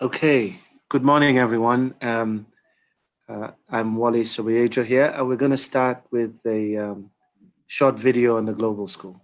Okay, good morning, everyone. I'm Wally Sobiejo here, and we're going to start with a short video on the global school.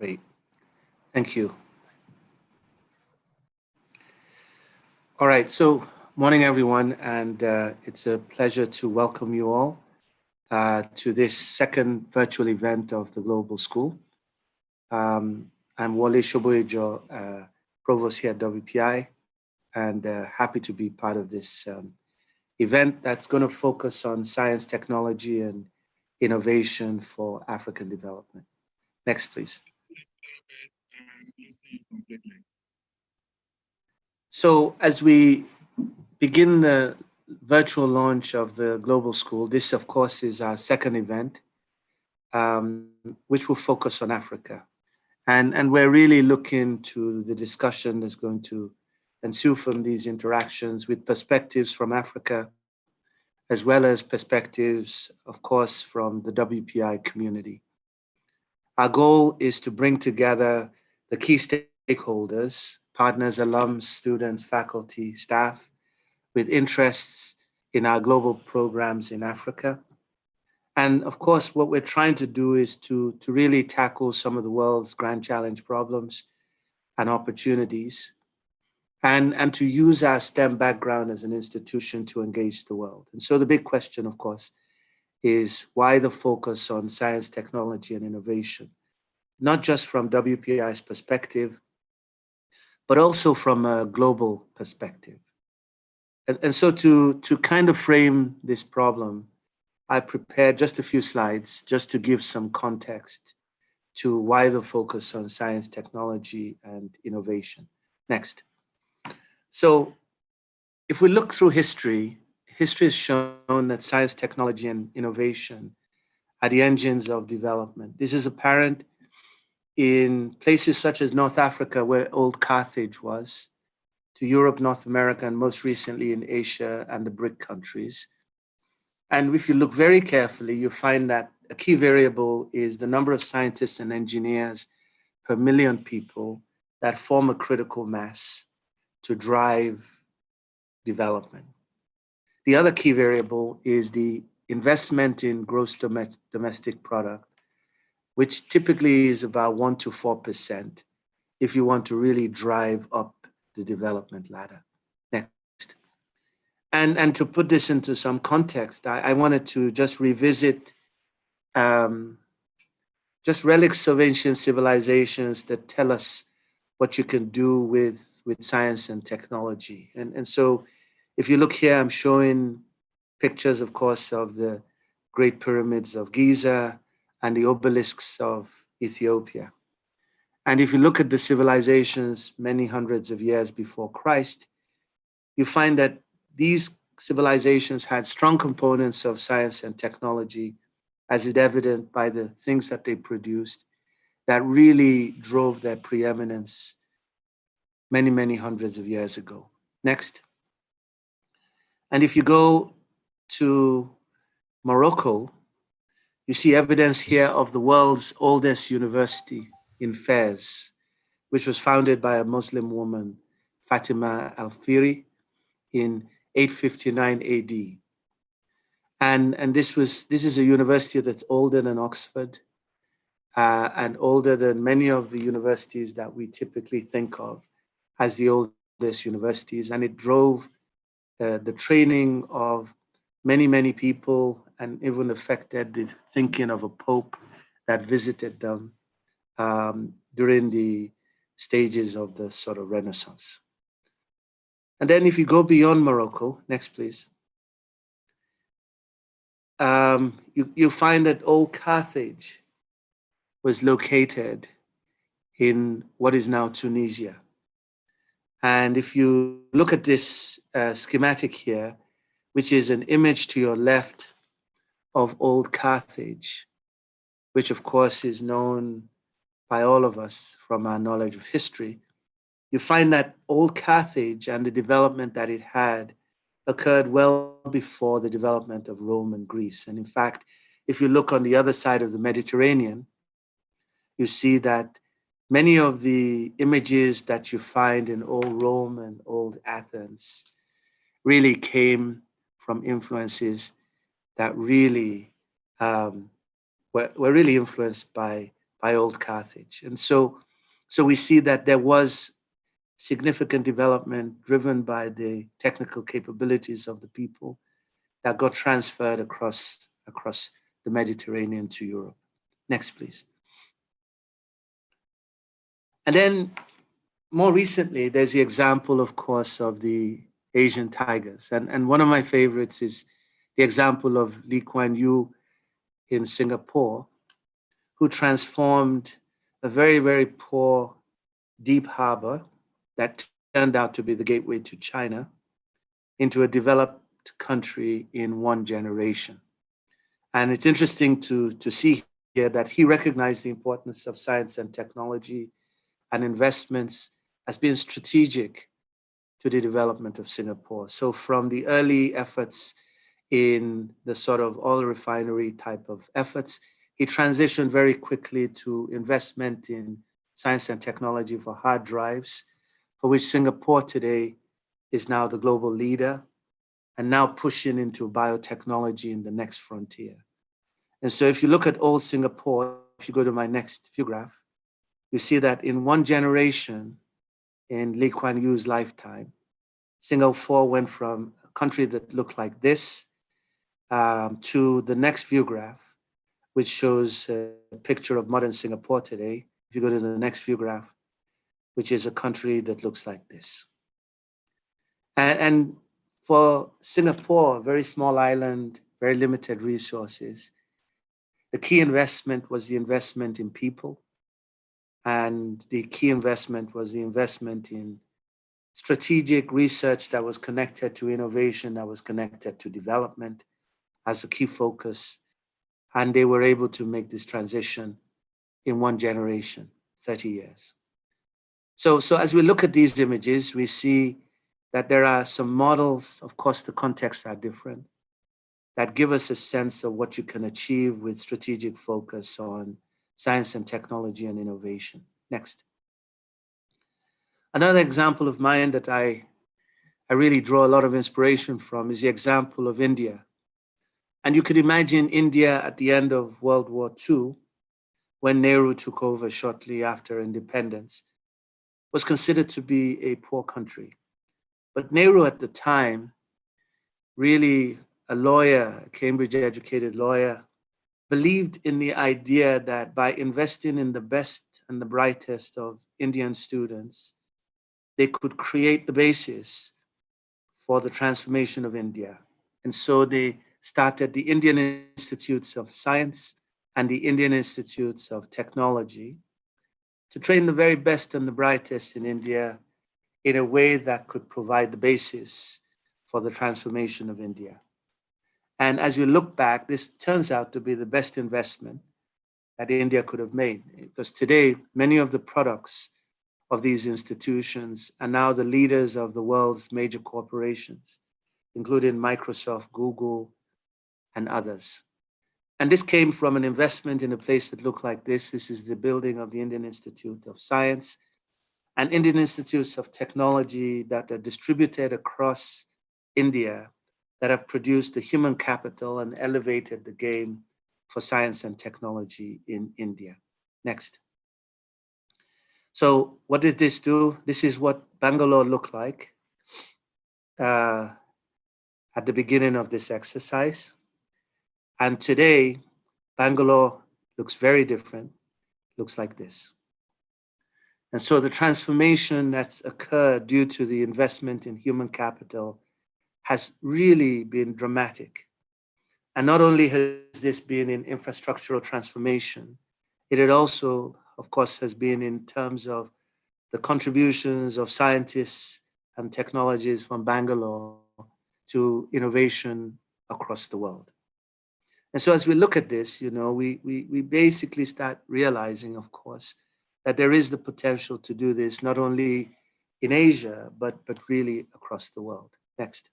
Great, thank you. All right, so morning, everyone, and it's a pleasure to welcome you all to this second virtual event of the Global School. I'm Wale Shoboyejo, Provost here at WPI, and happy to be part of this event that's going to focus on science, technology, and innovation for African development. Next, please. So as we begin the virtual launch of the Global School, this, of course, is our second event, which will focus on Africa. And we're really looking to the discussion that's going to ensue from these interactions with perspectives from Africa, as well as perspectives, of course, from the WPI community. Our goal is to bring together the key stakeholders, partners, alums, students, faculty, staff, with interests in our global programs in Africa. And of course, what we're trying to do is to really tackle some of the world's grand challenge problems and opportunities, and to use our STEM background as an institution to engage the world. And so the big question, of course, is why the focus on science, technology, and innovation, not just from WPI's perspective, but also from a global perspective. And so to kind of frame this problem, I prepared just a few slides just to give some context to why the focus on science, technology, and innovation. Next. So if we look through history, history has shown that science, technology, and innovation are the engines of development. This is apparent in places such as North Africa, where old Carthage was, to Europe, North America, and most recently in Asia and the BRIC countries. And if you look very carefully, you find that a key variable is the number of scientists and engineers per million people that form a critical mass to drive development. The other key variable is the investment in gross domestic product, which typically is about 1 to 4% if you want to really drive up the development ladder. Next. And to put this into some context, I wanted to just revisit just relics of ancient civilizations that tell us what you can do with science and technology. And so if you look here, I'm showing pictures, of course, of the Great Pyramids of Giza and the obelisks of Ethiopia. And if you look at the civilizations many hundreds of years before Christ, you find that these civilizations had strong components of science and technology, as is evident by the things that they produced, that really drove their preeminence many, many hundreds of years ago. Next. And if you go to Morocco, you see evidence here of the world's oldest university in Fez, which was founded by a Muslim woman, Fatima al-Firi, in 859 AD. And this is a university that's older than Oxford, and older than many of the universities that we typically think of as the oldest universities. And it drove the training of many, many people, and even affected the thinking of a pope that visited them during the stages of the sort of Renaissance. And then if you go beyond Morocco, next please, you find that old Carthage was located in what is now Tunisia. And if you look at this schematic here, which is an image to your left of old Carthage, which of course is known by all of us from our knowledge of history, you find that old Carthage and the development that it had occurred well before the development of Rome and Greece. And in fact, if you look on the other side of the Mediterranean, you see that many of the images that you find in old Rome and old Athens really came from influences that really were really influenced by old Carthage. And so we see that there was significant development driven by the technical capabilities of the people that got transferred across the Mediterranean to Europe. Next, please. And then more recently, there's the example, of course, of the Asian tigers. And one of my favorites is the example of Quan Yu in Singapore, who transformed a very, very poor deep harbor that turned out to be the gateway to China into a developed country in one generation. And it's interesting to see here that he recognized the importance of science and technology and investments as being strategic to the development of Singapore. So from the early efforts in the sort of oil refinery type of efforts, he transitioned very quickly to investment in science and technology for hard drives, for which Singapore today is now the global leader, and now pushing into biotechnology in the next frontier. And so if you look at old Singapore, if you go to my next view graph, you see that in one generation, in Lee Kuan Yew's lifetime, Singapore went from a country that looked like this to the next view graph, which shows a picture of modern Singapore today. If you go to the next view graph, which is a country that looks like this. And for Singapore, a very small island, very limited resources, the key investment was the investment in people. And the key investment was the investment in strategic research that was connected to innovation, that was connected to development as a key focus. And they were able to make this transition in one generation, 30 years. So as we look at these images, we see that there are some models, of course, the contexts are different, that give us a sense of what you can achieve with strategic focus on science and technology and innovation. Next. Another example of mine that I really draw a lot of inspiration from is the example of India. And you could imagine India at the end of World War II, when Nehru took over shortly after independence, was considered to be a poor country. But Nehru at the time, really a lawyer, a Cambridge-educated lawyer, believed in the idea that by investing in the best and the brightest of Indian students, they could create the basis for the transformation of India. And so they started the Indian Institutes of Science and the Indian Institutes of Technology to train the very best and the brightest in India in a way that could provide the basis for the transformation of India. And as we look back, this turns out to be the best investment that India could have made, because today, many of the products of these institutions are now the leaders of the world's major corporations, including Microsoft, Google, and others. And this came from an investment in a place that looked like this. This is the building of the Indian Institute of Science and Indian Institutes of Technology that are distributed across India, that have produced the human capital and elevated the game for science and technology in India. Next. So what did this do? This is what Bangalore looked like at the beginning of this exercise. And today, Bangalore looks very different, looks like this. And so the transformation that's occurred due to the investment in human capital has really been dramatic. And not only has this been in infrastructural transformation, it had also, of course, has been in terms of the contributions of scientists and technologies from Bangalore to innovation across the world. And so as we look at this, we basically start realizing, of course, that there is the potential to do this not only in Asia, but really across the world. Next.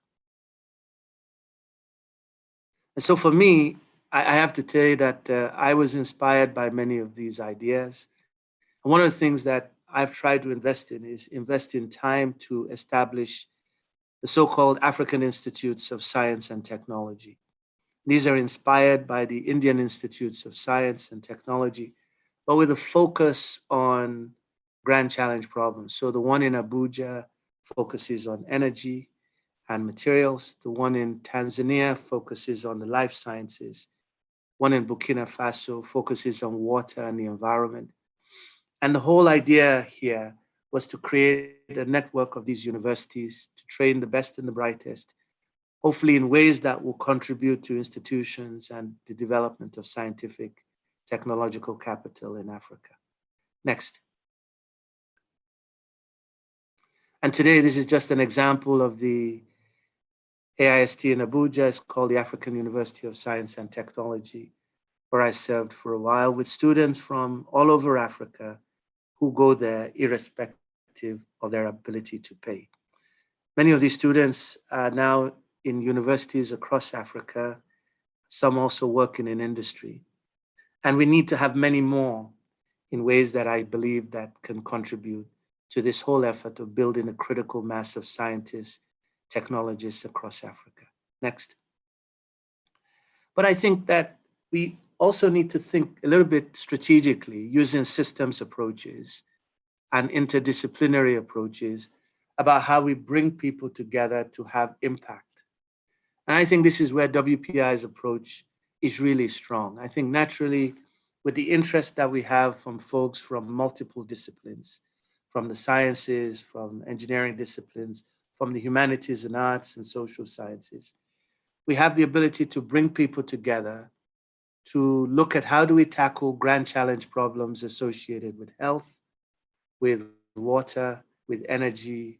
And so for me, I have to tell you that I was inspired by many of these ideas. And one of the things that I've tried to invest in is invest in time to establish the so-called African Institutes of Science and Technology. These are inspired by the Indian Institutes of Science and Technology, but with a focus on grand challenge problems. So the one in Abuja focuses on energy and materials. The one in Tanzania focuses on the life sciences. One in Burkina Faso focuses on water and the environment. And the whole idea here was to create a network of these universities to train the best and the brightest, hopefully in ways that will contribute to institutions and the development of scientific, technological capital in Africa. Next. And today, this is just an example of the AIST in Abuja. It's called the African University of Science and Technology, where I served for a while with students from all over Africa who go there irrespective of their ability to pay. Many of these students are now in universities across Africa, some also working in industry. And we need to have many more in ways that I believe that can contribute to this whole effort of building a critical mass of scientists, technologists across Africa. Next. But I think that we also need to think a little bit strategically using systems approaches and interdisciplinary approaches about how we bring people together to have impact. And I think this is where WPI's approach is really strong. I think naturally, with the interest that we have from folks from multiple disciplines, from the sciences, from engineering disciplines, from the humanities and arts and social sciences, we have the ability to bring people together to look at how do we tackle grand challenge problems associated with health, with water, with energy,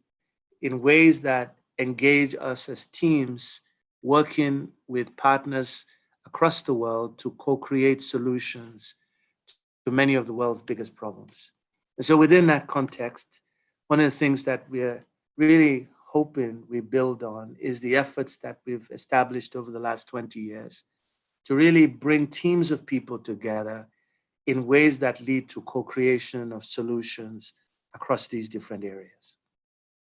in ways that engage us as teams working with partners across the world to co-create solutions to many of the world's biggest problems. And so within that context, one of the things that we're really hoping we build on is the efforts that we've established over the last 20 years to really bring teams of people together in ways that lead to co-creation of solutions across these different areas.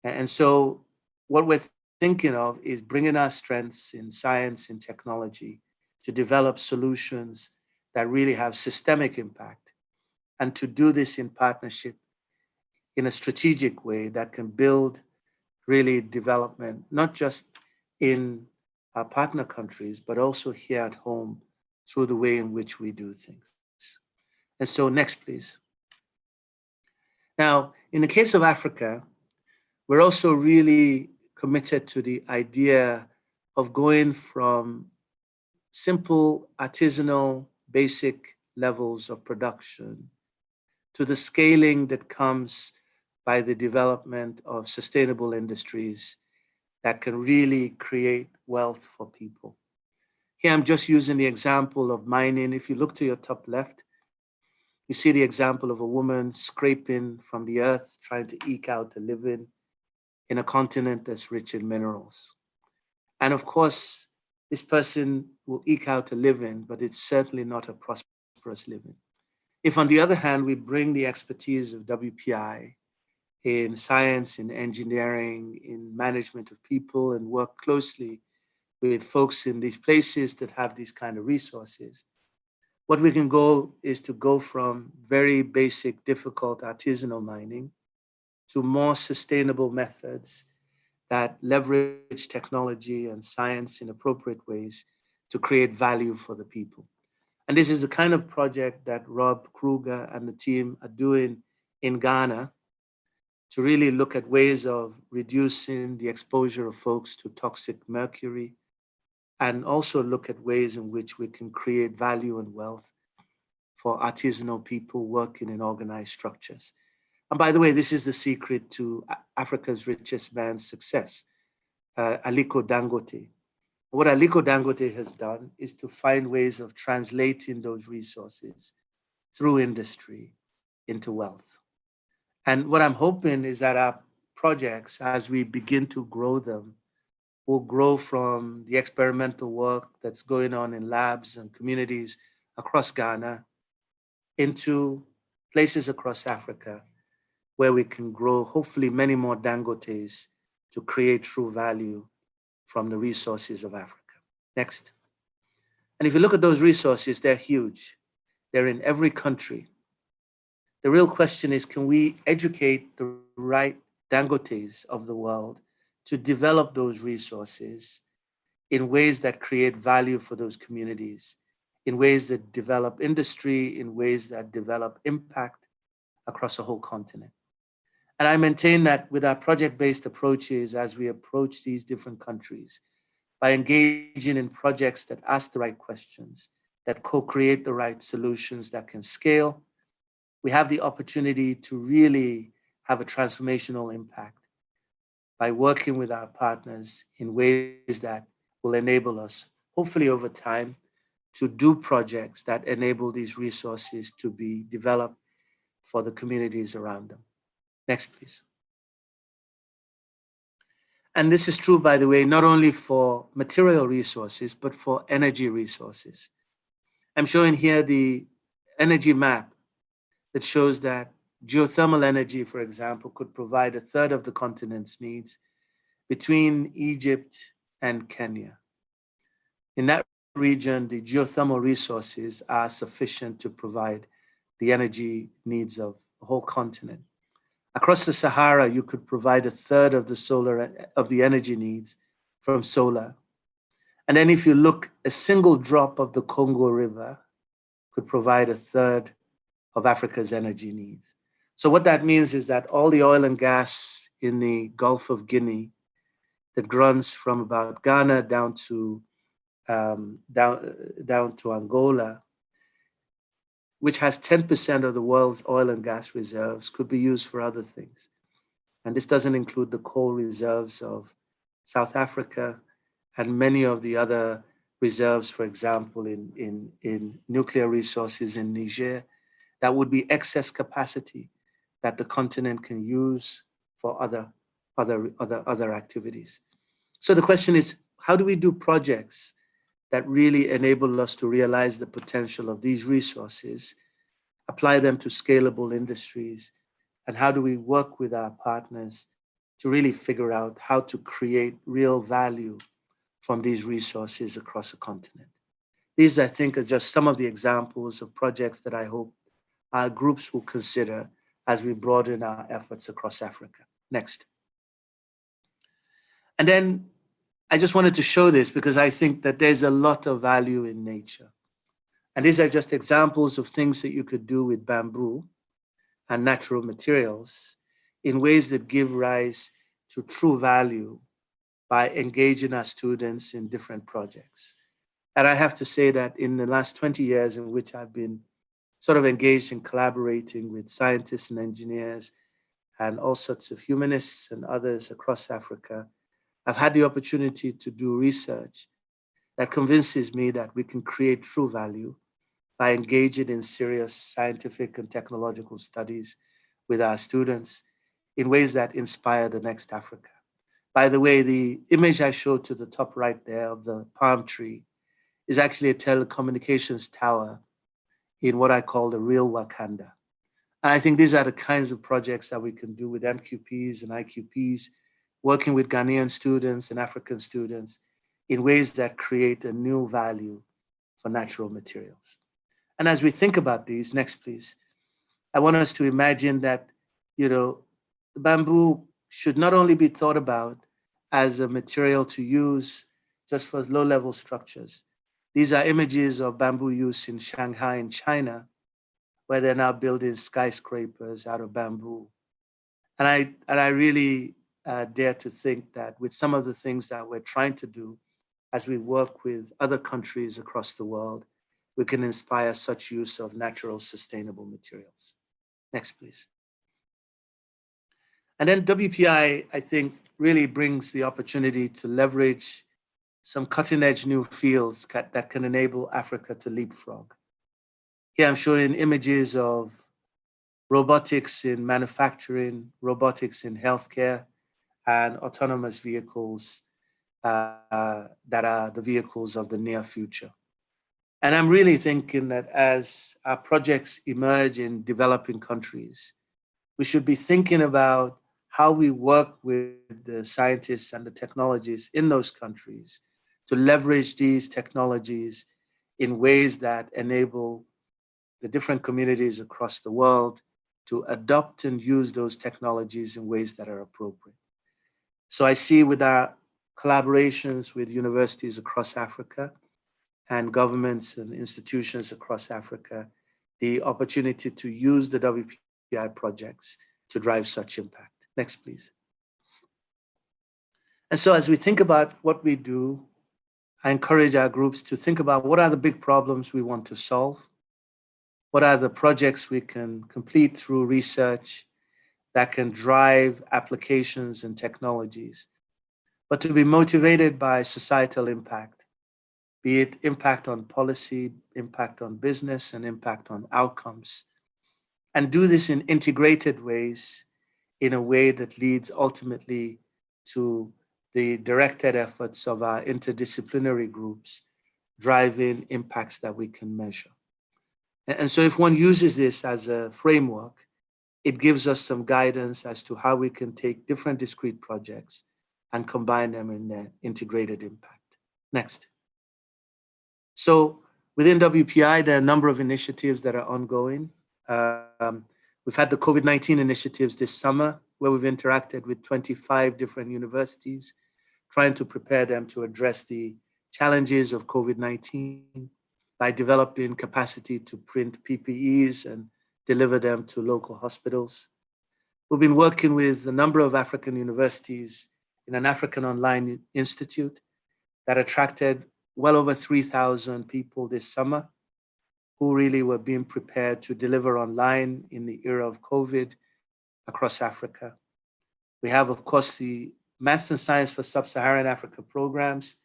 And so what we're thinking of is bringing our strengths in science and technology to develop solutions that really have systemic impact, and to do this in partnership in a strategic way that can build really development, not just in our partner countries, but also here at home through the way in which we do things. And so next, please. Now, in the case of Africa, we're also really committed to the idea of going from simple artisanal basic levels of production to the scaling that comes by the development of sustainable industries that can really create wealth for people. Here I'm just using the example of mining. If you look to your top left, you see the example of a woman scraping from the earth, trying to eke out a living in a continent that's rich in minerals. And of course, this person will eke out a living, but it's certainly not a prosperous living. If, on the other hand, we bring the expertise of WPI in science, in engineering, in management of people, and work closely with folks in these places that have these kind of resources, what we can go is to go from very basic, difficult artisanal mining to more sustainable methods that leverage technology and science in appropriate ways to create value for the people. And this is the kind of project that Rob Kruger and the team are doing in Ghana to really look at ways of reducing the exposure of folks to toxic mercury, and also look at ways in which we can create value and wealth for artisanal people working in organized structures. And by the way, this is the secret to Africa's richest man's success, Aliko Dangote. What Aliko Dangote has done is to find ways of translating those resources through industry into wealth. And what I'm hoping is that our projects, as we begin to grow them, will grow from the experimental work that's going on in labs and communities across Ghana into places across Africa where we can grow hopefully many more Dangotes to create true value from the resources of Africa. Next. And if you look at those resources, they're huge. They're in every country. The real question is, can we educate the right Dangotes of the world to develop those resources in ways that create value for those communities, in ways that develop industry, in ways that develop impact across a whole continent? And I maintain that with our project-based approaches, as we approach these different countries, by engaging in projects that ask the right questions, that co-create the right solutions that can scale, we have the opportunity to really have a transformational impact by working with our partners in ways that will enable us, hopefully over time, to do projects that enable these resources to be developed for the communities around them. Next, please. And this is true, by the way, not only for material resources, but for energy resources. I'm showing here the energy map that shows that geothermal energy, for example, could provide a third of the continent's needs between Egypt and Kenya. In that region, the geothermal resources are sufficient to provide the energy needs of the whole continent. Across the Sahara, you could provide a third of the energy needs from solar. And then if you look, a single drop of the Congo River could provide a third of Africa's energy needs. So what that means is that all the oil and gas in the Gulf of Guinea that runs from about Ghana down to Angola, which has 10% of the world's oil and gas reserves, could be used for other things. And this doesn't include the coal reserves of South Africa and many of the other reserves, for example, in nuclear resources in Niger, that would be excess capacity that the continent can use for other activities. So the question is, how do we do projects that really enable us to realize the potential of these resources, apply them to scalable industries, and how do we work with our partners to really figure out how to create real value from these resources across the continent? These, I think, are just some of the examples of projects that I hope our groups will consider as we broaden our efforts across Africa. Next. And then I just wanted to show this because I think that there's a lot of value in nature. And these are just examples of things that you could do with bamboo and natural materials in ways that give rise to true value by engaging our students in different projects. And I have to say that in the last 20 years in which I've been sort of engaged in collaborating with scientists and engineers and all sorts of humanists and others across Africa, I've had the opportunity to do research that convinces me that we can create true value by engaging in serious scientific and technological studies with our students in ways that inspire the next Africa. By the way, the image I showed to the top right there of the palm tree is actually a telecommunications tower in what I call the real Wakanda. And I think these are the kinds of projects that we can do with MQPs and IQPs, working with Ghanaian students and African students in ways that create a new value for natural materials. And as we think about these, next please, I want us to imagine that, the bamboo should not only be thought about as a material to use just for low-level structures. These are images of bamboo use in Shanghai in China, where they're now building skyscrapers out of bamboo. And I really dare to think that with some of the things that we're trying to do as we work with other countries across the world, we can inspire such use of natural sustainable materials. Next, please. And then WPI, I think, really brings the opportunity to leverage some cutting edge new fields that can enable Africa to leapfrog. Here I'm showing images of robotics in manufacturing, robotics in healthcare, and autonomous vehicles that are the vehicles of the near future. And I'm really thinking that as our projects emerge in developing countries, we should be thinking about how we work with the scientists and the technologists in those countries to leverage these technologies in ways that enable the different communities across the world to adopt and use those technologies in ways that are appropriate. So I see with our collaborations with universities across Africa and governments and institutions across Africa, the opportunity to use the WPI projects to drive such impact. Next, please. And so as we think about what we do, I encourage our groups to think about what are the big problems we want to solve? What are the projects we can complete through research that can drive applications and technologies, but to be motivated by societal impact, be it impact on policy, impact on business, and impact on outcomes, and do this in integrated ways in a way that leads ultimately to the directed efforts of our interdisciplinary groups driving impacts that we can measure. And so if one uses this as a framework, it gives us some guidance as to how we can take different discrete projects and combine them in their integrated impact. Next. So within WPI, there are a number of initiatives that are ongoing. We've had the COVID-19 initiatives this summer, where we've interacted with 25 different universities, trying to prepare them to address the challenges of COVID-19 by developing capacity to print PPEs and deliver them to local hospitals. We've been working with a number of African universities in an African Online Institute that attracted well over 3,000 people this summer who really were being prepared to deliver online in the era of COVID across Africa. We have, of course, the Maths and Science for Sub-Saharan Africa programs,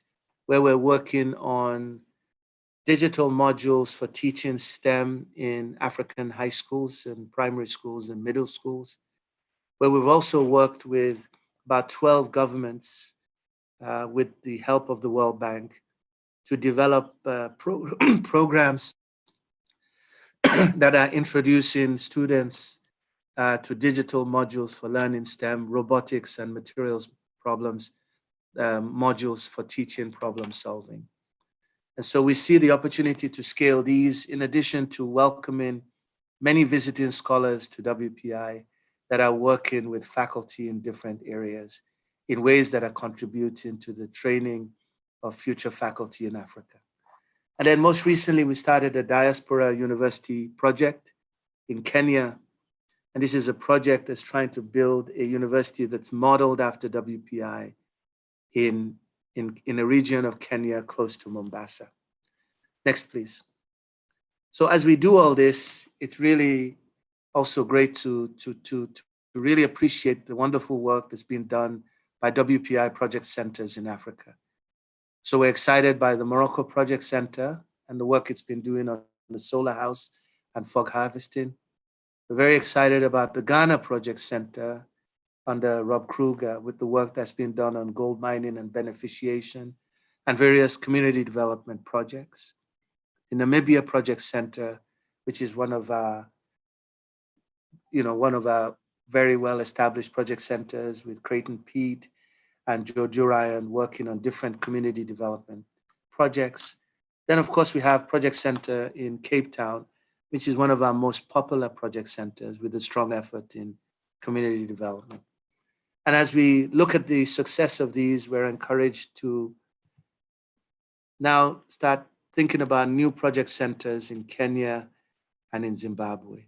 where we're working on digital modules for teaching STEM in African high schools and primary schools and middle schools, where we've also worked with about 12 governments with the help of the World Bank to develop programs that are introducing students to digital modules for learning STEM, robotics and materials problems, modules for teaching problem solving. And so we see the opportunity to scale these in addition to welcoming many visiting scholars to WPI that are working with faculty in different areas in ways that are contributing to the training of future faculty in Africa. And then most recently, we started a Diaspora University project in Kenya. And this is a project that's trying to build a university that's modeled after WPI in a region of Kenya close to Mombasa. Next, please. So as we do all this, it's really also great to really appreciate the wonderful work that's been done by WPI project centers in Africa. So we're excited by the Morocco Project Center and the work it's been doing on the solar house and fog harvesting. We're very excited about the Ghana Project Center under Rob Kruger with the work that's been done on gold mining and beneficiation and various community development projects. The Namibia Project Center, which is one of our very well-established project centers with Creighton Pete and Joe Durian working on different community development projects. Then, of course, we have Project Center in Cape Town, which is one of our most popular project centers with a strong effort in community development. And as we look at the success of these, we're encouraged to now start thinking about new project centers in Kenya and in Zimbabwe.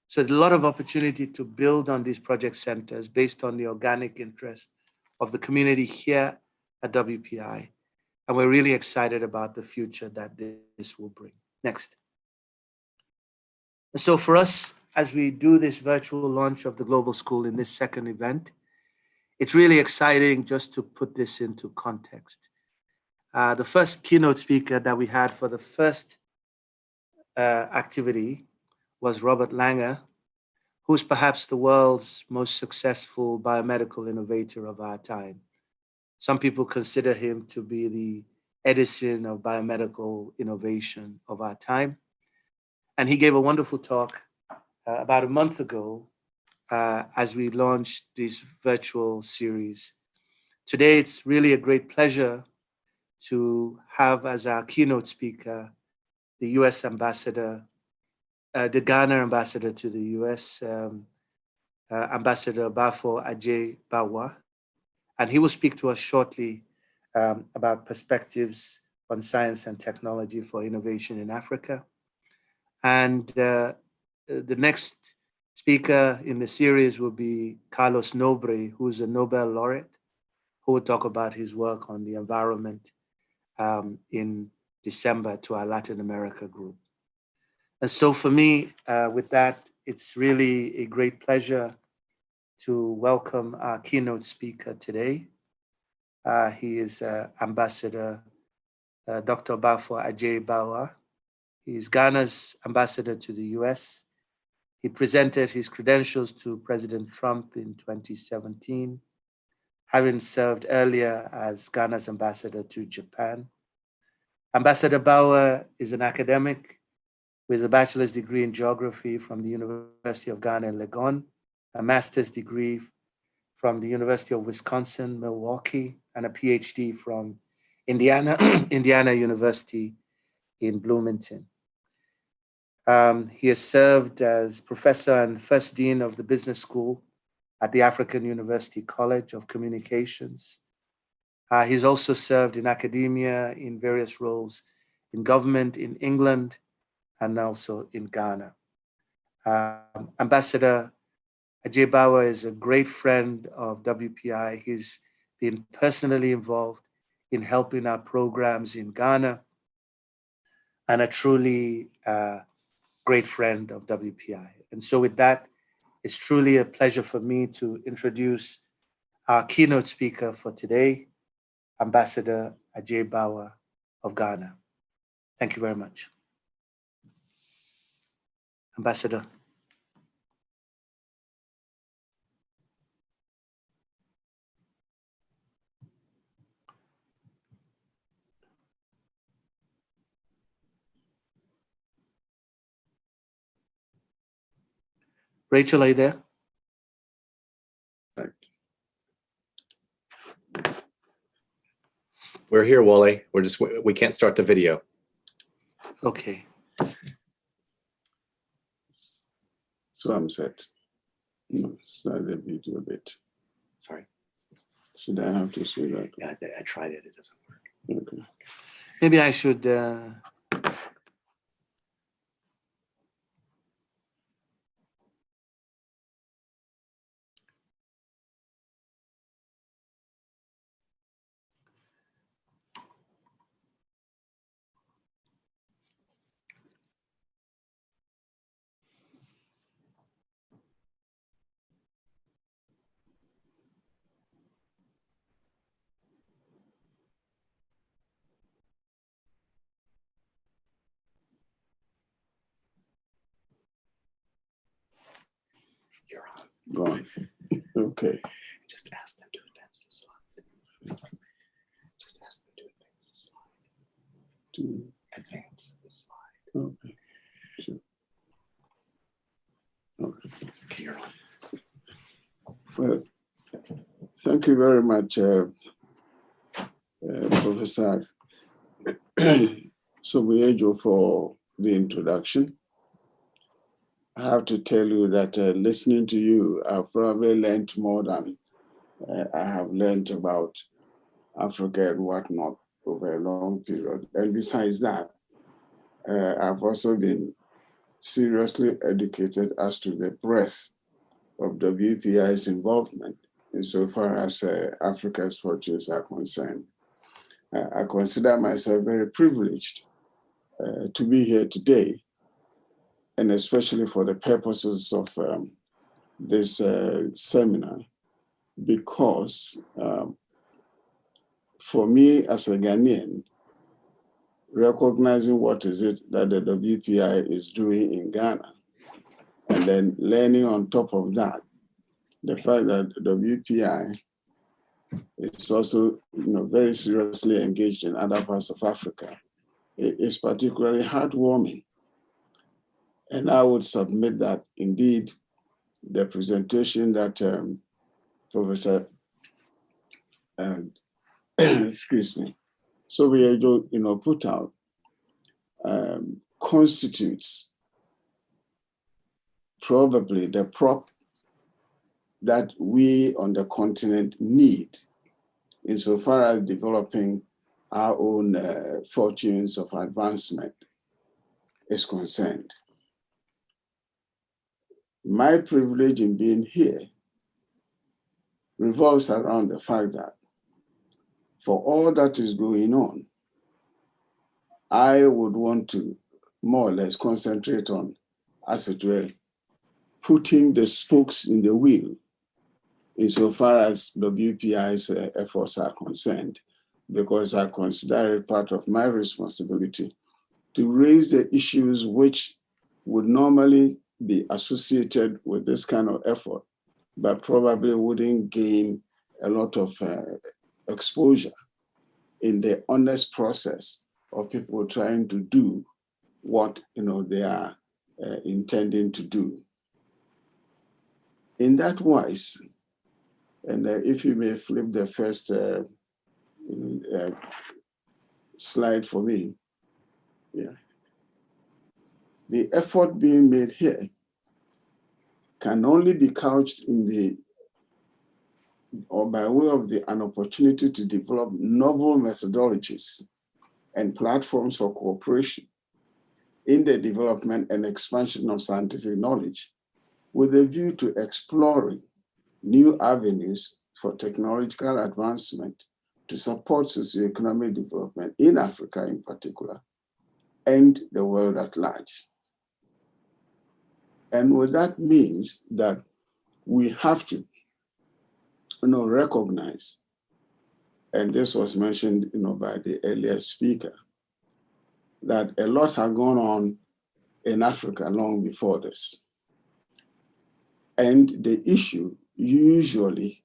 So there's a lot of opportunity to build on these project centers based on the organic interest of the community here at WPI. And we're really excited about the future that this will bring. Next. So for us, as we do this virtual launch of the Global School in this second event, it's really exciting just to put this into context. The first keynote speaker that we had for the first activity was Robert Langer, who's perhaps the world's most successful biomedical innovator of our time. Some people consider him to be the Edison of biomedical innovation of our time. And he gave a wonderful talk about a month ago as we launched this virtual series. Today, it's really a great pleasure to have as our keynote speaker the US ambassador, the Ghana ambassador to the US, Ambassador Bafo Ajay Bawa. And he will speak to us shortly about perspectives on science and technology for innovation in Africa. And the next speaker in the series will be Carlos Nobre, who's a Nobel laureate, who will talk about his work on the environment in December to our Latin America group. And so for me, with that, it's really a great pleasure to welcome our keynote speaker today. He is Ambassador Dr. Bafo Ajay Bawa. He is Ghana's ambassador to the US. He presented his credentials to President Trump in 2017, having served earlier as Ghana's ambassador to Japan. Ambassador Bawa is an academic with a bachelor's degree in geography from the University of Ghana in Legon, a master's degree from the University of Wisconsin, Milwaukee, and a PhD from Indiana University in Bloomington. He has served as professor and first dean of the business school at the African University College of Communications. He's also served in academia in various roles in government in England and also in Ghana. Ambassador Ajay Bawa is a great friend of WPI. He's been personally involved in helping our programs in Ghana and a truly great friend of WPI. And so with that, it's truly a pleasure for me to introduce our keynote speaker for today, Ambassador Ajay Bawa of Ghana. Thank you very much. Ambassador. Rachel, are you there? We're here, Wale. We can't start the video. Okay. So I'm set. No, start the video a bit. Sorry. Should I have to say that? Yeah, I tried it. It doesn't work. Okay. Maybe I should gone. Okay. Just ask them to advance the slide. Just ask them to advance the slide. To Advance the slide. okay. Sure. Okay. Okay, you're on. Well, thank you very much, Professor Sobiejo, for the introduction. I have to tell you that listening to you, I've probably learned more than I have learned about Africa and whatnot over a long period. And besides that, I've also been seriously educated as to the breadth of WPI's involvement insofar as Africa's fortunes are concerned. I consider myself very privileged to be here today, and especially for the purposes of this seminar, because for me as a Ghanaian, recognizing what is it that the WPI is doing in Ghana, and then learning on top of that, the fact that the WPI is also very seriously engaged in other parts of Africa, is particularly heartwarming. And I would submit that indeed the presentation that Professor excuse me, Sobiejo put out constitutes probably the prop that we on the continent need insofar as developing our own fortunes of advancement is concerned. My privilege in being here revolves around the fact that for all that is going on, I would want to more or less concentrate on, as it were, putting the spokes in the wheel insofar as WPI's efforts are concerned, because I consider it part of my responsibility to raise the issues which would normally be associated with this kind of effort, but probably wouldn't gain a lot of exposure in the honest process of people trying to do what they are intending to do. In that wise, and if you may flip the first slide for me, yeah. The effort being made here can only be couched in or by way of an opportunity to develop novel methodologies and platforms for cooperation in the development and expansion of scientific knowledge with a view to exploring new avenues for technological advancement to support socioeconomic development in Africa in particular, and the world at large. And what that means that we have to recognize, and this was mentioned by the earlier speaker, that a lot had gone on in Africa long before this. And the issue usually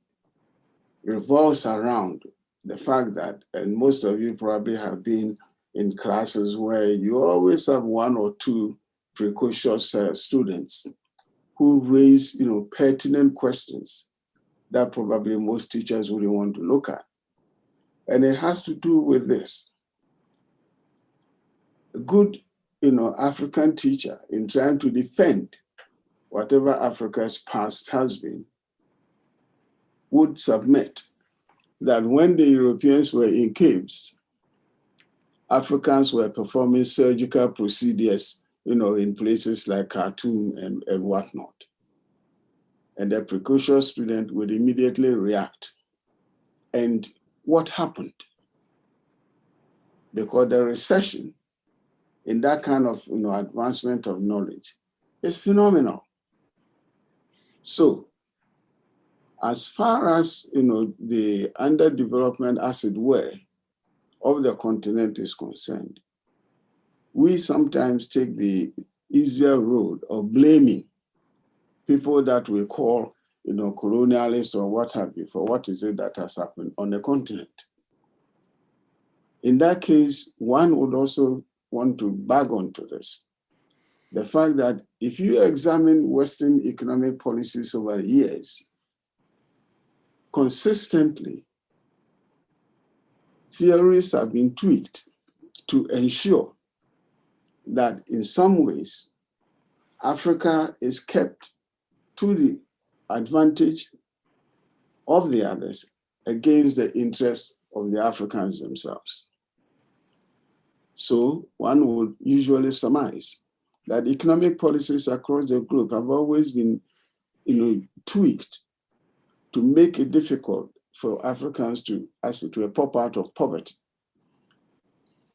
revolves around the fact that, and most of you probably have been in classes where you always have one or two precocious students who raise pertinent questions that probably most teachers wouldn't want to look at. And it has to do with this. A good African teacher, in trying to defend whatever Africa's past has been, would submit that when the Europeans were in caves, Africans were performing surgical procedures in places like Khartoum and whatnot. And the precocious student would immediately react. And what happened? Because the recession in that kind of advancement of knowledge is phenomenal. So, as far as the underdevelopment, as it were, of the continent is concerned, we sometimes take the easier road of blaming people that we call colonialists or what have you, for what is it that has happened on the continent. In that case, one would also want to bag onto this. The fact that if you examine Western economic policies over the years, consistently, theories have been tweaked to ensure that in some ways, Africa is kept to the advantage of the others against the interest of the Africans themselves. So one would usually surmise that economic policies across the globe have always been tweaked to make it difficult for Africans to pop out of poverty.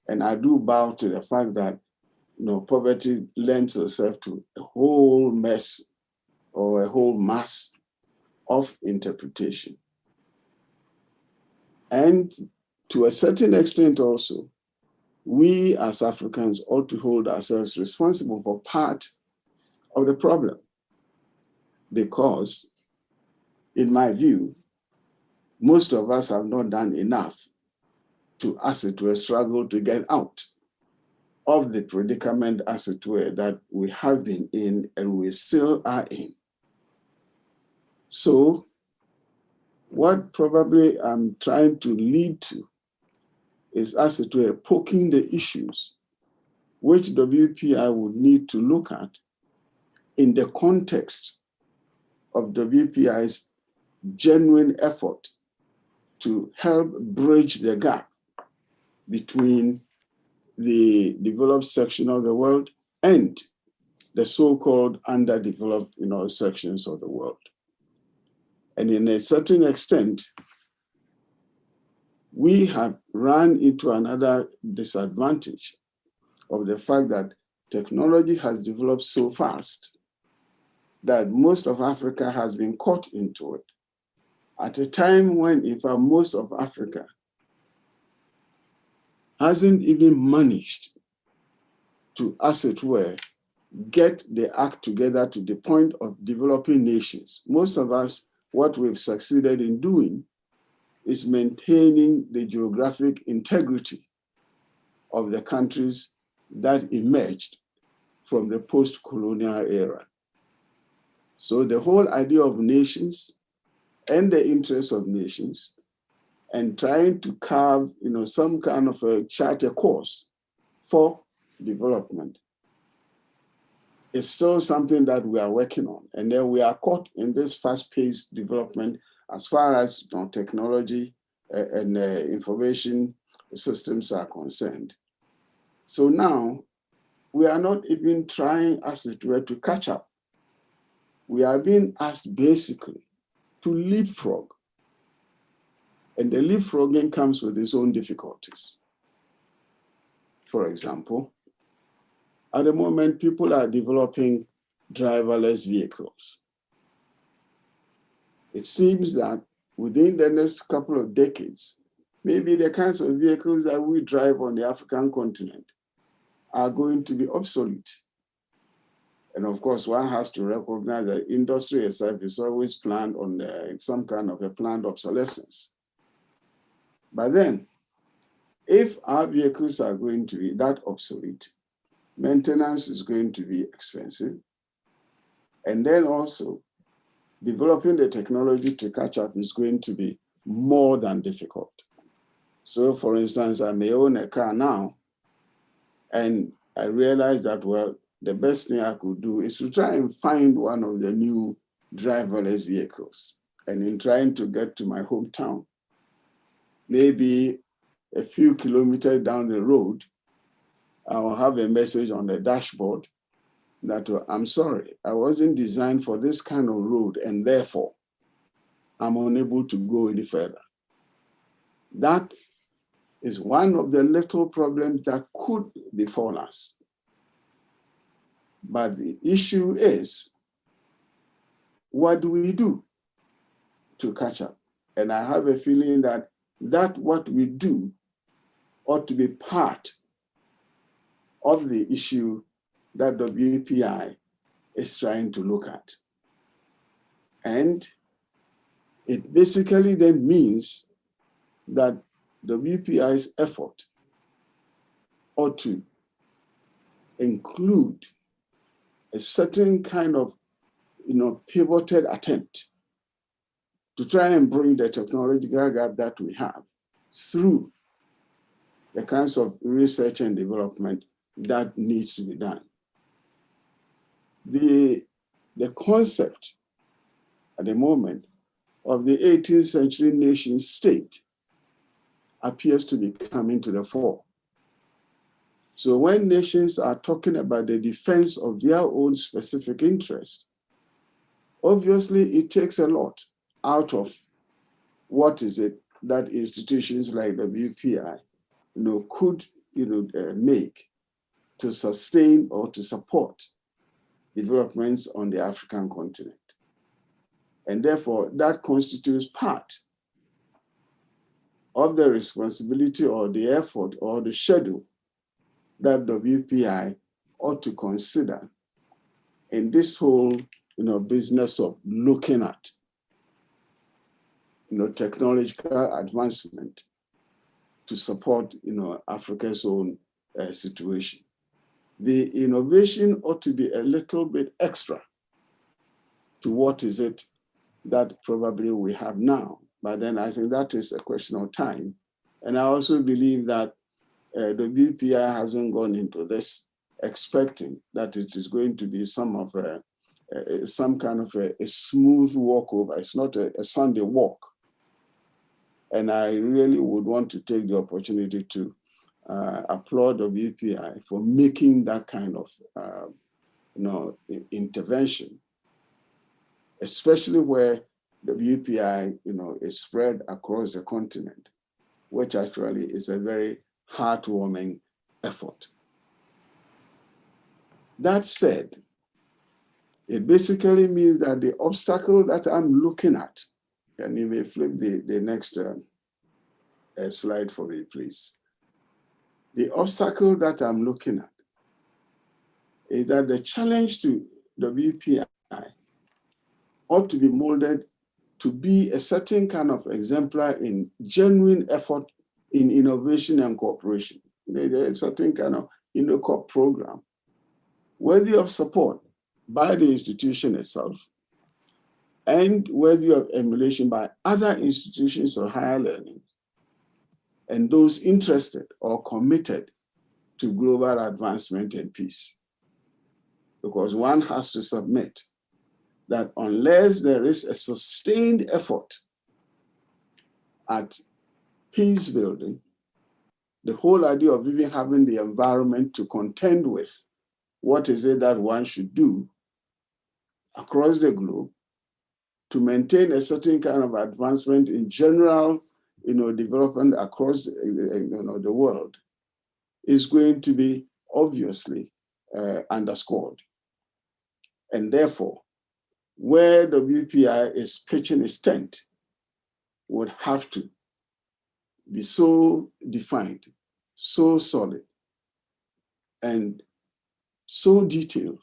And I do bow to the fact that poverty lends itself to a whole mess or a whole mass of interpretation. And to a certain extent also, we as Africans ought to hold ourselves responsible for part of the problem. Because, in my view, most of us have not done enough to struggle to get out of the predicament, that we have been in and we still are in. So, what probably I'm trying to lead to is, poking the issues which WPI would need to look at in the context of WPI's genuine effort to help bridge the gap between the developed section of the world and the so-called underdeveloped sections of the world. And in a certain extent, we have run into another disadvantage of the fact that technology has developed so fast that most of Africa has been caught into it at a time when, in fact, most of Africa hasn't even managed to, get the act together to the point of developing nations. Most of us, what we've succeeded in doing is maintaining the geographic integrity of the countries that emerged from the post-colonial era. So the whole idea of nations and the interests of nations and trying to carve, some kind of a charter course for development is still something that we are working on. And then we are caught in this fast-paced development as far as technology and information systems are concerned. So now we are not even trying, to catch up. We are being asked basically to leapfrog. And the leapfrogging comes with its own difficulties. For example, at the moment, people are developing driverless vehicles. It seems that within the next couple of decades, maybe the kinds of vehicles that we drive on the African continent are going to be obsolete. And of course, one has to recognize that industry itself is always planned on some kind of a planned obsolescence. But then, if our vehicles are going to be that obsolete, maintenance is going to be expensive. And then also, developing the technology to catch up is going to be more than difficult. So for instance, I may own a car now, and I realized that, well, the best thing I could do is to try and find one of the new driverless vehicles. And in trying to get to my hometown, maybe a few kilometers down the road, I will have a message on the dashboard that I'm sorry, I wasn't designed for this kind of road, and therefore I'm unable to go any further. That is one of the little problems that could befall us. But the issue is, what do we do to catch up? And I have a feeling that what we do ought to be part of the issue that WPI is trying to look at. And It basically then means that WPI's effort ought to include a certain kind of pivoted attempt to try and bring the technological gap that we have through the kinds of research and development that needs to be done. The concept at the moment of the 18th century nation state appears to be coming to the fore. So when nations are talking about the defense of their own specific interest, obviously it takes a lot out of what is it that institutions like WPI could make to sustain or to support developments on the African continent. And therefore, that constitutes part of the responsibility or the effort or the schedule that WPI ought to consider in this whole business of looking at technological advancement to support Africa's own situation. The innovation ought to be a little bit extra to what is it that probably we have now. But then I think that is a question of time. And I also believe that the WPI hasn't gone into this expecting that it is going to be some kind of a smooth walkover. It's not a Sunday walk. And I really would want to take the opportunity to applaud WPI for making that kind of intervention, especially where WPI is spread across the continent, which actually is a very heartwarming effort. That said, it basically means that the obstacle that I'm looking at, and you may flip the next slide for me, please. The obstacle that I'm looking at is that the challenge to WPI ought to be molded to be a certain kind of exemplar in genuine effort in innovation and cooperation. There's a certain kind of InnoCorp program worthy of support by the institution itself and worthy of emulation by other institutions of higher learning and those interested or committed to global advancement and peace. Because one has to submit that unless there is a sustained effort at peace building, the whole idea of even having the environment to contend with what is it that one should do across the globe to maintain a certain kind of advancement in general, development across the world is going to be obviously underscored. And therefore, where WPI is pitching its tent would have to be so defined, so solid, and so detailed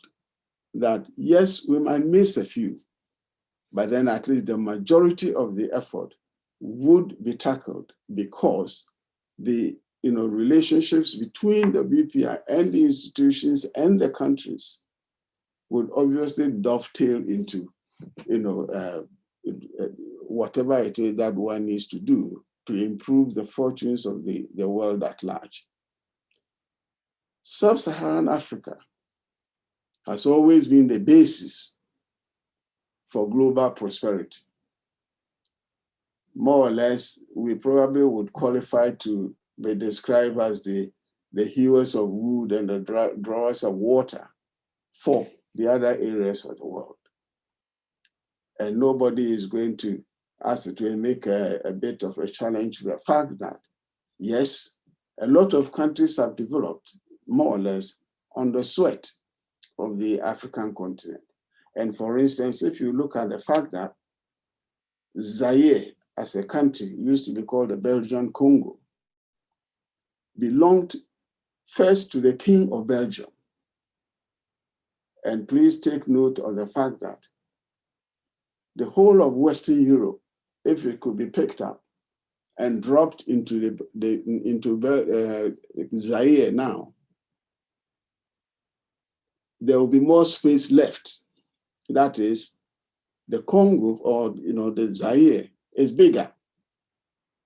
that yes, we might miss a few, but then at least the majority of the effort would be tackled because the relationships between the WPI and the institutions and the countries would obviously dovetail into whatever it is that one needs to do to improve the fortunes of the world at large. Sub-Saharan Africa has always been the basis for global prosperity. More or less, we probably would qualify to be described as the hewers of wood and the drawers of water for the other areas of the world. And nobody is going to, as it will, make a bit of a challenge to the fact that, yes, a lot of countries have developed more or less on the sweat of the African continent. And for instance, if you look at the fact that Zaire as a country used to be called the Belgian Congo, belonged first to the King of Belgium. And please take note of the fact that the whole of Western Europe if it could be picked up and dropped into Zaire now, there will be more space left. That is, the Congo or the Zaire is bigger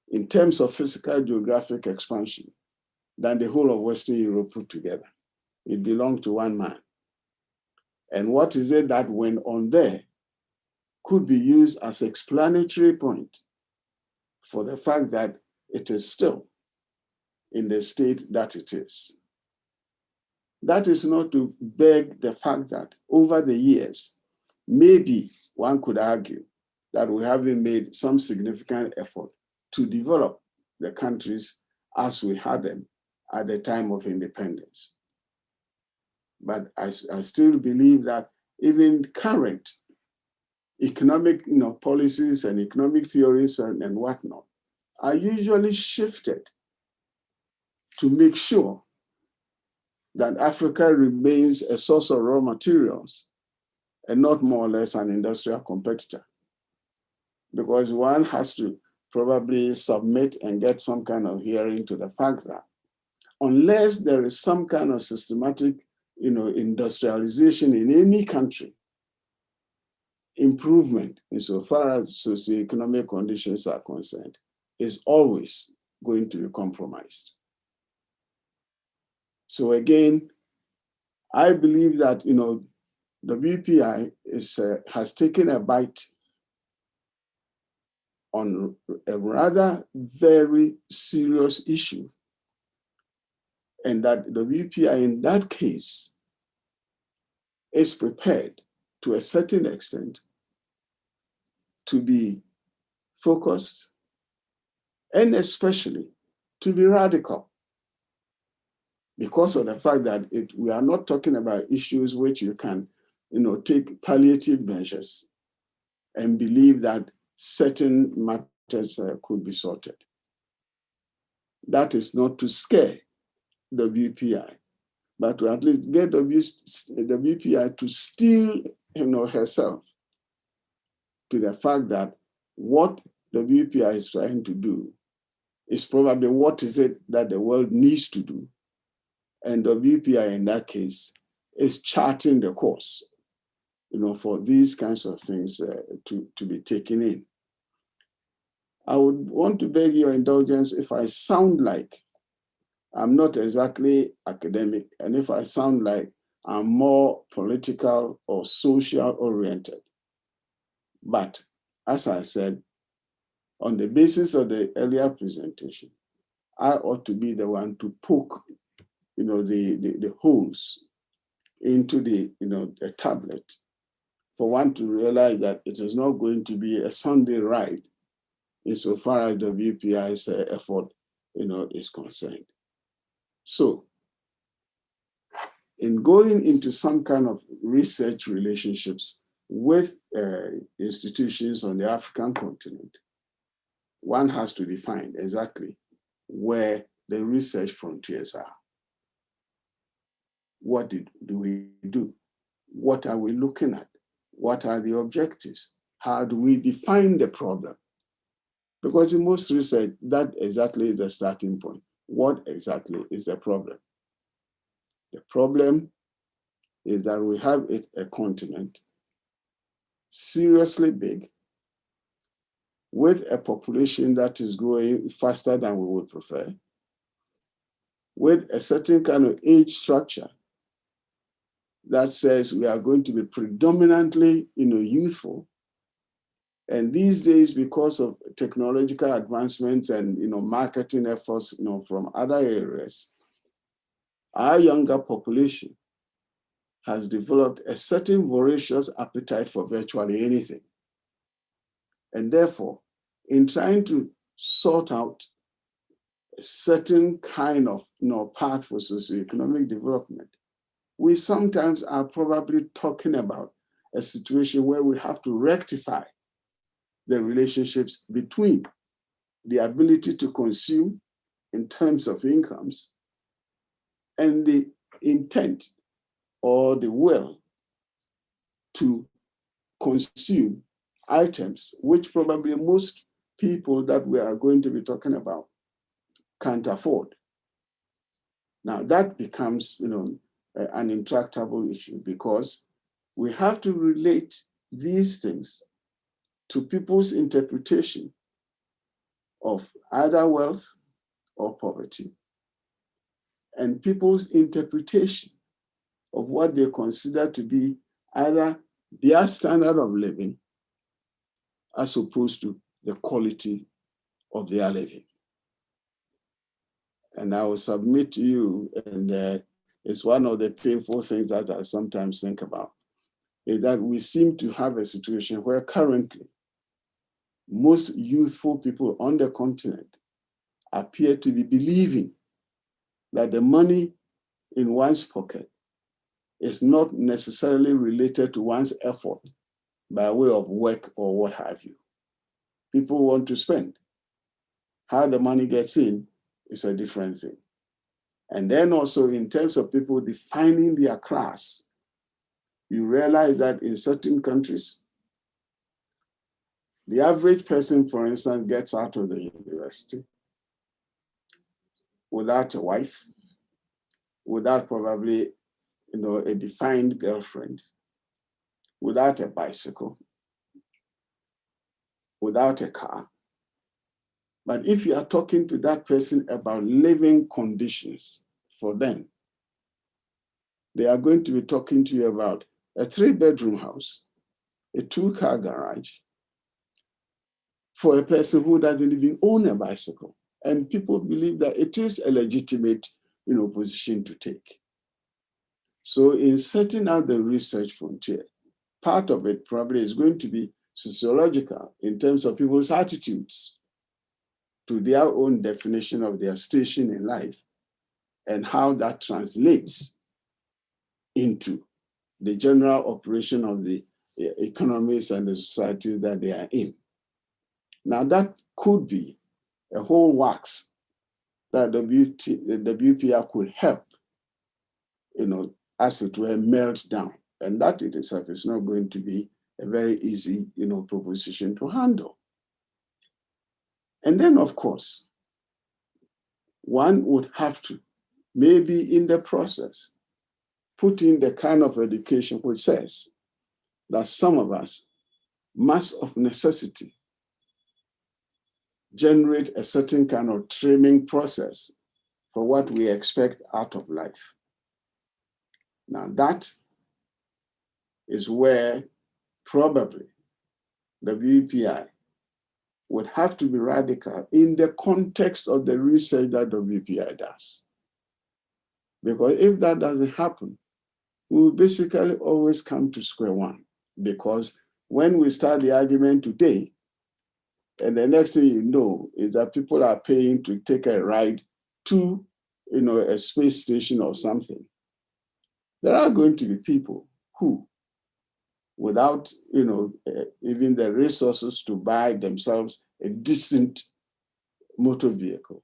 in terms of physical geographic expansion than the whole of Western Europe put together. It belonged to one man. And what is it that went on there could be used as explanatory point for the fact that it is still in the state that it is. That is not to beg the fact that over the years, maybe one could argue that we haven't made some significant effort to develop the countries as we had them at the time of independence. But I still believe that even current economic policies and economic theories and whatnot are usually shifted to make sure that Africa remains a source of raw materials and not more or less an industrial competitor. Because one has to probably submit and get some kind of hearing to the fact that unless there is some kind of systematic industrialization in any country, improvement insofar as socioeconomic conditions are concerned is always going to be compromised. So again, I believe that the WPI has taken a bite on a rather very serious issue, and that the WPI in that case is prepared to a certain extent to be focused and especially to be radical, because of the fact that we are not talking about issues which you can take palliative measures and believe that certain matters could be sorted. That is not to scare the WPI, but to at least get the WPI to steel herself to the fact that what the WPI is trying to do is probably what is it that the world needs to do. And the WPI in that case is charting the course for these kinds of things to be taken in. I would want to beg your indulgence if I sound like I'm not exactly academic, and if I sound like I'm more political or social oriented. But as I said, on the basis of the earlier presentation, I ought to be the one to poke the holes into the tablet for one to realize that it is not going to be a Sunday ride insofar as the WPI's effort is concerned. So in going into some kind of research relationships with institutions on the African continent, one has to define exactly where the research frontiers are. What do we do? What are we looking at? What are the objectives? How do we define the problem? Because in most research, that exactly is the starting point. What exactly is the problem? The problem is that we have a continent seriously big, with a population that is growing faster than we would prefer, with a certain kind of age structure that says we are going to be predominantly youthful. And these days, because of technological advancements and marketing efforts from other areas, our younger population has developed a certain voracious appetite for virtually anything. And therefore, in trying to sort out a certain kind of path for socioeconomic development, we sometimes are probably talking about a situation where we have to rectify the relationships between the ability to consume in terms of incomes and the intent or the will to consume items which probably most people that we are going to be talking about can't afford. Now that becomes, an intractable issue, because we have to relate these things to people's interpretation of either wealth or poverty, and people's interpretation of what they consider to be either their standard of living as opposed to the quality of their living. And I will submit to you, and it's one of the painful things that I sometimes think about, is that we seem to have a situation where currently most youthful people on the continent appear to be believing that the money in one's pocket is not necessarily related to one's effort by way of work or what have you. People want to spend. How the money gets in is a different thing. And then also in terms of people defining their class, you realize that in certain countries, the average person, for instance, gets out of the university without a wife, without probably, a defined girlfriend, without a bicycle, without a car. But if you are talking to that person about living conditions for them, they are going to be talking to you about a 3-bedroom house, a 2-car garage, for a person who doesn't even own a bicycle. And people believe that it is a legitimate, position to take. So in setting out the research frontier, part of it probably is going to be sociological in terms of people's attitudes to their own definition of their station in life and how that translates into the general operation of the economies and the societies that they are in. Now that could be a whole wax that the WPR could help, as it were, melt down. And that in itself is not going to be a very easy, proposition to handle. And then, of course, one would have to, maybe in the process, put in the kind of education which says that some of us must of necessity generate a certain kind of trimming process for what we expect out of life. Now that is where probably the WPI would have to be radical in the context of the research that the WPI does. Because if that doesn't happen, we will basically always come to square one. Because when we start the argument today, and the next thing you know is that people are paying to take a ride to, a space station or something, there are going to be people who, without, even the resources to buy themselves a decent motor vehicle,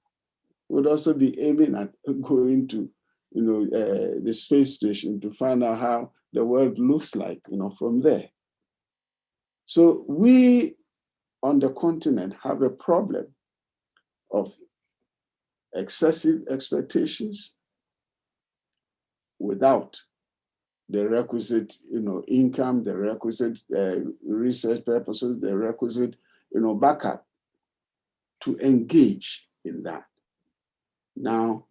would also be aiming at going to, the space station to find out how the world looks like, from there. So we on the continent have a problem of excessive expectations without the requisite, income, the requisite research purposes, the requisite, backup to engage in that. Now,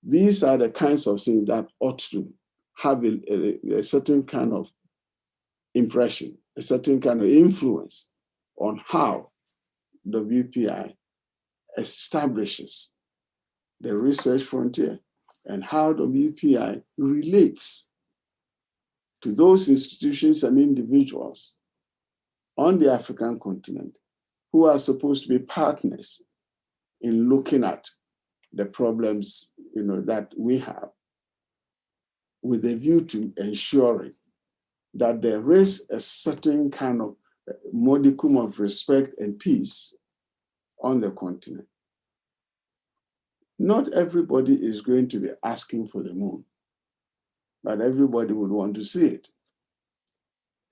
these are the kinds of things that ought to have a certain kind of impression, a certain kind of influence on how the WPI establishes the research frontier and how the WPI relates to those institutions and individuals on the African continent who are supposed to be partners in looking at the problems, that we have, with a view to ensuring that there is a certain kind of modicum of respect and peace on the continent. Not everybody is going to be asking for the moon, but everybody would want to see it.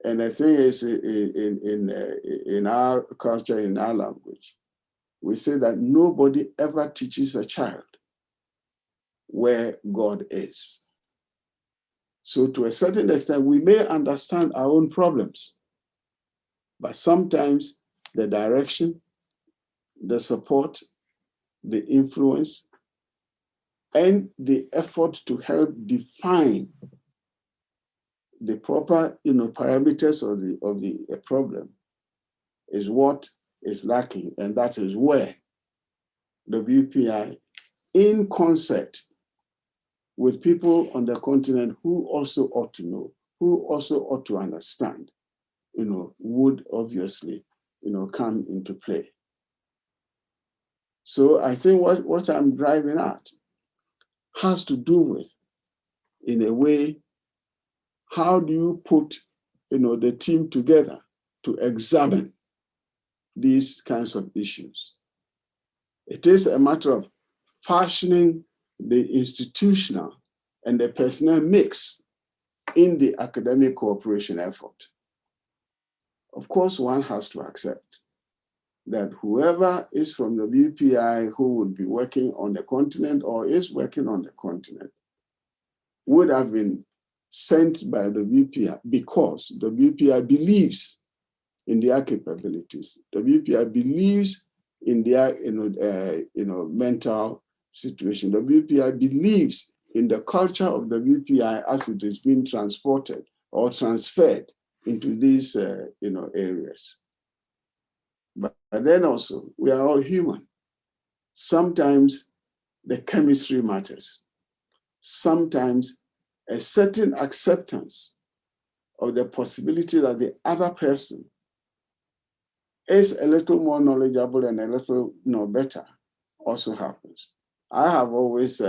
And the thing is, in our culture, in our language, we say that nobody ever teaches a child where God is. So to a certain extent, we may understand our own problems, but sometimes the direction, the support, the influence, and the effort to help define the proper, parameters of the problem is what is lacking, and that is where WPI, in concert with people on the continent who also ought to know, who also ought to understand, would obviously, come into play. So I think what I'm driving at has to do with, in a way, how do you put, the team together to examine these kinds of issues? It is a matter of fashioning the institutional and the personnel mix in the academic cooperation effort. Of course, one has to accept that whoever is from the WPI who would be working on the continent or is working on the continent would have been sent by the WPI because the WPI believes in their capabilities. The WPI believes in their mental situation. The WPI believes in the culture of the WPI as it is being transported or transferred into these areas. But then also, we are all human. Sometimes the chemistry matters. Sometimes a certain acceptance of the possibility that the other person is a little more knowledgeable and a little better also happens. I have always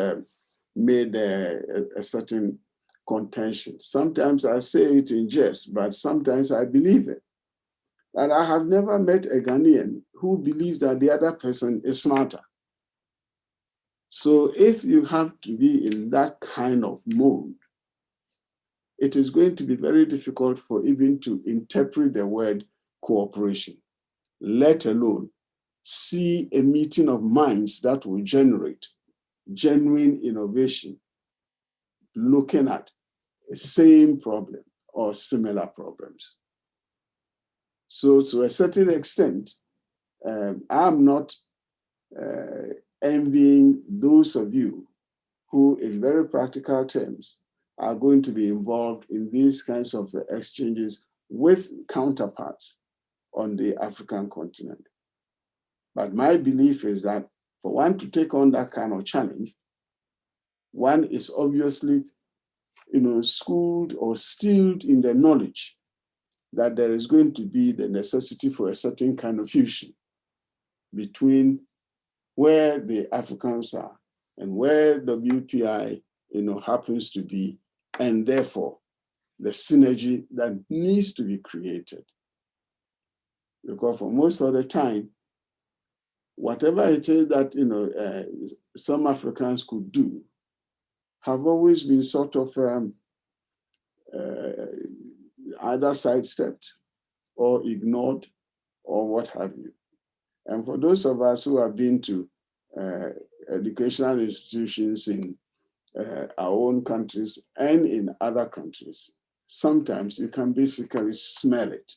made a certain contention. Sometimes I say it in jest, but sometimes I believe it. And I have never met a Ghanaian who believes that the other person is smarter. So if you have to be in that kind of mode, it is going to be very difficult for even to interpret the word cooperation, let alone see a meeting of minds that will generate genuine innovation, looking at the same problem or similar problems. So to a certain extent, I'm not envying those of you who, in very practical terms, are going to be involved in these kinds of exchanges with counterparts on the African continent. But my belief is that for one to take on that kind of challenge, one is obviously, schooled or skilled in the knowledge that there is going to be the necessity for a certain kind of fusion between where the Africans are and where the WPI, happens to be, and therefore the synergy that needs to be created. Because for most of the time, whatever it is that some Africans could do have always been sort of either sidestepped or ignored or what have you. And for those of us who have been to educational institutions in our own countries and in other countries, sometimes you can basically smell it,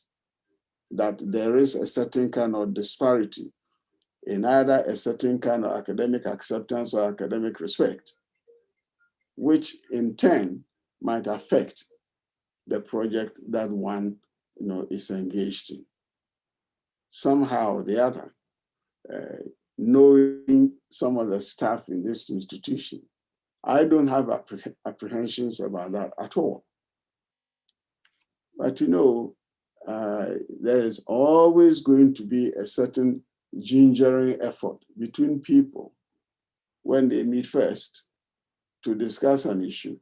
that there is a certain kind of disparity in either a certain kind of academic acceptance or academic respect, which in turn might affect the project that one is engaged in. Somehow or the other, knowing some of the staff in this institution, I don't have apprehensions about that at all. But there is always going to be a certain gingering effort between people when they meet first to discuss an issue.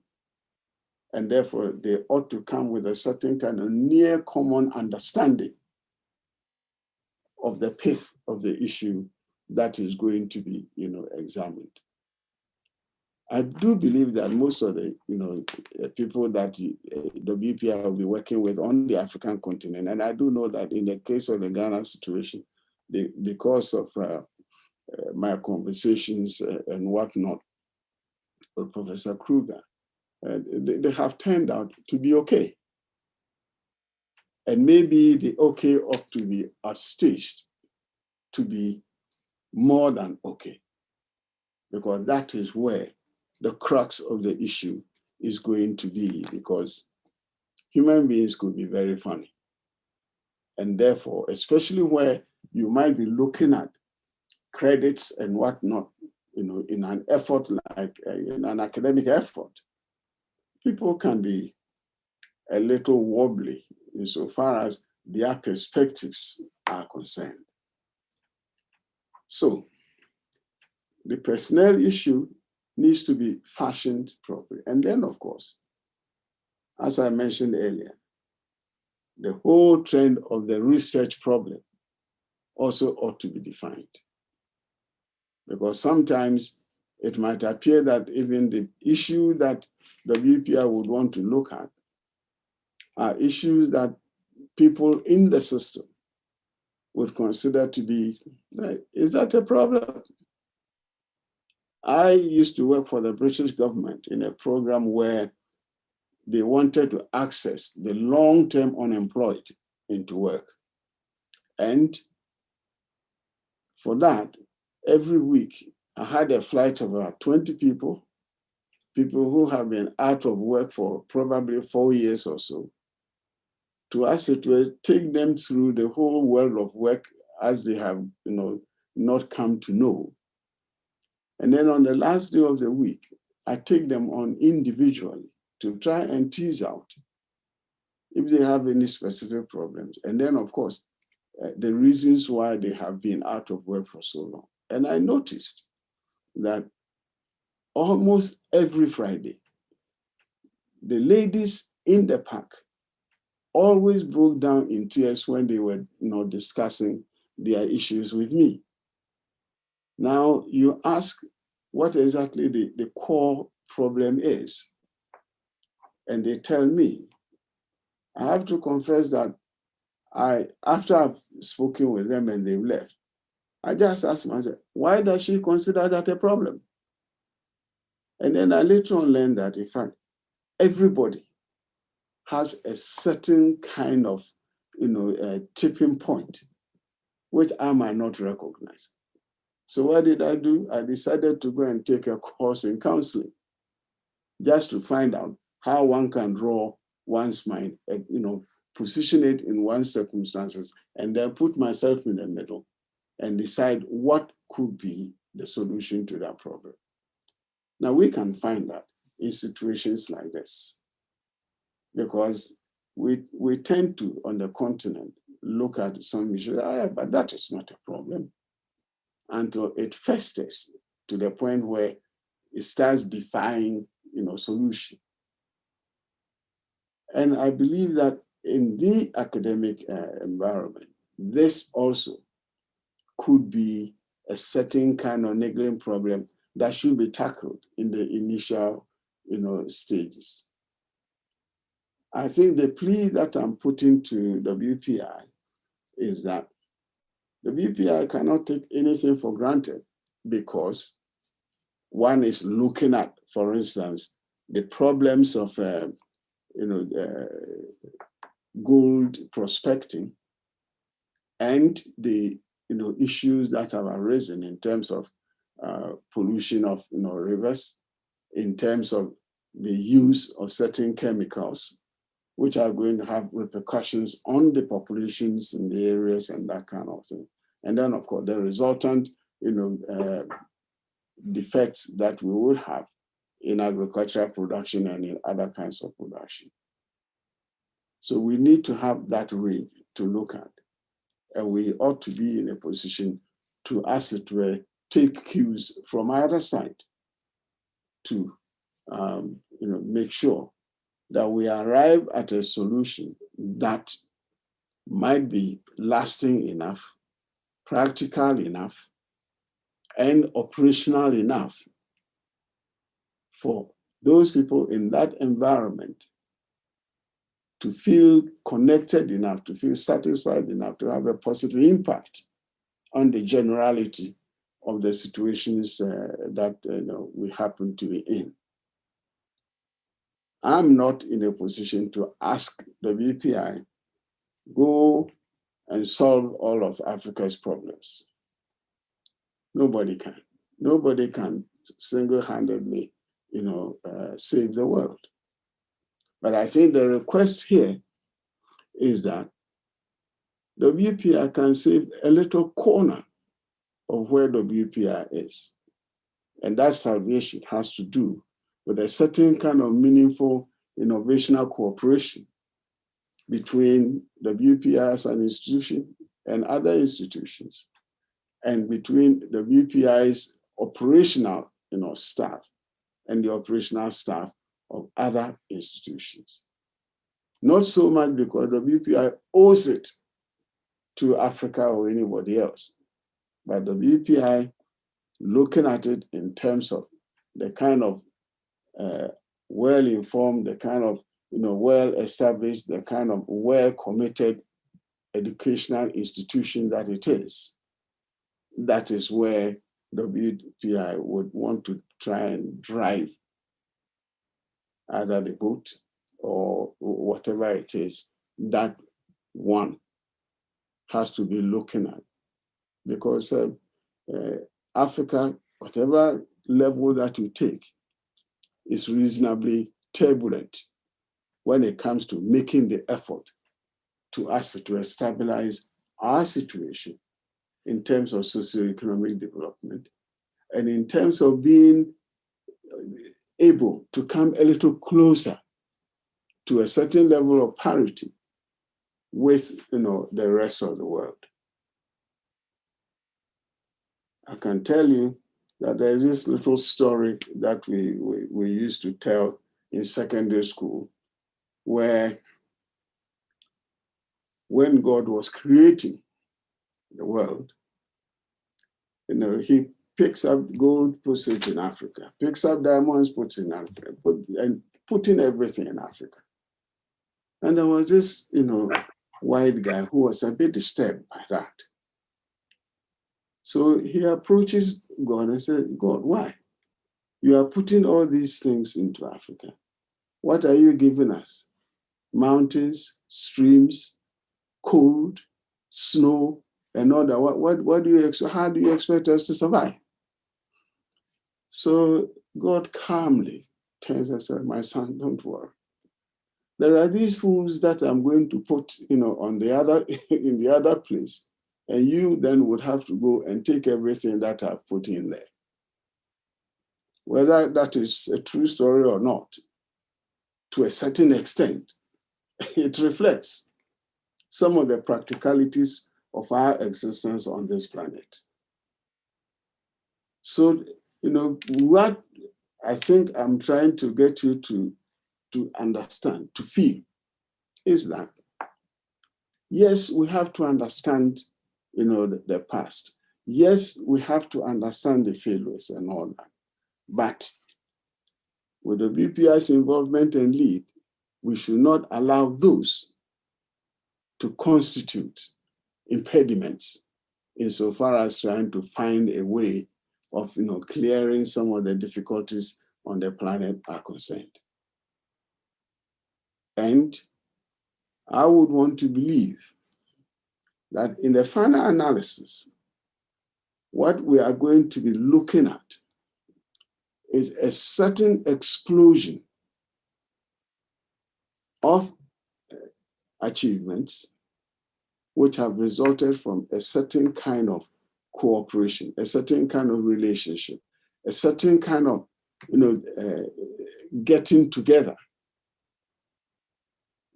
And therefore, they ought to come with a certain kind of near common understanding of the pith of the issue that is going to be, examined. I do believe that most of the people that WPI will be working with on the African continent, and I do know that in the case of the Ghana situation, because of my conversations and whatnot with Professor Kruger, they have turned out to be okay. And maybe the okay ought to be outstaged to be more than okay, because that is where the crux of the issue is going to be, because human beings could be very funny. And therefore, especially where you might be looking at credits and whatnot, in an effort like in an academic effort, people can be a little wobbly insofar as their perspectives are concerned. So the personnel issue needs to be fashioned properly. And then, of course, as I mentioned earlier, the whole trend of the research problem also ought to be defined. Because sometimes it might appear that even the issue that WPI would want to look at are issues that people in the system would consider to be, is that a problem? I used to work for the British government in a program where they wanted to access the long-term unemployed into work. And for that, every week, I had a flight of about 20 people who have been out of work for probably 4 years or so, to as it were, take them through the whole world of work as they have not come to know. And then on the last day of the week, I take them on individually to try and tease out if they have any specific problems. And then, of course, the reasons why they have been out of work for so long. And I noticed that almost every Friday, the ladies in the park always broke down in tears when they were discussing their issues with me. Now, you ask what exactly the core problem is, and they tell me. I have to confess that after I've spoken with them and they've left, I just asked myself, why does she consider that a problem? And then I later on learned that, in fact, everybody has a certain kind of, tipping point, which I might not recognize. So what did I do? I decided to go and take a course in counseling, just to find out how one can draw one's mind, position it in one's circumstances, and then put myself in the middle and decide what could be the solution to that problem. Now, we can find that in situations like this, because we tend to, on the continent, look at some issues, but that is not a problem, until it festers to the point where it starts defying, solution. And I believe that in the academic environment, this also could be a certain kind of niggling problem that should be tackled in the initial, stages. I think the plea that I'm putting to WPI is that WPI cannot take anything for granted, because one is looking at, for instance, the problems of gold prospecting and the issues that have arisen in terms of pollution of rivers, in terms of the use of certain chemicals, which are going to have repercussions on the populations in the areas and that kind of thing. And then, of course, the resultant defects that we would have in agricultural production and in other kinds of production. So we need to have that range to look at. And we ought to be in a position to, as it were, take cues from either side to make sure that we arrive at a solution that might be lasting enough, practical enough, and operational enough for those people in that environment to feel connected enough, to feel satisfied enough, to have a positive impact on the generality of the situations that we happen to be in. I'm not in a position to ask the WPI, go and solve all of Africa's problems. Nobody can. Nobody can single-handedly, save the world. But I think the request here is that WPI can save a little corner of where WPI is. And that salvation has to do with a certain kind of meaningful innovational cooperation between WPI as an institution and other institutions, and between the WPI's operational staff and the operational staff of other institutions. Not so much because the WPI owes it to Africa or anybody else, but the WPI looking at it in terms of the kind of well-informed, the kind of well-established, the kind of well-committed educational institution that it is. That is where the WPI would want to try and drive either the boat or whatever it is that one has to be looking at. Because Africa, whatever level that you take, is reasonably turbulent when it comes to making the effort to stabilize our situation in terms of socioeconomic development and in terms of being able to come a little closer to a certain level of parity with the rest of the world. I can tell you that there's this little story that we used to tell in secondary school, where when God was creating the world, he picks up gold, puts it in Africa, picks up diamonds, puts it in Africa, putting everything in Africa. And there was this, white guy who was a bit disturbed by that. So he approaches God and said, God, why? You are putting all these things into Africa. What are you giving us? Mountains, streams, cold, snow, and all that. What do you expect? How do you expect us to survive? So God calmly turns and said, my son, don't worry. There are these fools that I'm going to put, on the other in the other place, and you then would have to go and take everything that I've put in there. Whether that is a true story or not, to a certain extent, it reflects some of the practicalities of our existence on this planet. So, what I think I'm trying to get you to understand, to feel, is that, yes, we have to understand, the past. Yes, we have to understand the failures and all that. But with the BPI's involvement and lead, we should not allow those to constitute impediments insofar as trying to find a way of clearing some of the difficulties on the planet are concerned. And I would want to believe that in the final analysis, what we are going to be looking at is a certain explosion of achievements which have resulted from a certain kind of cooperation, a certain kind of relationship, a certain kind of getting together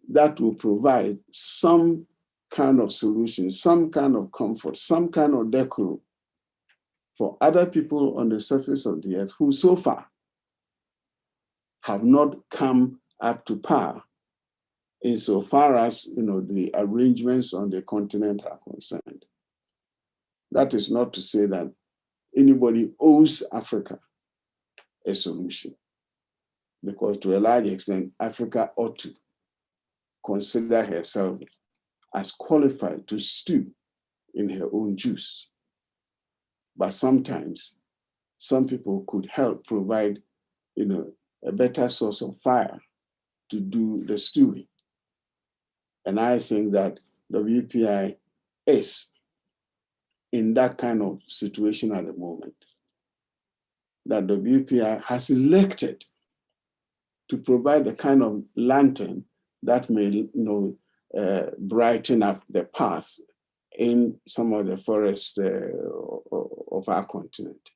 that will provide some kind of solution, some kind of comfort, some kind of decorum for other people on the surface of the earth who so far have not come up to par insofar as the arrangements on the continent are concerned. That is not to say that anybody owes Africa a solution. because to a large extent, Africa ought to consider herself as qualified to stew in her own juice. But sometimes some people could help provide, a better source of fire to do the stewing. And I think that WPI is in that kind of situation at the moment, that WPI has elected to provide the kind of lantern that may brighten up the path in some of the forests of our continent.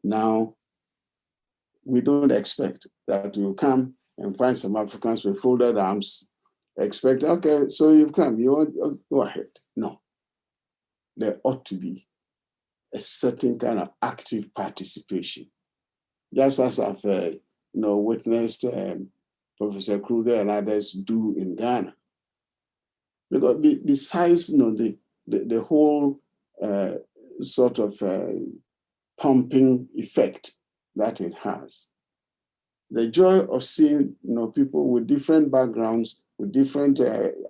Now, we don't expect that you come and find some Africans with folded arms, expect, okay, so you've come, you want, go ahead. No. There ought to be a certain kind of active participation. Just as I've witnessed Professor Kruger and others do in Ghana. Because besides the whole sort of pumping effect that it has, the joy of seeing people with different backgrounds, with different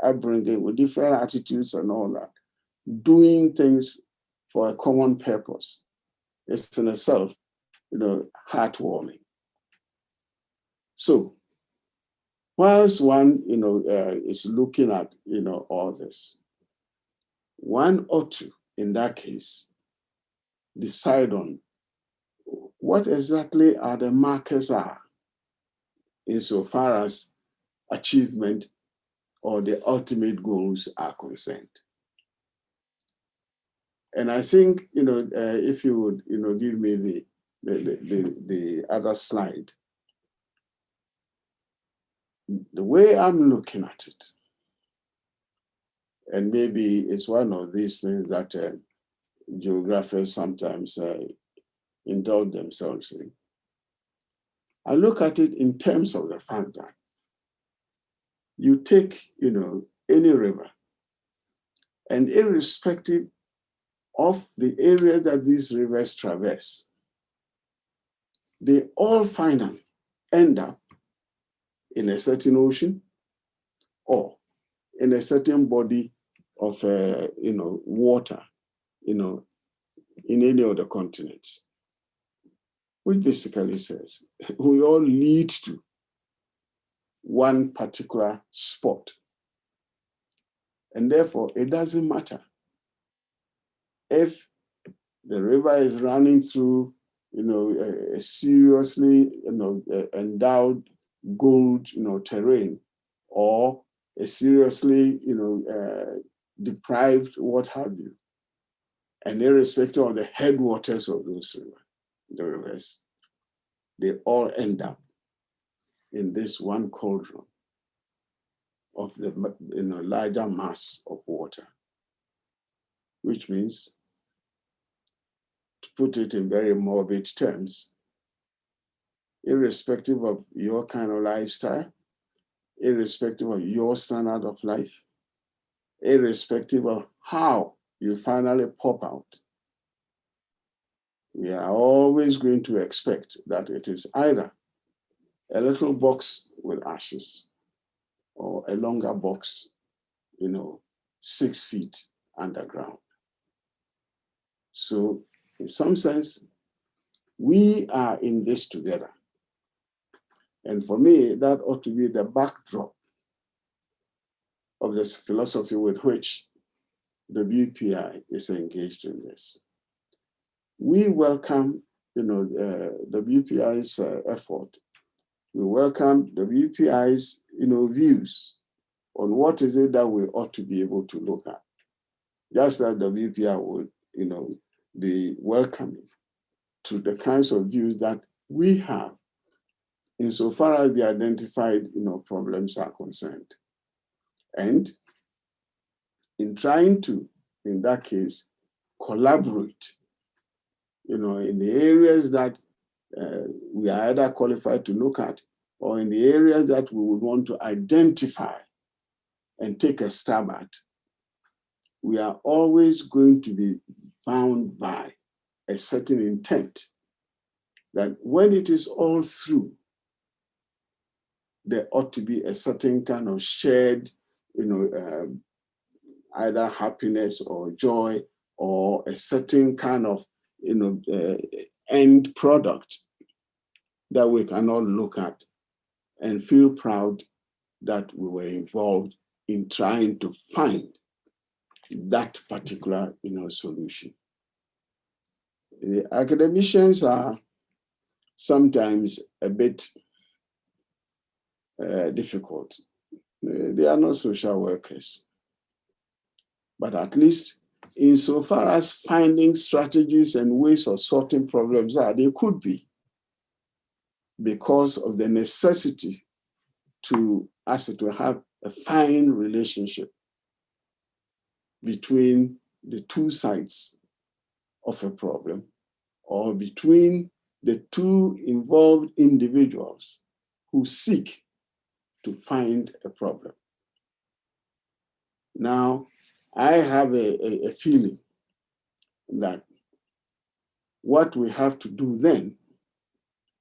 upbringing, with different attitudes and all that, doing things for a common purpose is in itself, heartwarming. So, whilst one, is looking at, all this, one ought to, in that case, decide on what exactly are the markers are insofar as achievement or the ultimate goals are concerned. And I think, if you would, give me the other slide. The way I'm looking at it, and maybe it's one of these things that geographers sometimes indulge themselves in. I look at it in terms of the fact that you take, any river, and irrespective of the area that these rivers traverse, they all finally end up in a certain ocean or in a certain body of, water, in any of the continents, which basically says we all lead to one particular spot. And therefore, it doesn't matter if the river is running through, a seriously, endowed gold, terrain, or a seriously, deprived, what have you. And irrespective of the headwaters of those rivers, they all end up in this one cauldron of the larger mass of water, which means, to put it in very morbid terms, irrespective of your kind of lifestyle, irrespective of your standard of life, irrespective of how you finally pop out, we are always going to expect that it is either a little box with ashes or a longer box, 6 feet underground. So in some sense, we are in this together. And for me, that ought to be the backdrop of this philosophy with which the WPI is engaged in this. We welcome, the WPI's effort. We welcome the WPI's, views on what is it that we ought to be able to look at. Just as the WPI would, be welcoming to the kinds of views that we have insofar as the identified, problems are concerned. And in trying to, in that case, collaborate, in the areas that we are either qualified to look at, or in the areas that we would want to identify and take a stab at, we are always going to be bound by a certain intent that when it is all through, there ought to be a certain kind of shared, either happiness or joy, or a certain kind of, end product that we can all look at and feel proud that we were involved in trying to find that particular, solution. The academicians are sometimes a bit difficult. They are not social workers. But at least insofar as finding strategies and ways of sorting problems out, they could be, because of the necessity to have a fine relationship between the two sides of a problem, or between the two involved individuals who seek to find a problem. Now, I have a feeling that what we have to do then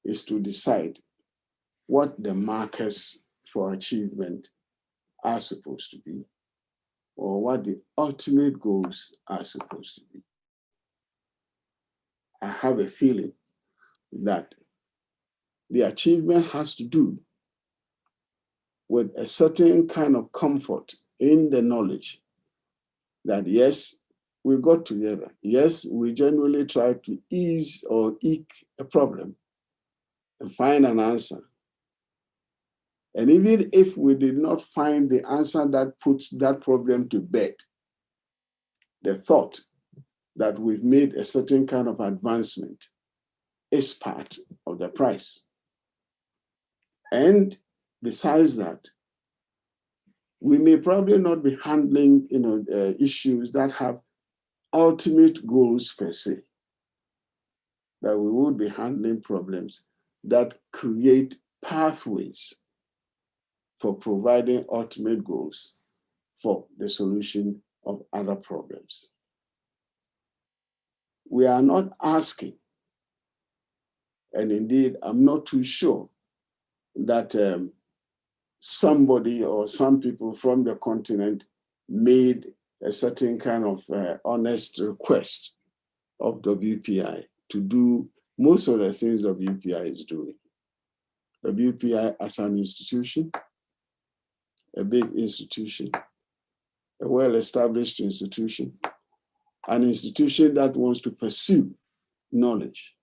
is to decide what the markers for achievement are supposed to be, or what the ultimate goals are supposed to be. I have a feeling that the achievement has to do with a certain kind of comfort in the knowledge that, yes, we got together. Yes, we genuinely tried to ease or eke a problem and find an answer. And even if we did not find the answer that puts that problem to bed, the thought that we've made a certain kind of advancement is part of the price. And besides that, we may probably not be handling issues that have ultimate goals per se, but we would be handling problems that create pathways for providing ultimate goals for the solution of other problems. We are not asking, and indeed, I'm not too sure that somebody or some people from the continent made a certain kind of honest request of WPI to do most of the things WPI is doing. WPI as an institution, a big institution, a well-established institution, an institution that wants to pursue knowledge,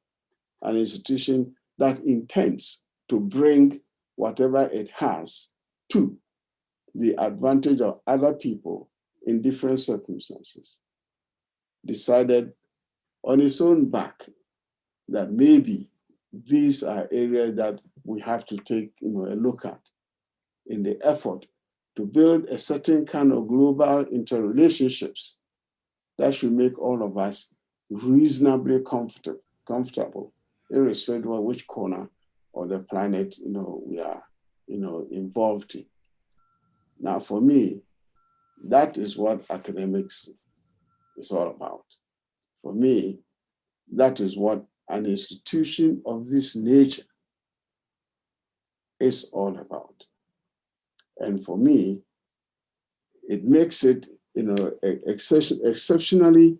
an institution that intends to bring whatever it has to the advantage of other people in different circumstances, decided on its own back that maybe these are areas that we have to take a look at in the effort to build a certain kind of global interrelationships that should make all of us reasonably comfortable, irrespective of which corner of the planet we are involved in. Now, for me, that is what academics is all about. For me, that is what an institution of this nature is all about. And for me, it makes it, exceptionally,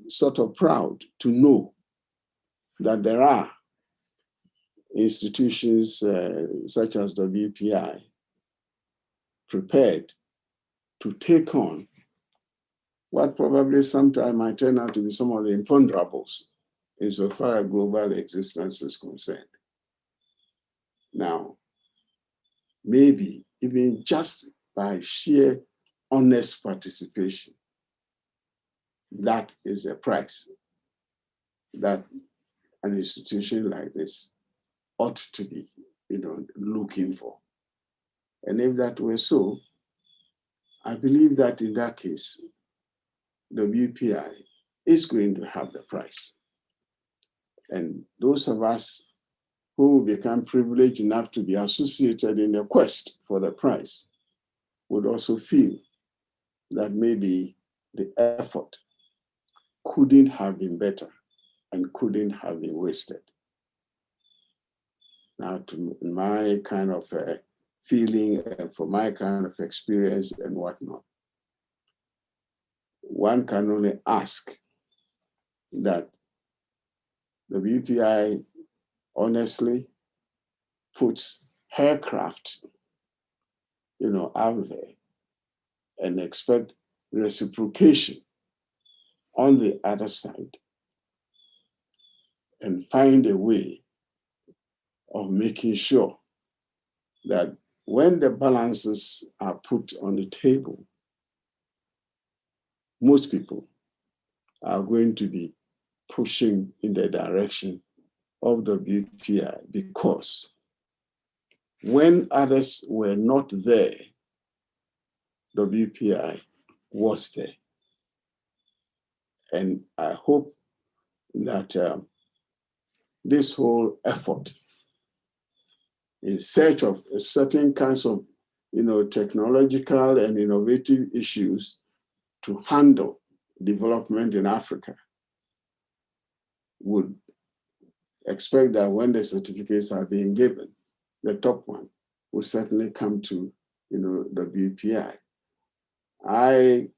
sort of proud to know that there are institutions such as WPI prepared to take on what probably sometime might turn out to be some of the imponderables insofar as global existence is concerned. Now, maybe even just by sheer honest participation, that is the price that an institution like this ought to be, looking for. And if that were so, I believe that in that case, WPI is going to have the prize. And those of us who become privileged enough to be associated in the quest for the prize would also feel that maybe the effort couldn't have been better and couldn't have been wasted. Now, to my kind of feeling and for my kind of experience and whatnot, one can only ask that the WPI honestly puts her craft, out there and expect reciprocation on the other side and find a way of making sure that when the balances are put on the table, most people are going to be pushing in the direction of the WPI, because when others were not there, the WPI was there. And I hope that this whole effort in search of certain kinds of technological and innovative issues to handle development in Africa would expect that when the certificates are being given, the top one will certainly come to the WPI. I,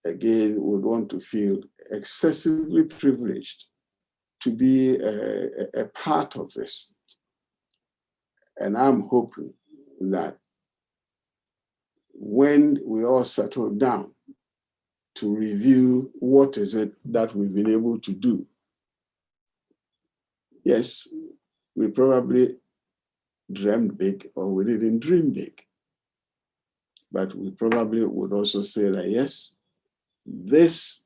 again, would want to feel excessively privileged to be a part of this. And I'm hoping that when we all settle down to review what is it that we've been able to do, yes, we probably dreamed big or we didn't dream big. But we probably would also say that, yes, this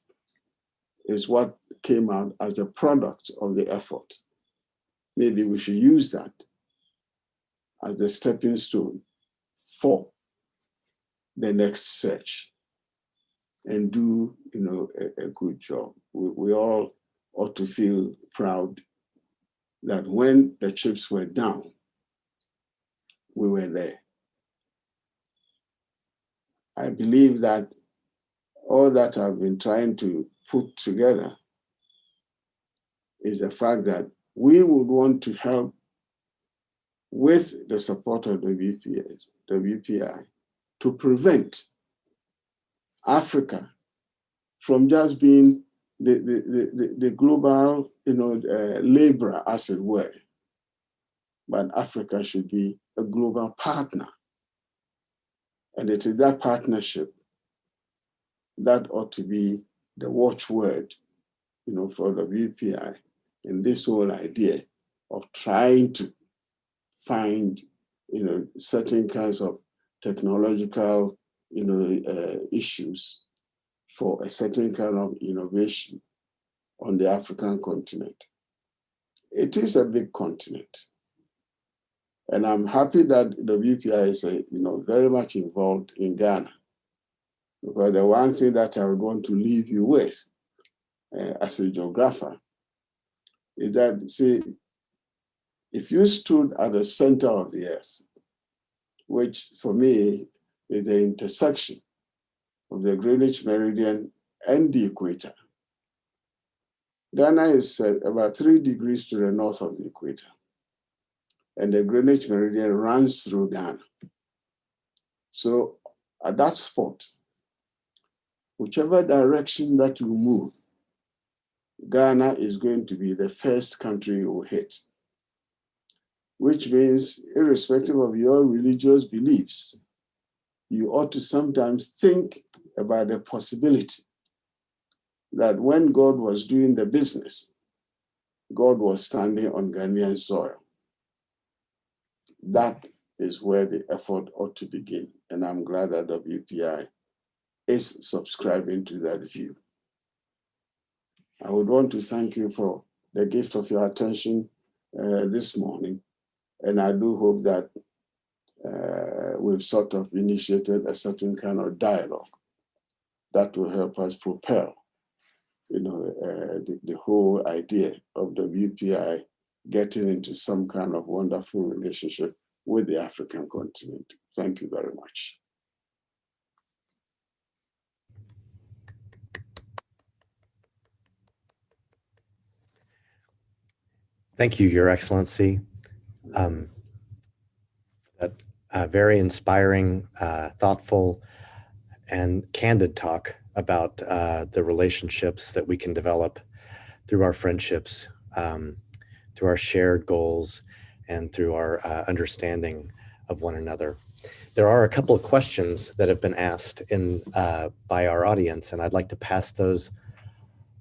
is what came out as a product of the effort. Maybe we should use that as the stepping stone for the next search and do a good job. We all ought to feel proud that when the chips were down, we were there. I believe that all that I've been trying to put together is the fact that we would want to help with the support of the WPI to prevent Africa from just being the global laborer, as it were. But Africa should be a global partner. And it is that partnership that ought to be the watchword for the WPI in this whole idea of trying to find certain kinds of technological issues for a certain kind of innovation on the African continent. It is a big continent. And I'm happy that the WPI is very much involved in Ghana. Because the one thing that I would want to leave you with as a geographer is that, see, if you stood at the center of the earth, which for me is the intersection of the Greenwich Meridian and the equator, Ghana is about 3 degrees to the north of the equator. And the Greenwich Meridian runs through Ghana. So at that spot, whichever direction that you move, Ghana is going to be the first country you will hit, which means irrespective of your religious beliefs, you ought to sometimes think about the possibility that when God was doing the business, God was standing on Ghanaian soil. That is where the effort ought to begin. And I'm glad that WPI is subscribing to that view. I would want to thank you for the gift of your attention this morning. And I do hope that we've sort of initiated a certain kind of dialogue that will help us propel, the whole idea of the WPI getting into some kind of wonderful relationship with the African continent. Thank you very much. Thank you, Your Excellency. very inspiring, thoughtful, and candid talk about the relationships that we can develop through our friendships, through our shared goals, and through our understanding of one another. There are a couple of questions that have been asked by our audience, and I'd like to pass those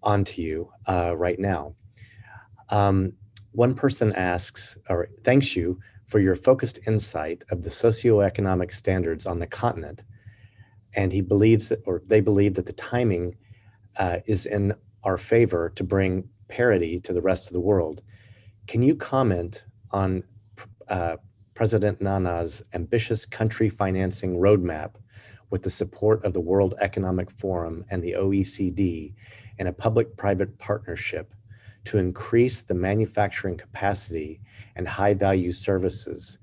on to you right now. One person asks, or thanks you for your focused insight of the socioeconomic standards on the continent. And he believes that, or they believe that the timing is in our favor to bring parity to the rest of the world. Can you comment on President Nana's ambitious country financing roadmap with the support of the World Economic Forum and the OECD in a public-private partnership to increase the manufacturing capacity and high-value services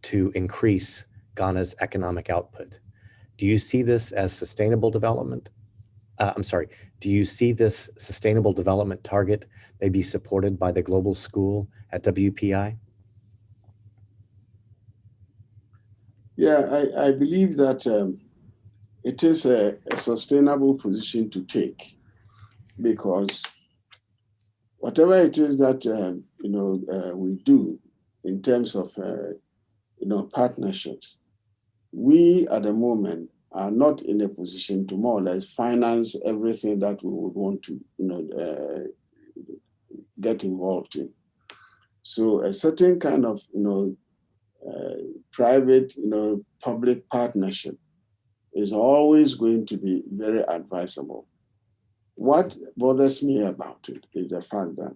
to increase Ghana's economic output? Do you see this as sustainable development? Do you see this sustainable development target may be supported by the Global School at WPI? Yeah, I believe that it is a sustainable position to take, because whatever it is that we do in terms of partnerships, we at the moment are not in a position to more or less finance everything that we would want to get involved in. So a certain kind of private public partnership is always going to be very advisable. What bothers me about it is the fact that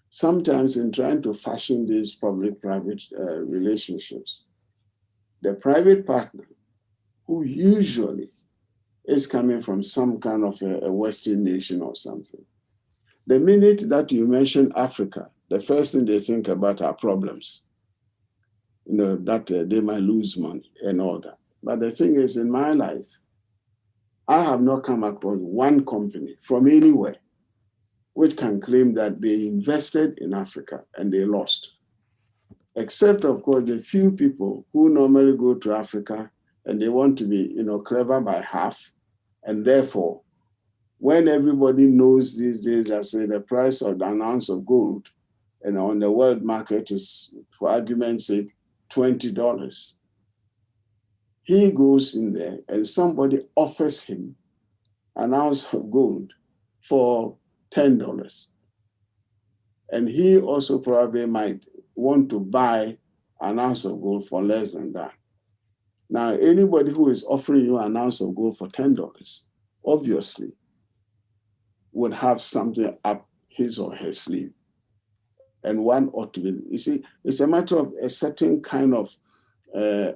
sometimes in trying to fashion these public-private relationships, the private partner, who usually is coming from some kind of a Western nation or something, the minute that you mention Africa, the first thing they think about are problems, that they might lose money and all that. But the thing is, in my life, I have not come across one company from anywhere which can claim that they invested in Africa and they lost. Except, of course, the few people who normally go to Africa and they want to be, clever by half. And therefore, when everybody knows these days that, say, the price of an ounce of gold on the world market is, for argument's sake, $20. He goes in there and somebody offers him an ounce of gold for $10. And he also probably might want to buy an ounce of gold for less than that. Now, anybody who is offering you an ounce of gold for $10, obviously, would have something up his or her sleeve. And one ought to be, you see, it's a matter of a certain kind of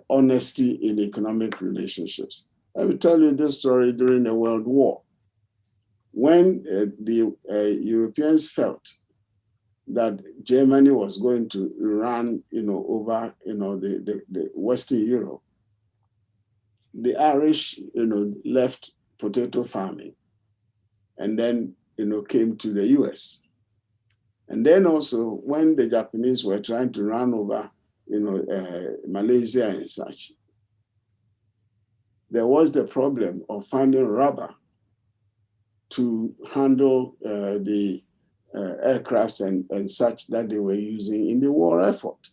honesty in economic relationships. I will tell you this story during the World War. When the Europeans felt that Germany was going to run, over, the Western Europe, the Irish, left potato farming and then, came to the US. And then also when the Japanese were trying to run over, Malaysia and such, there was the problem of finding rubber to handle the aircrafts and such that they were using in the war effort.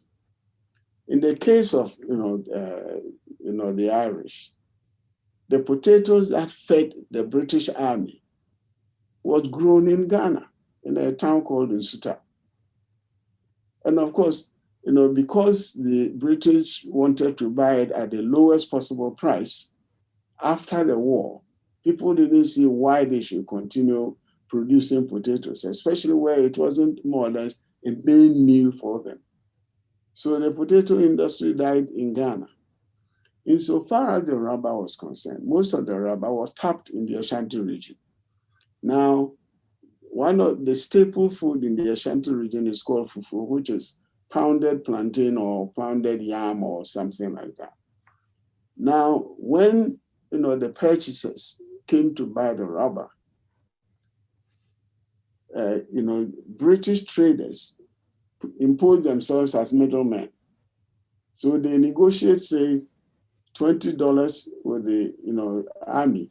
In the case of the Irish, the potatoes that fed the British Army was grown in Ghana in a town called Nsuta. And of course, because the British wanted to buy it at the lowest possible price, after the war, people didn't see why they should continue producing potatoes, especially where it wasn't more or less a main meal for them. So the potato industry died in Ghana. Insofar as the rubber was concerned, most of the rubber was tapped in the Ashanti region. Now, one of the staple food in the Ashanti region is called fufu, which is pounded plantain or pounded yam or something like that. Now, when the purchasers came to buy the rubber, British traders imposed themselves as middlemen. So they negotiate, say, $20 with the army,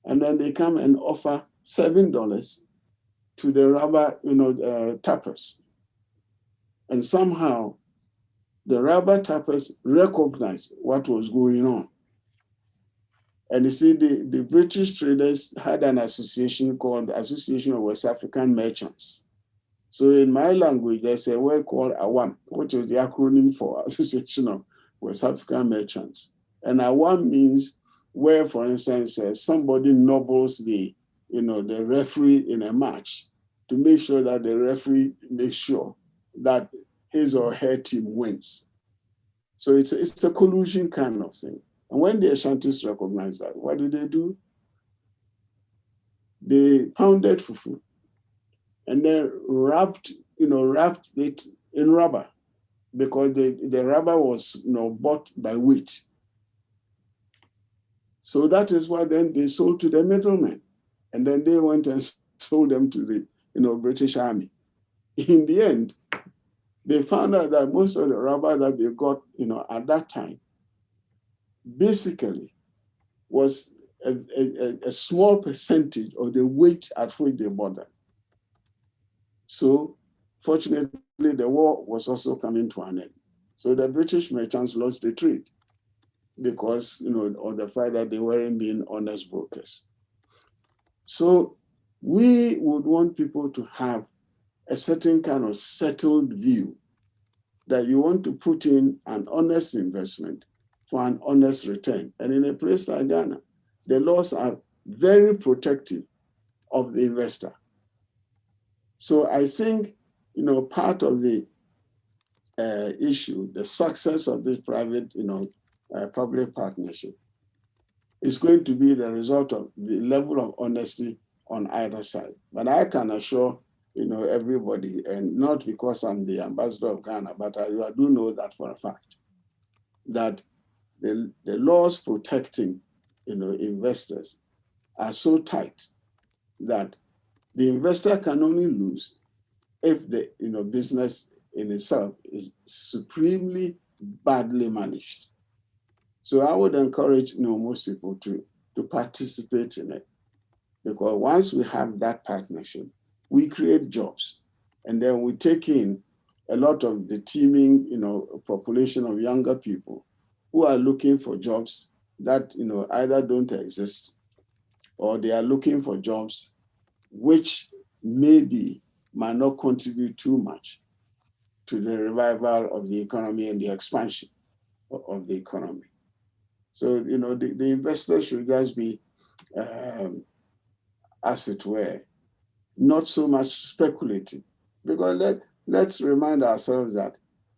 and then they come and offer $7 to the rubber tappers. And somehow the rubber tappers recognized what was going on. And you see, the British traders had an association called the Association of West African Merchants. So in my language, there's a word called AWAM, which is the acronym for Association of West African Merchants. And AWAM means where, for instance, somebody nobbles the referee in a match to make sure that the referee makes sure that his or her team wins. So it's a collusion kind of thing. And when the Ashantis recognized that, what did they do? They pounded fufu and then wrapped it in rubber, because the rubber was bought by weight. So that is why then they sold to the middlemen, and then they went and sold them to the British Army. In the end, they found out that most of the rubber that they got at that time basically was a small percentage of the weight at which they bought them. So fortunately, the war was also coming to an end. So the British merchants lost the trade because of the fact that they weren't being honest brokers. So we would want people to have a certain kind of settled view that you want to put in an honest investment for an honest return. And in a place like Ghana, the laws are very protective of the investor. So I think, part of the issue, the success of this private, public partnership is going to be the result of the level of honesty on either side. But I can assure, everybody, and not because I'm the ambassador of Ghana, but I do know that for a fact, that the laws protecting, investors are so tight that the investor can only lose if the business in itself is supremely badly managed. So I would encourage most people to participate in it, because once we have that partnership, we create jobs, and then we take in a lot of the teeming population of younger people who are looking for jobs that either don't exist, or they are looking for jobs which maybe might not contribute too much to the revival of the economy and the expansion of the economy. So, the investors should just be, as it were, not so much speculative. Because let's remind ourselves that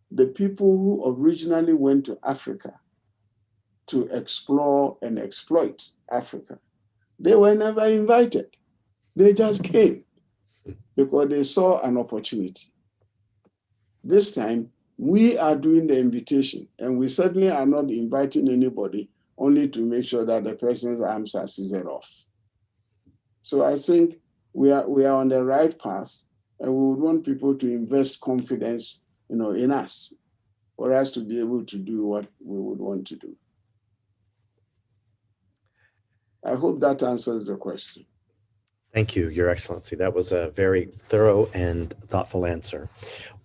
the people who originally went to Africa to explore and exploit Africa, they were never invited. They just came because they saw an opportunity. This time, we are doing the invitation, and we certainly are not inviting anybody only to make sure that the person's arms are seized off. So I think we are on the right path, and we would want people to invest confidence, in us, for us to be able to do what we would want to do. I hope that answers the question. Thank you, Your Excellency. That was a very thorough and thoughtful answer.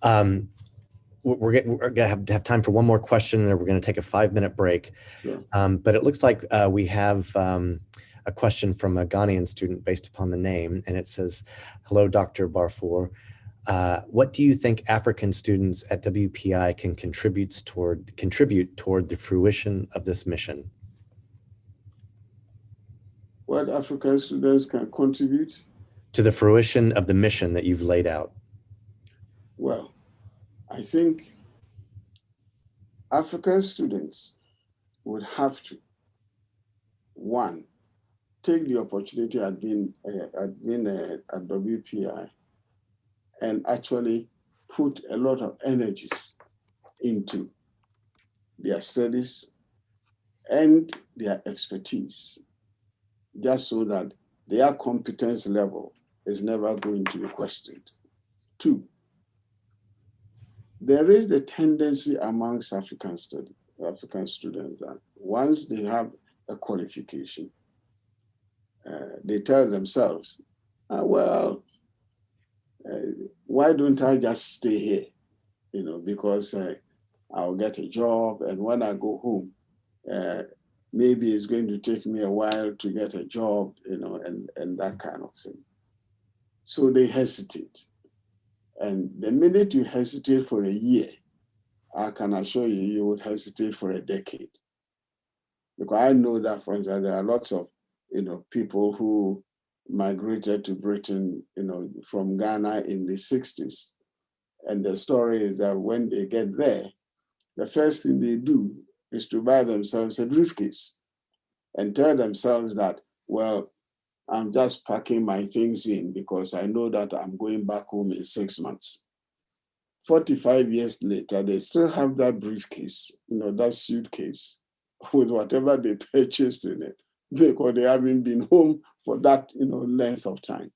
We're going to have time for one more question, and then we're going to take a 5-minute break. Sure. But it looks like we have a question from a Ghanaian student based upon the name, and it says, "Hello, Dr. Barfour. What do you think African students at WPI can contribute toward the fruition of this mission?" What African students can contribute to the fruition of the mission that you've laid out? Well, I think African students would have to, one, take the opportunity at being at WPI and actually put a lot of energies into their studies and their expertise, just so that their competence level is never going to be questioned. Two, there is the tendency amongst African students that once they have a qualification, they tell themselves, well, why don't I just stay here? You know, because I'll get a job, and when I go home, maybe it's going to take me a while to get a job, you know, and that kind of thing. So they hesitate. And the minute you hesitate for a year, I can assure you, you would hesitate for a decade. Because I know that, for instance, there are lots of, you know, people who migrated to Britain, you know, from Ghana in the 60s. And the story is that when they get there, the first thing they do is to buy themselves a briefcase and tell themselves that, well, I'm just packing my things in because I know that I'm going back home in 6 months. 45 years later, they still have that briefcase, you know, that suitcase with whatever they purchased in it, because they haven't been home for that, you know, length of time.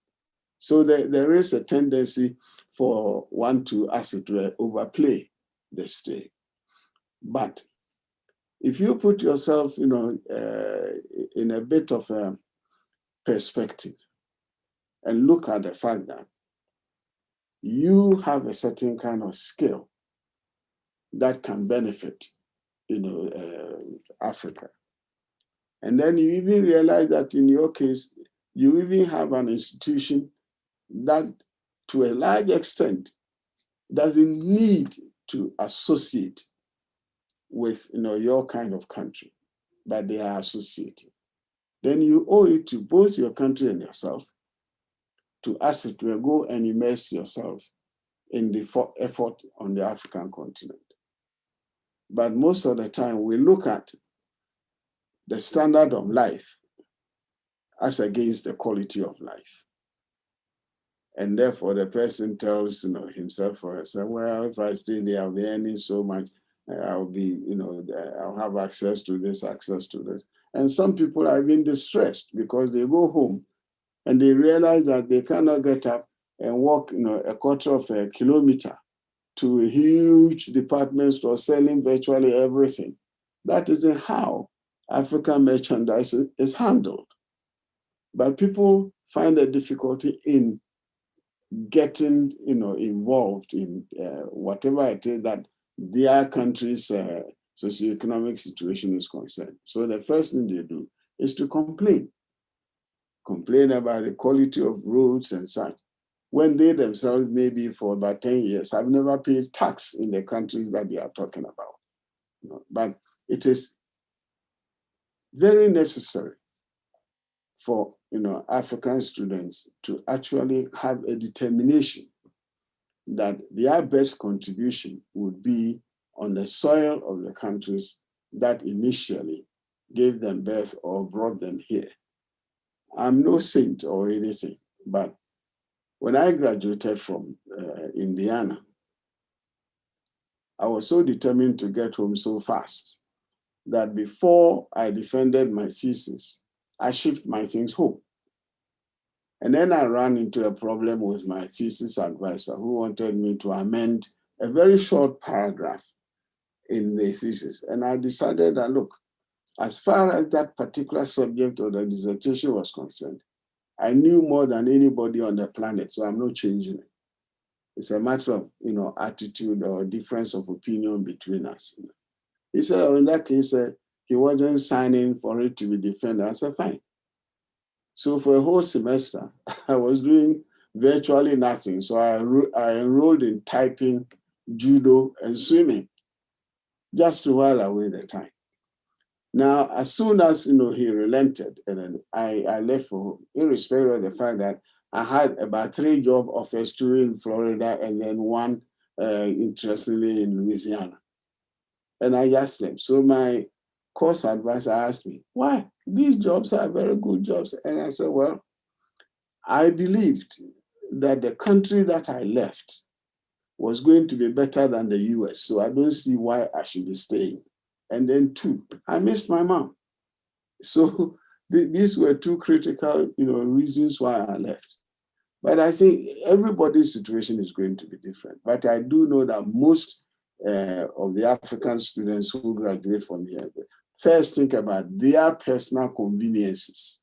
So there is a tendency for one to, as it were, overplay the stay. But if you put yourself, you know, in a bit of a perspective and look at the fact that you have a certain kind of skill that can benefit, you know, Africa. And then you even realize that in your case, you even have an institution that, to a large extent, doesn't need to associate with, you know, your kind of country, but they are associated. Then you owe it to both your country and yourself to, as it were, go and immerse yourself in the effort on the African continent. But most of the time, we look at the standard of life as against the quality of life. And therefore, the person tells, you know, himself or herself, well, if I stay there, I'll be earning so much. I'll be, you know, I'll have access to this, access to this. And some people are even distressed because they go home and they realize that they cannot get up and walk, you know, a quarter of a kilometer to a huge department store selling virtually everything. That isn't how African merchandise is handled. But people find a difficulty in getting, you know, involved in whatever it is that their country's socioeconomic situation is concerned. So the first thing they do is to complain about the quality of roads and such, when they themselves, maybe for about 10 years, have never paid tax in the countries that they are talking about. You know, but it is very necessary for, you know, African students to actually have a determination that their best contribution would be on the soil of the countries that initially gave them birth or brought them here. I'm no saint or anything, but when I graduated from Indiana, I was so determined to get home so fast that before I defended my thesis, I shipped my things home. And then I ran into a problem with my thesis advisor, who wanted me to amend a very short paragraph in the thesis. And I decided that, look, as far as that particular subject or the dissertation was concerned, I knew more than anybody on the planet, so I'm not changing it. It's a matter of, you know, attitude or difference of opinion between us. He said, oh, in that case, he wasn't signing for it to be defended. I said, fine. So for a whole semester, I was doing virtually nothing. So I enrolled in typing, judo, and swimming, just to while away the time. Now, as soon as, you know, he relented, and then I left for home, irrespective of the fact that I had about 3 job offers, 2 in Florida, and then 1, interestingly, in Louisiana. And I just left. So my course advisor asked me, why? These jobs are very good jobs. And I said, well, I believed that the country that I left was going to be better than the US. So I don't see why I should be staying. And then 2, I missed my mom. So these were 2 critical, you know, reasons why I left. But I think everybody's situation is going to be different. But I do know that most of the African students who graduate from here first think about their personal conveniences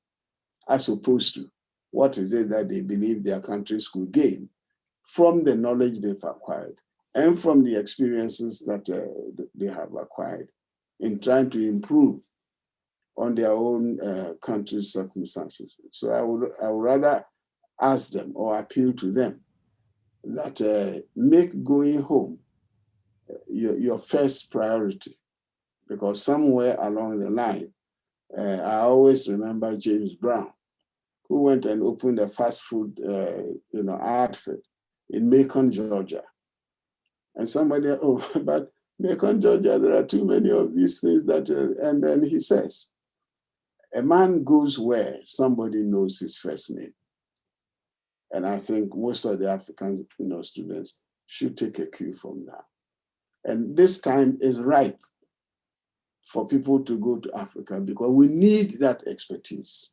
as opposed to what is it that they believe their countries could gain from the knowledge they've acquired and from the experiences that they have acquired in trying to improve on their own country's circumstances. So I would rather ask them or appeal to them that make going home your first priority, because somewhere along the line, I always remember James Brown, who went and opened a fast food outfit in Macon, Georgia. And somebody, oh, but Macon, Georgia, there are too many of these things that, and then he says, a man goes where somebody knows his first name. And I think most of the African students should take a cue from that. And this time is ripe for people to go to Africa because we need that expertise.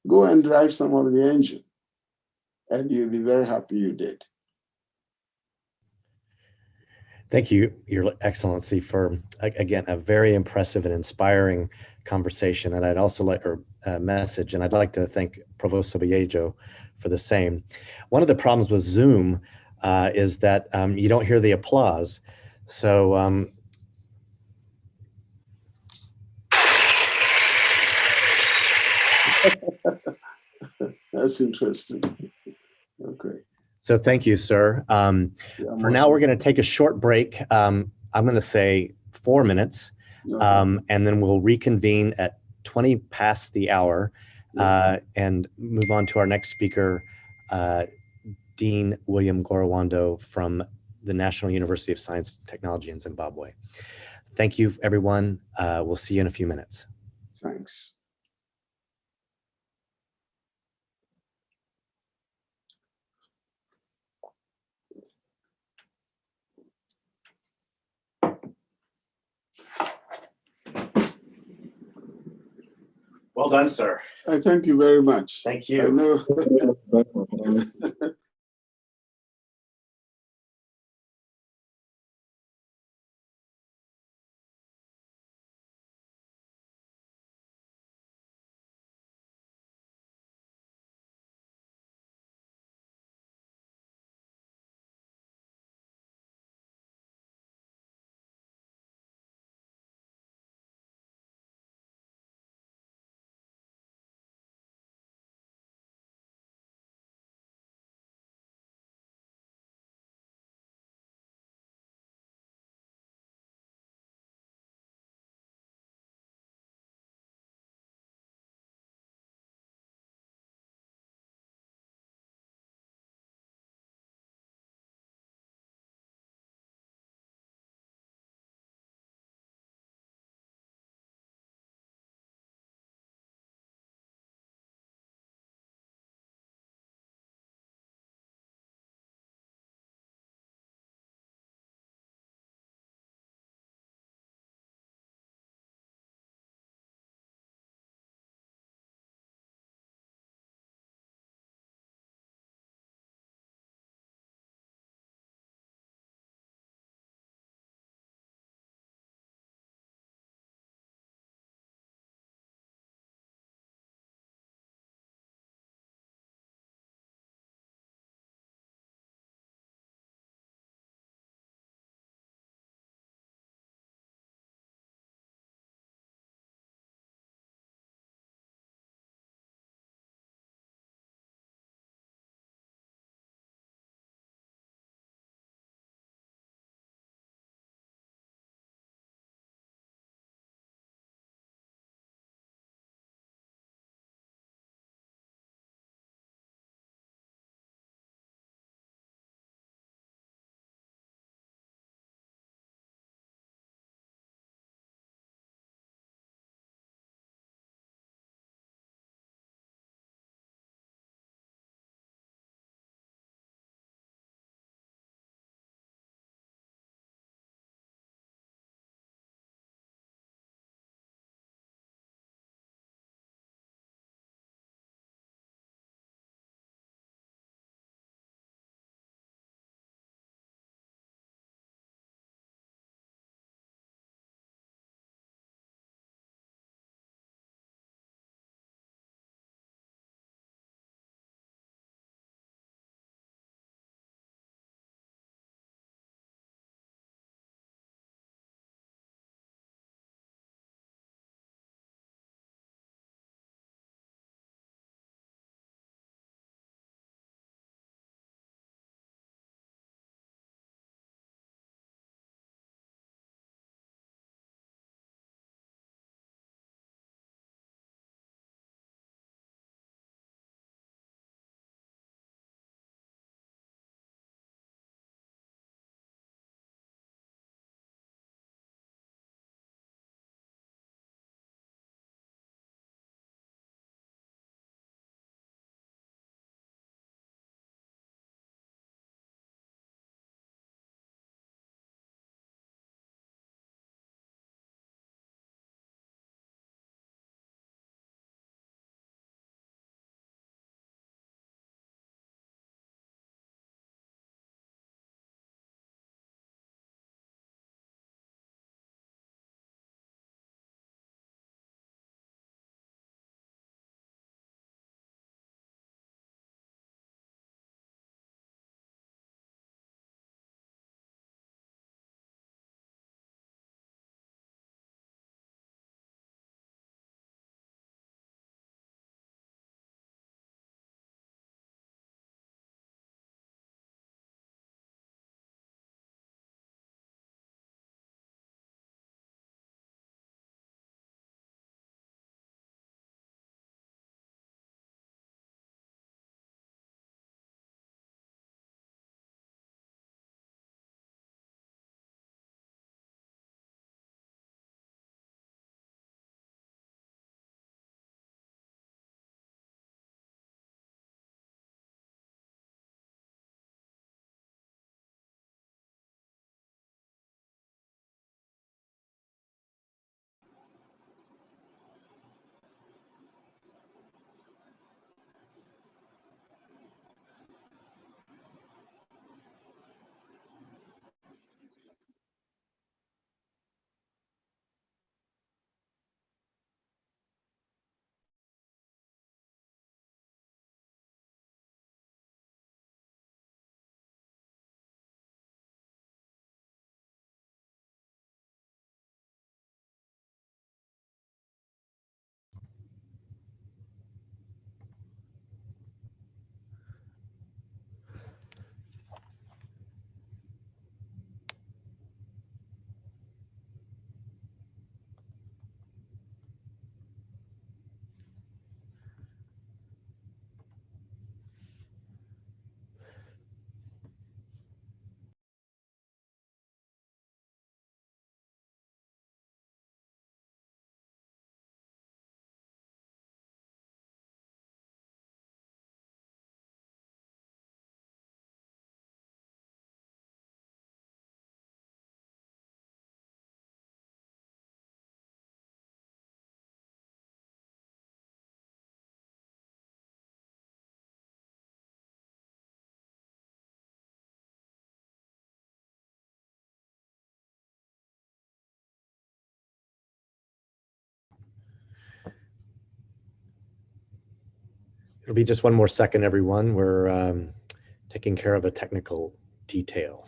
Go and drive some of the engine, and you'll be very happy you did. Thank you, Your Excellency, for, again, a very impressive and inspiring conversation. And I'd also like, or message, and I'd like to thank Provost Sobeyejo for the same. One of the problems with Zoom is that you don't hear the applause. So That's interesting. Okay. So thank you, sir. For now, we're going to take a short break. I'm going to say 4 minutes, and then we'll reconvene at 20 past the hour and move on to our next speaker, Dean William Gorawando from the National University of Science and Technology in Zimbabwe. Thank you, everyone. We'll see you in a few minutes. Thanks. Well done, sir. Thank you very much. Thank you. I know. It'll be just one more second, everyone. We're taking care of a technical detail.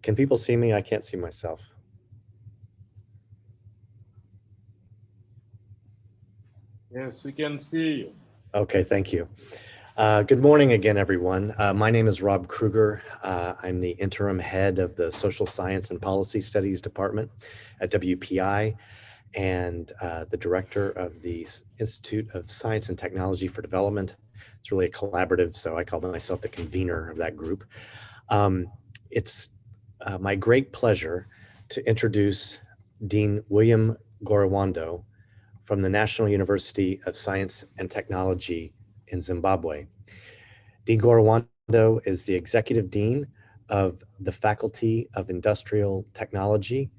Can people see me? I can't see myself. Yes, we can see you. Okay, thank you. Good morning again, everyone. My name is Rob Kruger. I'm the interim head of the Social Science and Policy Studies Department at WPI and the director of the Institute of Science and Technology for Development. It's really a collaborative, so I call myself the convener of that group. It's my great pleasure to introduce Dean William Goriwando from the National University of Science and Technology in Zimbabwe. Dean Goriwando is the executive dean of the Faculty of Industrial Technology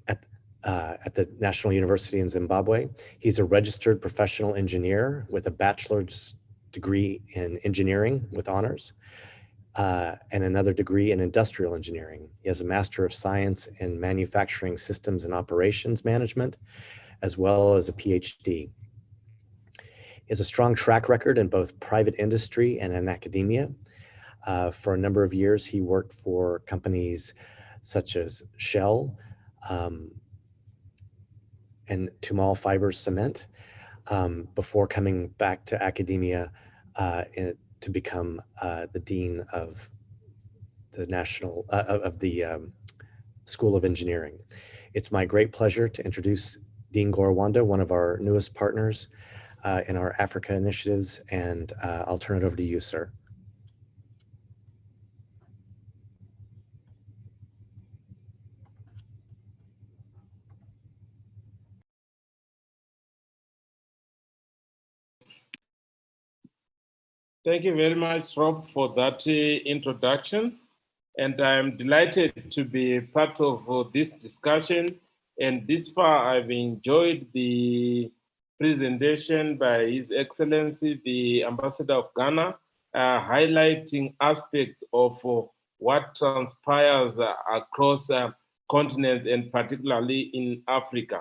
at the National University in Zimbabwe. He's a registered professional engineer with a bachelor's degree in engineering with honors and another degree in industrial engineering. He has a Master of Science in Manufacturing Systems and Operations Management, as well as a PhD. He has a strong track record in both private industry and in academia. For a number of years, he worked for companies such as Shell and Tumal Fibers Cement before coming back to academia to become the dean of the School of Engineering. It's my great pleasure to introduce Dean Goriwando, one of our newest partners in our Africa initiatives, and I'll turn it over to you, sir. Thank you very much, Rob, for that introduction. And I'm delighted to be part of this discussion. And this far, I've enjoyed the presentation by His Excellency, the Ambassador of Ghana, highlighting aspects of what transpires across continents and particularly in Africa.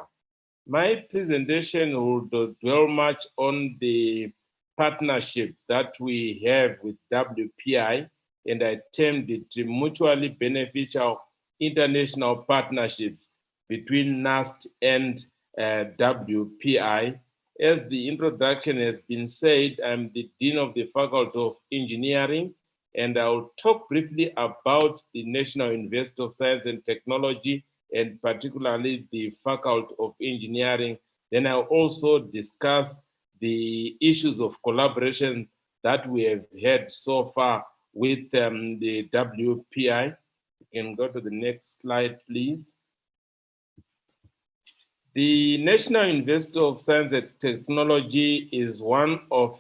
My presentation will dwell much on the partnership that we have with WPI, and I termed it mutually beneficial international partnerships between NAST and WPI. As the introduction has been said, I'm the Dean of the Faculty of Engineering, and I'll talk briefly about the National University of Science and Technology, and particularly the Faculty of Engineering. Then I'll also discuss the issues of collaboration that we have had so far with the WPI. You can go to the next slide, please. The National University of Science and Technology is one of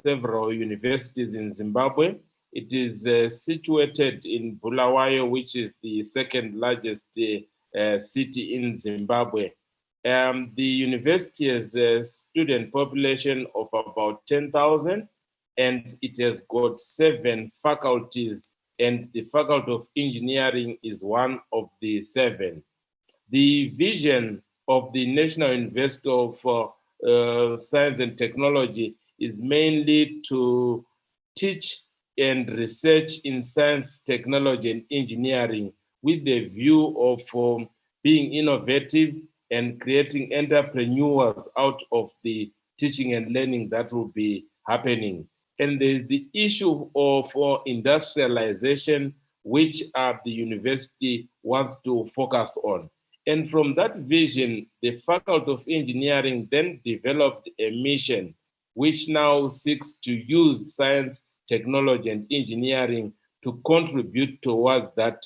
several universities in Zimbabwe. It is situated in Bulawayo, which is the second largest city in Zimbabwe. The university has a student population of about 10,000, and it has got 7 faculties and the Faculty of Engineering is one of the 7. The vision of the National University of Science and Technology is mainly to teach and research in science, technology, and engineering with the view of being innovative and creating entrepreneurs out of the teaching and learning that will be happening. And there's the issue of industrialization, which the university wants to focus on. And from that vision, the Faculty of Engineering then developed a mission which now seeks to use science, technology, and engineering to contribute towards that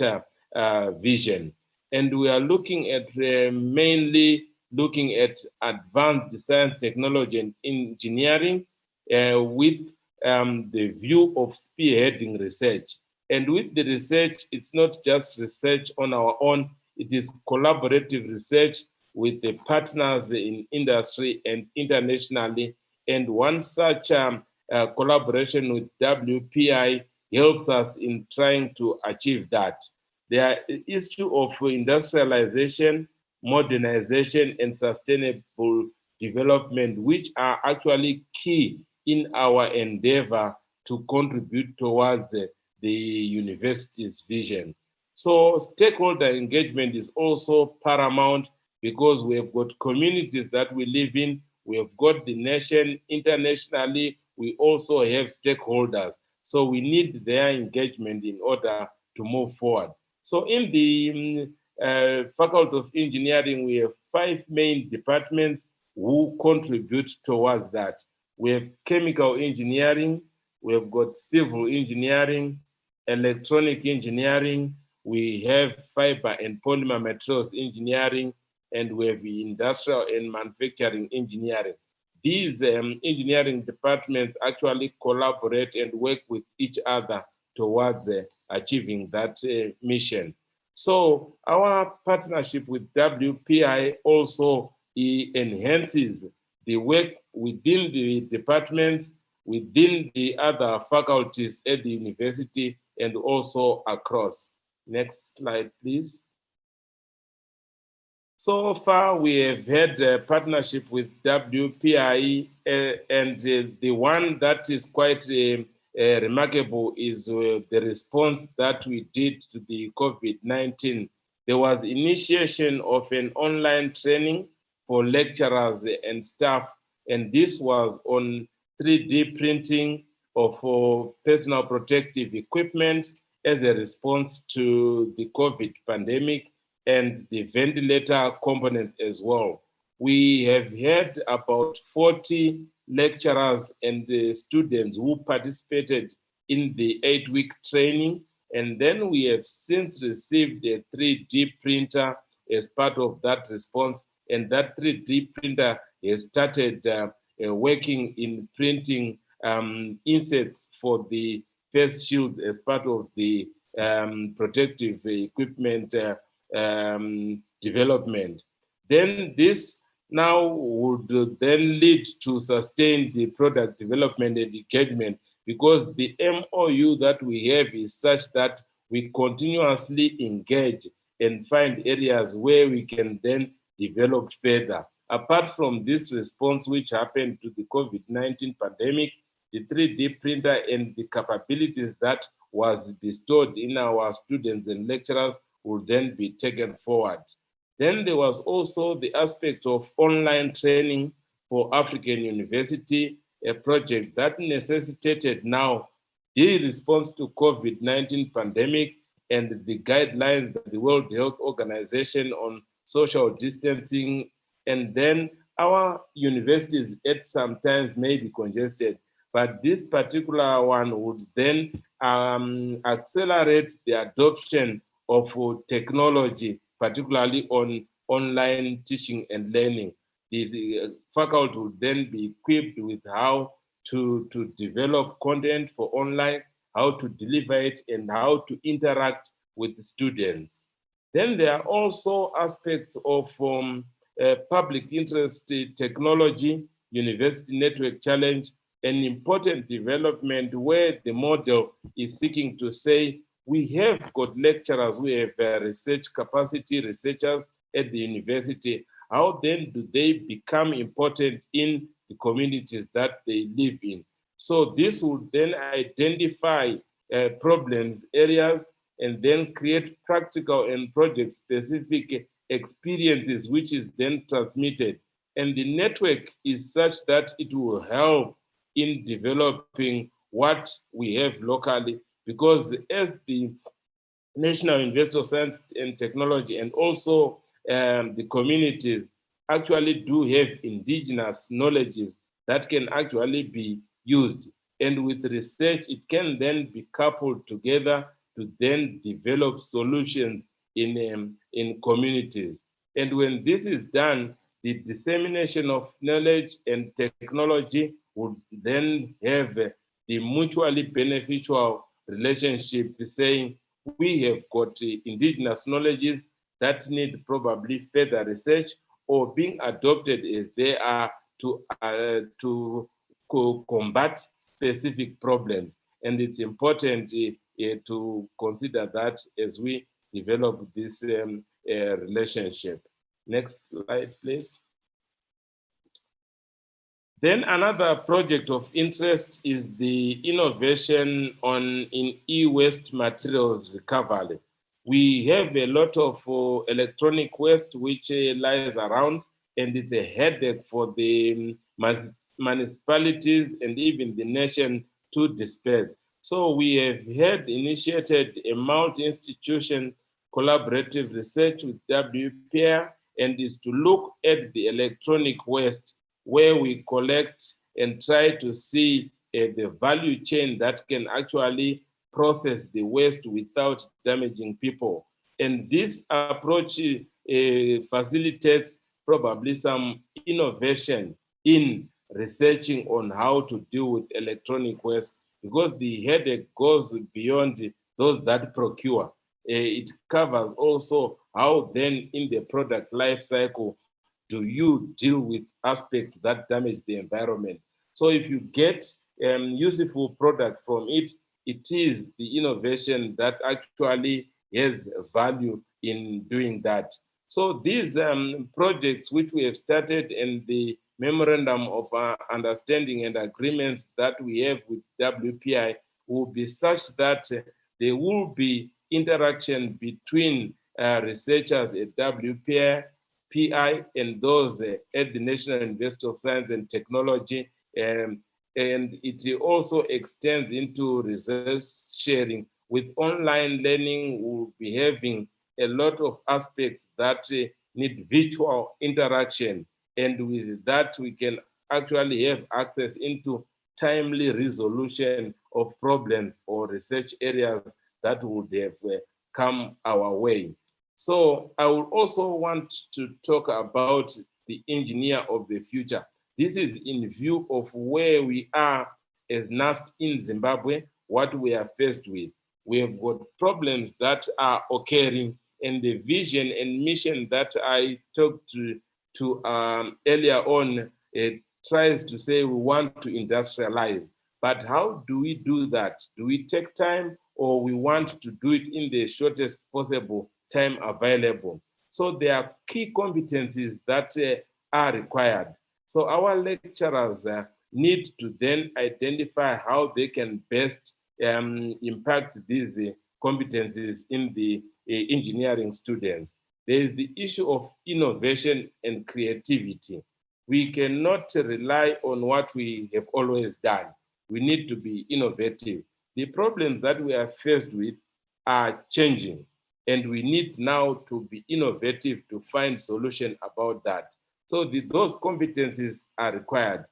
vision. And we are looking at mainly looking at advanced science, technology, and engineering with the view of spearheading research. And with the research, it's not just research on our own, it is collaborative research with the partners in industry and internationally. And one such collaboration with WPI helps us in trying to achieve that. The issue of industrialization, modernization, and sustainable development, which are actually key in our endeavor to contribute towards the university's vision. So stakeholder engagement is also paramount because we have got communities that we live in, we have got the nation internationally, we also have stakeholders. So we need their engagement in order to move forward. So in the Faculty of Engineering, we have 5 main departments who contribute towards that. We have chemical engineering, we have got civil engineering, electronic engineering, we have fiber and polymer materials engineering, and we have industrial and manufacturing engineering. These engineering departments actually collaborate and work with each other towards achieving that mission. So our partnership with WPI also enhances the work within the departments, within the other faculties at the university, and also across. Next slide, please. So far, we have had a partnership with WPI, and the one that is quite remarkable is the response that we did to the COVID-19. There was initiation of an online training for lecturers and staff, and this was on 3D printing of personal protective equipment as a response to the COVID pandemic and the ventilator components as well. We have had about 40 lecturers and students who participated in the 8-week training, and then we have since received a 3D printer as part of that response, and that 3D printer has started working in printing inserts for the face shield as part of the protective equipment development. Then this now would then lead to sustain the product development and engagement, because the MOU that we have is such that we continuously engage and find areas where we can then develop further. Apart from this response which happened to the COVID-19 pandemic, the 3D printer and the capabilities that was bestowed in our students and lecturers will then be taken forward. Then there was also the aspect of online training for African University, a project that necessitated now the response to COVID-19 pandemic and the guidelines of the World Health Organization on social distancing. And then our universities at some times may be congested, but this particular one would then accelerate the adoption of technology, particularly on online teaching and learning. The faculty will then be equipped with how to develop content for online, how to deliver it, and how to interact with the students. Then there are also aspects of public interest technology, university network challenge, an important development where the model is seeking to say we have got lecturers who have research capacity, researchers at the university. How then do they become important in the communities that they live in? So this would then identify problems, areas, and then create practical and project-specific experiences, which is then transmitted. And the network is such that it will help in developing what we have locally, because as the National University of Science and Technology and also the communities actually do have indigenous knowledges that can actually be used. And with research, it can then be coupled together to then develop solutions in communities. And when this is done, the dissemination of knowledge and technology would then have the mutually beneficial relationship, saying we have got indigenous knowledges that need probably further research or being adopted as they are to combat specific problems. And it's important to consider that as we develop this relationship. Next slide, please. Then another project of interest is the innovation in e-waste materials recovery. We have a lot of electronic waste which lies around, and it's a headache for the municipalities and even the nation to disperse. So we have initiated a multi-institution collaborative research with WPI, and is to look at the electronic waste where we collect and try to see the value chain that can actually process the waste without damaging people. And this approach facilitates probably some innovation in researching on how to deal with electronic waste, because the headache goes beyond those that procure. It covers also how then in the product life cycle do you deal with aspects that damage the environment. So if you get useful product from it, it is the innovation that actually has value in doing that. So these projects which we have started and the memorandum of understanding and agreements that we have with WPI will be such that there will be interaction between researchers at WPI, and those at the National University of Science and Technology, and it also extends into research sharing. With online learning, we'll be having a lot of aspects that need virtual interaction, and with that we can actually have access into timely resolution of problems or research areas that would have come our way. So I would also want to talk about the engineer of the future. This is in view of where we are as NAST in Zimbabwe, what we are faced with. We have got problems that are occurring, and the vision and mission that I talked to earlier on tries to say we want to industrialize. But how do we do that? Do we take time, or we want to do it in the shortest possible time available? So there are key competencies that are required. So our lecturers need to then identify how they can best impact these competencies in the engineering students. There is the issue of innovation and creativity. We cannot rely on what we have always done. We need to be innovative. The problems that we are faced with are changing, and we need now to be innovative to find solution about that. So those competencies are required.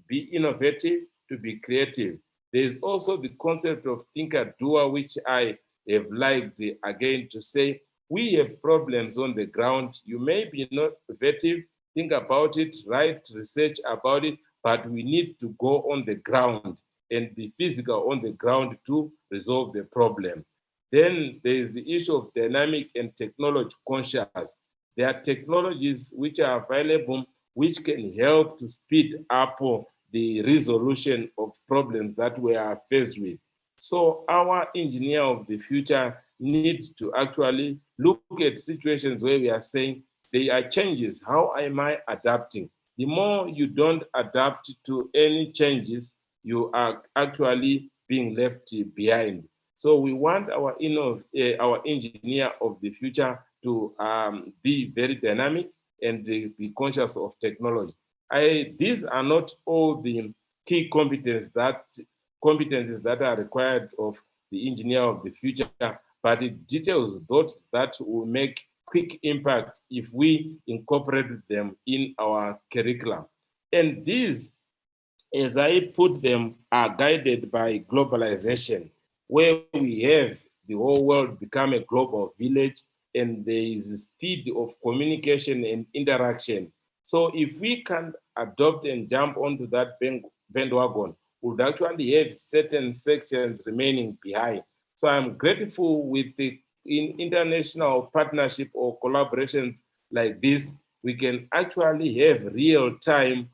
Be innovative, to be creative. There is also the concept of thinker-doer, which I have liked again to say, we have problems on the ground. You may be not innovative, think about it, write research about it, but we need to go on the ground and be physical on the ground to resolve the problem. Then there is the issue of dynamic and technology conscious. There are technologies which are available which can help to speed up the resolution of problems that we are faced with. So our engineer of the future needs to actually look at situations where we are saying there are changes. How am I adapting? The more you don't adapt to any changes, you are actually being left behind. So we want our engineer of the future to be very dynamic and be conscious of technology. These are not all the key competencies that are required of the engineer of the future, but it details those that will make quick impact if we incorporate them in our curriculum. And these, as I put them, are guided by globalization, where we have the whole world become a global village and there is speed of communication and interaction. So if we can adopt and jump onto that bandwagon, we would actually have certain sections remaining behind. So I'm grateful with the international partnership or collaborations like this, we can actually have real-time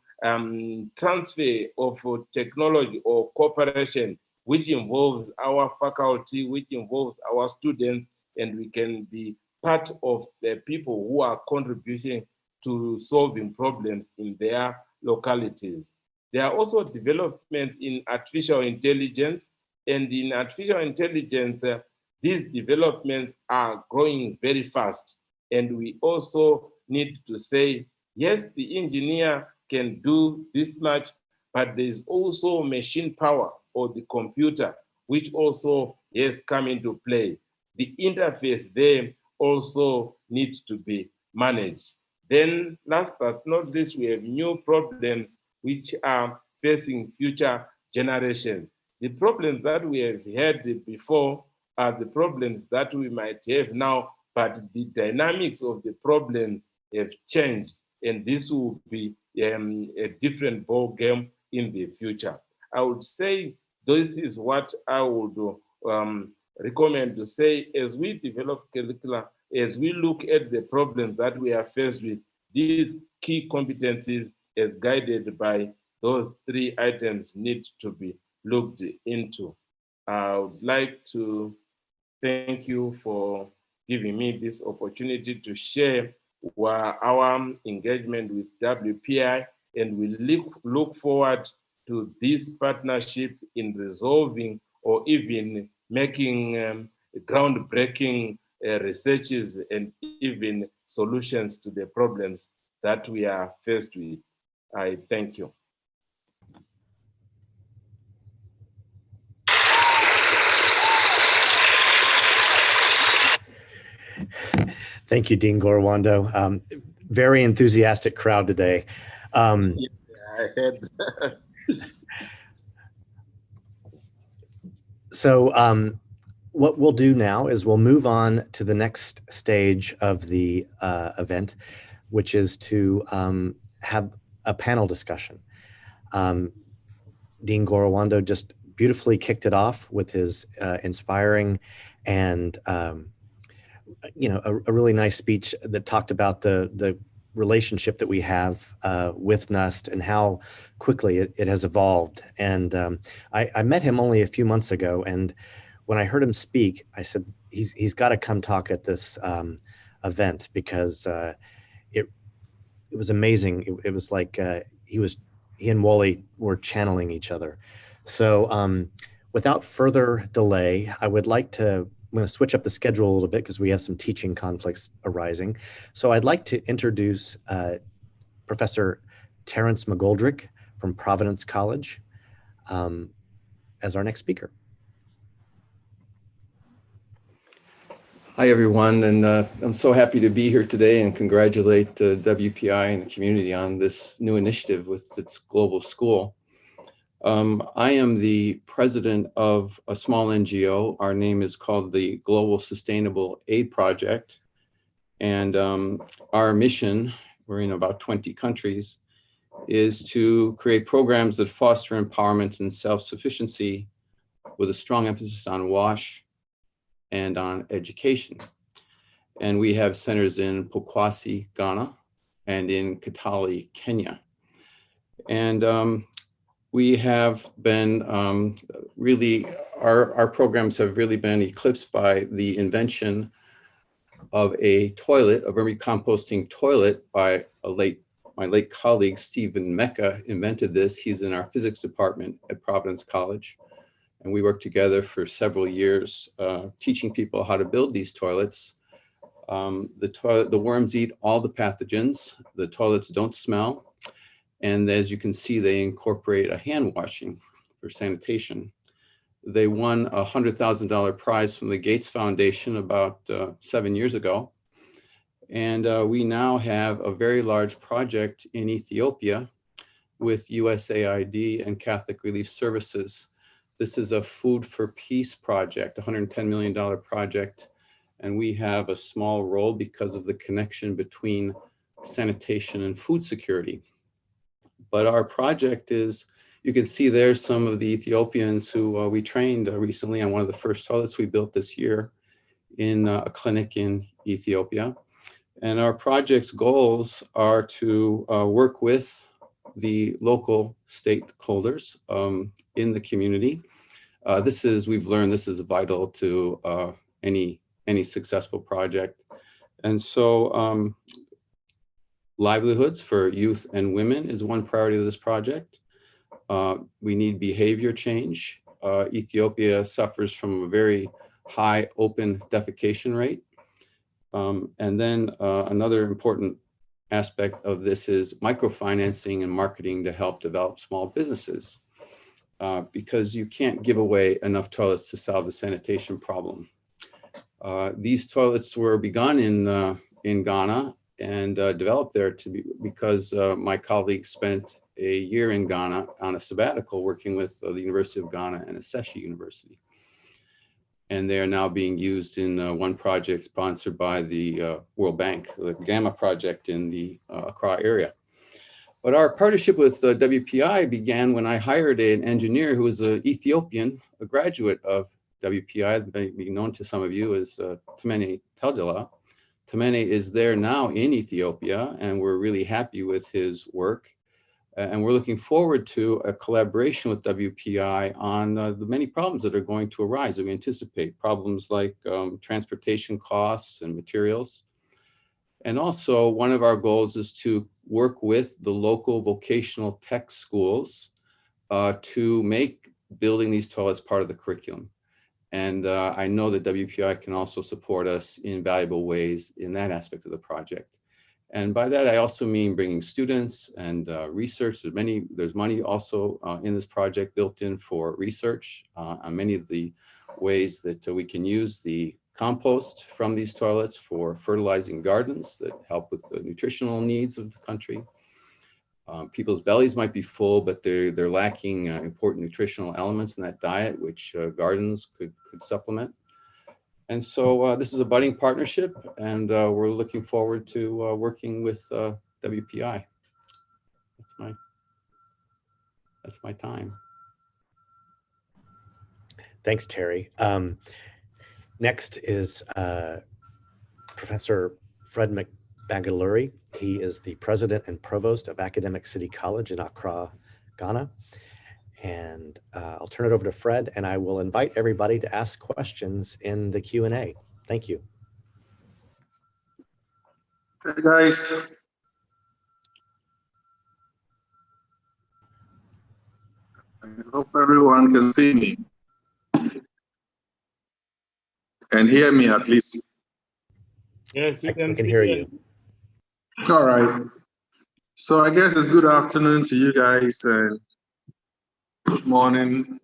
transfer of technology or cooperation, which involves our faculty, which involves our students, and we can be part of the people who are contributing to solving problems in their localities. There are also developments in artificial intelligence, and in artificial intelligence, these developments are growing very fast. And we also need to say, yes, the engineer can do this much, but there's also machine power or the computer, which also has come into play. The interface there also needs to be managed. Then last but not least, we have new problems which are facing future generations. The problems that we have had before are the problems that we might have now, but the dynamics of the problems have changed, and this will be a different ball game in the future. I would say this is what I would recommend to say as we develop curricula, as we look at the problems that we are faced with, these key competencies as guided by those three items need to be looked into. I would like to thank you for giving me this opportunity to share our engagement with WPI, and we look forward to this partnership in resolving or even making groundbreaking researches and even solutions to the problems that we are faced with. I thank you. Thank you, Dean Gorwando. Very enthusiastic crowd today. Yeah, I heard. So what we'll do now is we'll move on to the next stage of the event, which is to have a panel discussion. Dean Gorwando just beautifully kicked it off with his inspiring and a really nice speech that talked about the relationship that we have with NUST and how quickly it has evolved. And I met him only a few months ago, and when I heard him speak, I said he's got to come talk at this event because it was amazing. It was like he and Wally were channeling each other. So without further delay, I'm going to switch up the schedule a little bit because we have some teaching conflicts arising. So I'd like to introduce Professor Terrence McGoldrick from Providence College as our next speaker. Hi, everyone, and I'm so happy to be here today and congratulate WPI and the community on this new initiative with its global school. I am the president of a small NGO. Our name is called the Global Sustainable Aid Project. And our mission, we're in about 20 countries, is to create programs that foster empowerment and self-sufficiency with a strong emphasis on WASH and on education. And we have centers in Pokwasi, Ghana, and in Kitale, Kenya. And we have been really, our programs have really been eclipsed by the invention of a toilet, a vermicomposting toilet by my late colleague, Stephen Mecca invented this. He's in our physics department at Providence College. And we worked together for several years, teaching people how to build these toilets. The worms eat all the pathogens. The toilets don't smell. And as you can see, they incorporate a hand washing for sanitation. They won a $100,000 prize from the Gates Foundation about 7 years ago. And we now have a very large project in Ethiopia with USAID and Catholic Relief Services. This is a Food for Peace project, $110 million project. And we have a small role because of the connection between sanitation and food security. But our project is, you can see there's some of the Ethiopians who we trained recently on one of the first toilets we built this year in a clinic in Ethiopia. And our project's goals are to work with the local stakeholders in the community. We've learned this is vital to any successful project. And so livelihoods for youth and women is one priority of this project. We need behavior change. Ethiopia suffers from a very high open defecation rate. And then another important aspect of this is microfinancing and marketing to help develop small businesses, because you can't give away enough toilets to solve the sanitation problem. These toilets were begun in Ghana and developed there because my colleagues spent a year in Ghana on a sabbatical working with the University of Ghana and Aseshi University. And they are now being used in one project sponsored by the World Bank, the Gamma project in the Accra area. But our partnership with WPI began when I hired an engineer who was an Ethiopian, a graduate of WPI, may be known to some of you as Temene Taldela. Temene is there now in Ethiopia, and we're really happy with his work. And we're looking forward to a collaboration with WPI on the many problems that are going to arise. We anticipate problems like transportation costs and materials. And also one of our goals is to work with the local vocational tech schools to make building these toilets part of the curriculum. And I know that WPI can also support us in valuable ways in that aspect of the project. And by that, I also mean bringing students and research. There's money also in this project built in for research on many of the ways that we can use the compost from these toilets for fertilizing gardens that help with the nutritional needs of the country. People's bellies might be full, but they're lacking important nutritional elements in that diet, which gardens could supplement. And so this is a budding partnership, and we're looking forward to working with WPI. That's my time. Thanks, Terry. Next is Professor Fred McBangalore. He is the president and provost of Academic City College in Accra, Ghana. And I'll turn it over to Fred, and I will invite everybody to ask questions in the Q&A. Thank you. Hey guys. I hope everyone can see me and hear me at least. Yes, we can hear you. All right. So I guess it's good afternoon to you guys and good morning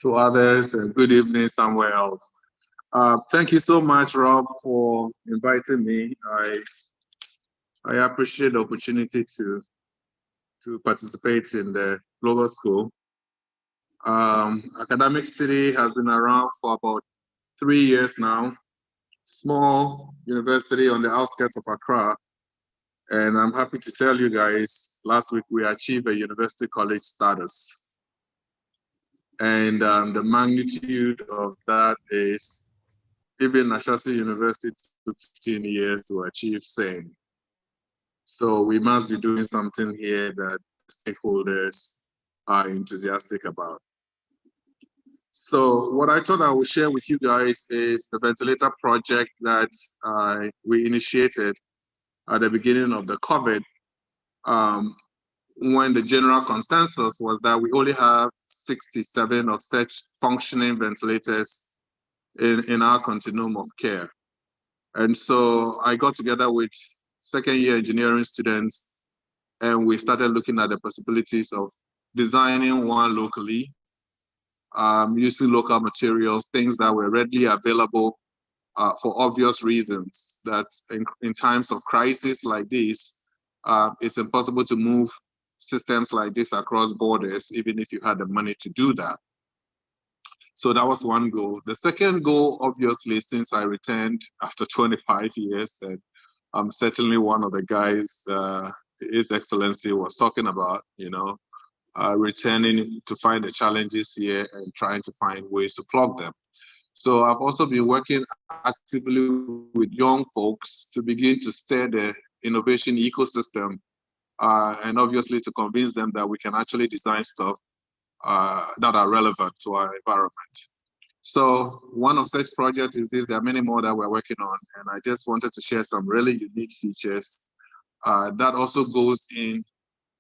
to others and good evening somewhere else. Thank you so much, Rob, for inviting me. I appreciate the opportunity to participate in the global school. Academic City has been around for about 3 years now. Small university on the outskirts of Accra. And I'm happy to tell you guys, last week we achieved a university college status. And the magnitude of that is even Ashesi University took 15 years to achieve same. So we must be doing something here that stakeholders are enthusiastic about. So what I thought I would share with you guys is the ventilator project that we initiated at the beginning of the COVID, when the general consensus was that we only have 67 of such functioning ventilators in our continuum of care. And so I got together with second-year engineering students, and we started looking at the possibilities of designing one locally, using local materials, things that were readily available for obvious reasons, that in times of crisis like this, it's impossible to move systems like this across borders, even if you had the money to do that. So that was one goal. The second goal, obviously, since I returned after 25 years, and I'm certainly one of the guys His Excellency was talking about, returning to find the challenges here and trying to find ways to plug them. So I've also been working actively with young folks to begin to stir the innovation ecosystem, and obviously to convince them that we can actually design stuff that are relevant to our environment. So one of such projects is this. There are many more that we're working on, and I just wanted to share some really unique features that also goes in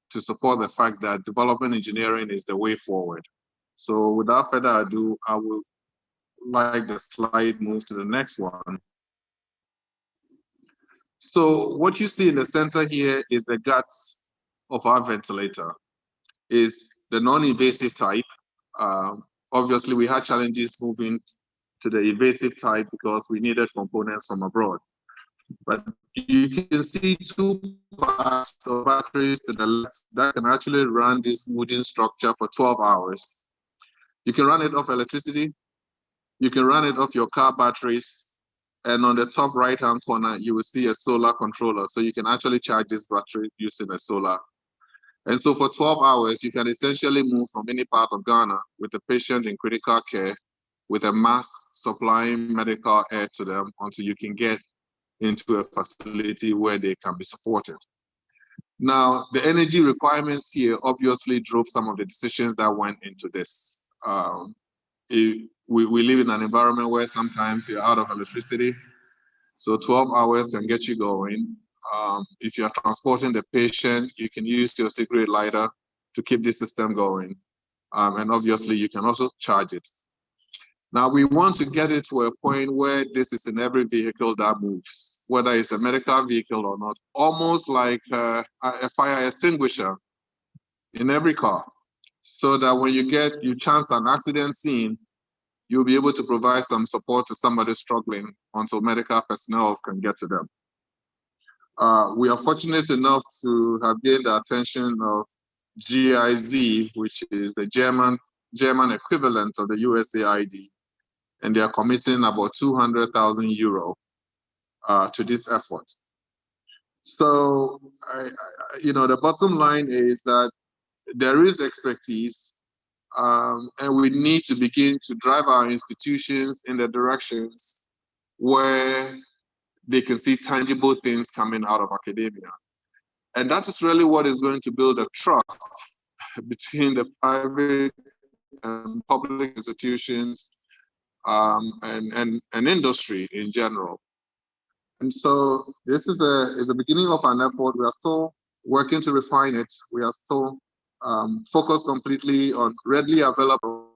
to support the fact that development engineering is the way forward. So without further ado, I will like the slide move to the next one. So what you see in the center here is the guts of our ventilator, is the non-invasive type. Obviously, we had challenges moving to the invasive type because we needed components from abroad. But you can see two parts of batteries to the left that can actually run this wooden structure for 12 hours. You can run it off electricity. You can run it off your car batteries. And on the top right-hand corner, you will see a solar controller. So you can actually charge this battery using a solar. And so for 12 hours, you can essentially move from any part of Ghana with a patient in critical care with a mask supplying medical air to them until you can get into a facility where they can be supported. Now, the energy requirements here obviously drove some of the decisions that went into this. We live in an environment where sometimes you're out of electricity, so 12 hours can get you going. If you're transporting the patient, you can use your cigarette lighter to keep the system going. And obviously, you can also charge it. Now, we want to get it to a point where this is in every vehicle that moves, whether it's a medical vehicle or not, almost like a fire extinguisher in every car, so that when you chance an accident scene, you'll be able to provide some support to somebody struggling until medical personnel can get to them. We are fortunate enough to have gained the attention of GIZ, which is the German equivalent of the USAID, and they are committing about 200,000 euro to this effort. So, the bottom line is that there is expertise, and we need to begin to drive our institutions in the directions where they can see tangible things coming out of academia. And that is really what is going to build a trust between the private and public institutions and industry in general. And so this is a beginning of an effort. We are still working to refine it. We are still focused completely on readily available.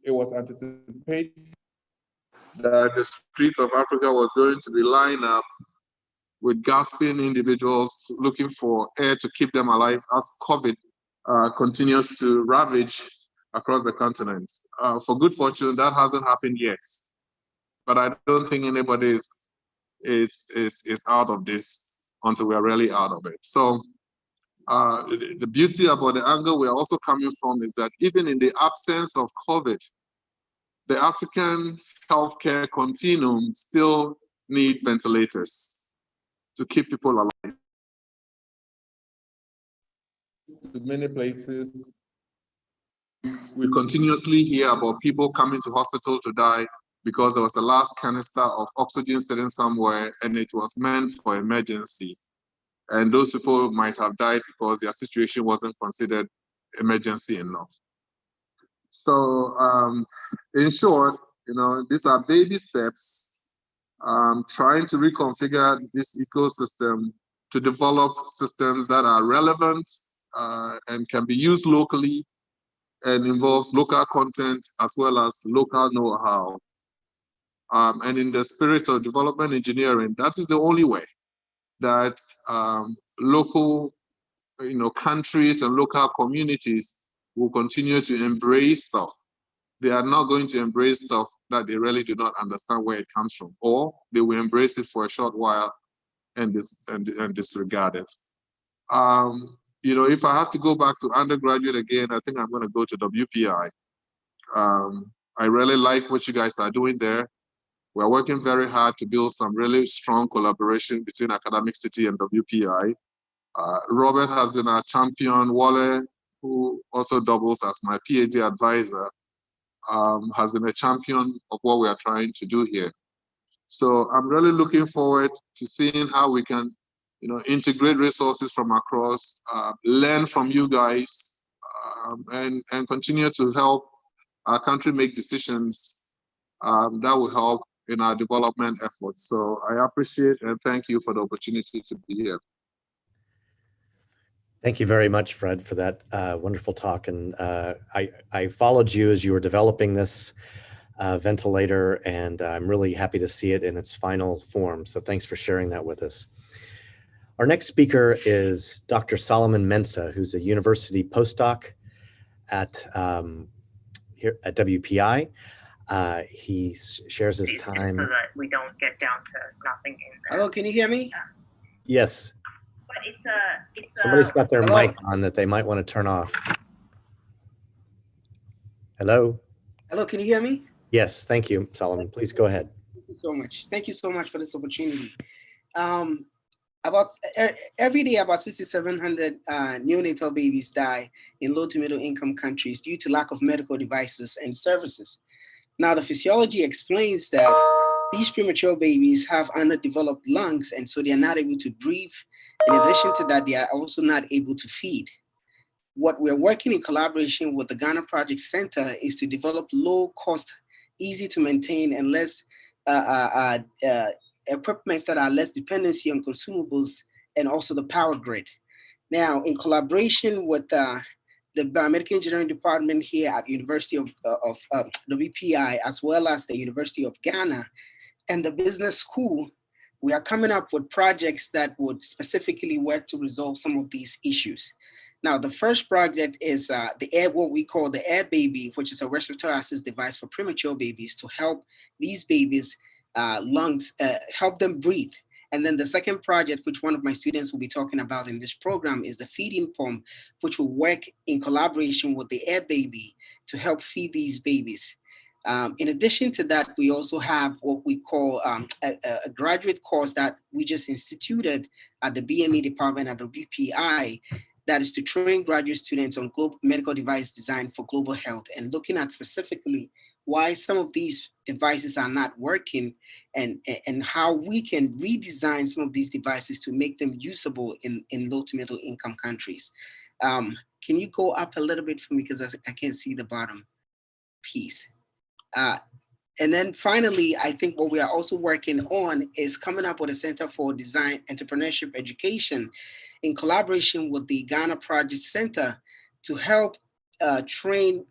It was anticipated that the streets of Africa was going to be lined up with gasping individuals looking for air to keep them alive as COVID continues to ravage across the continent. For good fortune, that hasn't happened yet. But I don't think anybody is out of this until we are really out of it. So the beauty about the angle we are also coming from is that even in the absence of COVID, the African healthcare continuum still need ventilators to keep people alive. In many places, we continuously hear about people coming to hospital to die because there was a last canister of oxygen sitting somewhere and it was meant for emergency. And those people might have died because their situation wasn't considered emergency enough. So in short, these are baby steps, trying to reconfigure this ecosystem to develop systems that are relevant and can be used locally and involves local content as well as local know-how. And in the spirit of development engineering, that is the only way that local countries and local communities will continue to embrace stuff. They are not going to embrace stuff that they really do not understand where it comes from, or they will embrace it for a short while and disregard it. If I have to go back to undergraduate again, I think I'm going to go to WPI. I really like what you guys are doing there. We're working very hard to build some really strong collaboration between Academic City and WPI. Robert has been our champion. Wale, who also doubles as my PhD advisor, has been a champion of what we are trying to do here. So I'm really looking forward to seeing how we can, integrate resources from across, learn from you guys, and continue to help our country make decisions that will help in our development efforts. So I appreciate and thank you for the opportunity to be here. Thank you very much, Fred, for that wonderful talk. And I followed you as you were developing this ventilator, and I'm really happy to see it in its final form. So thanks for sharing that with us. Our next speaker is Dr. Solomon Mensah, who's a university postdoc at here at WPI. He shares his time. So that we don't get down to nothing in there. Hello, can you hear me? Yes. But Somebody's got their Hello? mic on that they might want to turn off. Hello? Hello, can you hear me? Yes, thank you, Solomon. Please go ahead. Thank you so much. Thank you so much for this opportunity. Every day, about 6,700 neonatal babies die in low to middle income countries due to lack of medical devices and services. Now, the physiology explains that these premature babies have underdeveloped lungs, and so they are not able to breathe. In addition to that, they are also not able to feed. What we're working in collaboration with the Ghana Project Center is to develop low cost, easy to maintain, and less equipments that are less dependency on consumables and also the power grid. Now, in collaboration with the Biomedical Engineering Department here at University of WPI, as well as the University of Ghana and the business school, we are coming up with projects that would specifically work to resolve some of these issues. Now, the first project is what we call the Air Baby, which is a respiratory assist device for premature babies to help these babies' lungs, help them breathe. And then the second project, which one of my students will be talking about in this program, is the feeding pump, which will work in collaboration with the Air Baby to help feed these babies. In addition to that, we also have what we call a graduate course that we just instituted at the BME department at the WPI, that is to train graduate students on global medical device design for global health, and looking at specifically why some of these devices are not working, and how we can redesign some of these devices to make them usable in low to middle income countries. Can you go up a little bit for me, because I can't see the bottom piece. And then finally, I think what we are also working on is coming up with a Center for Design Entrepreneurship Education in collaboration with the Ghana Project Center to help train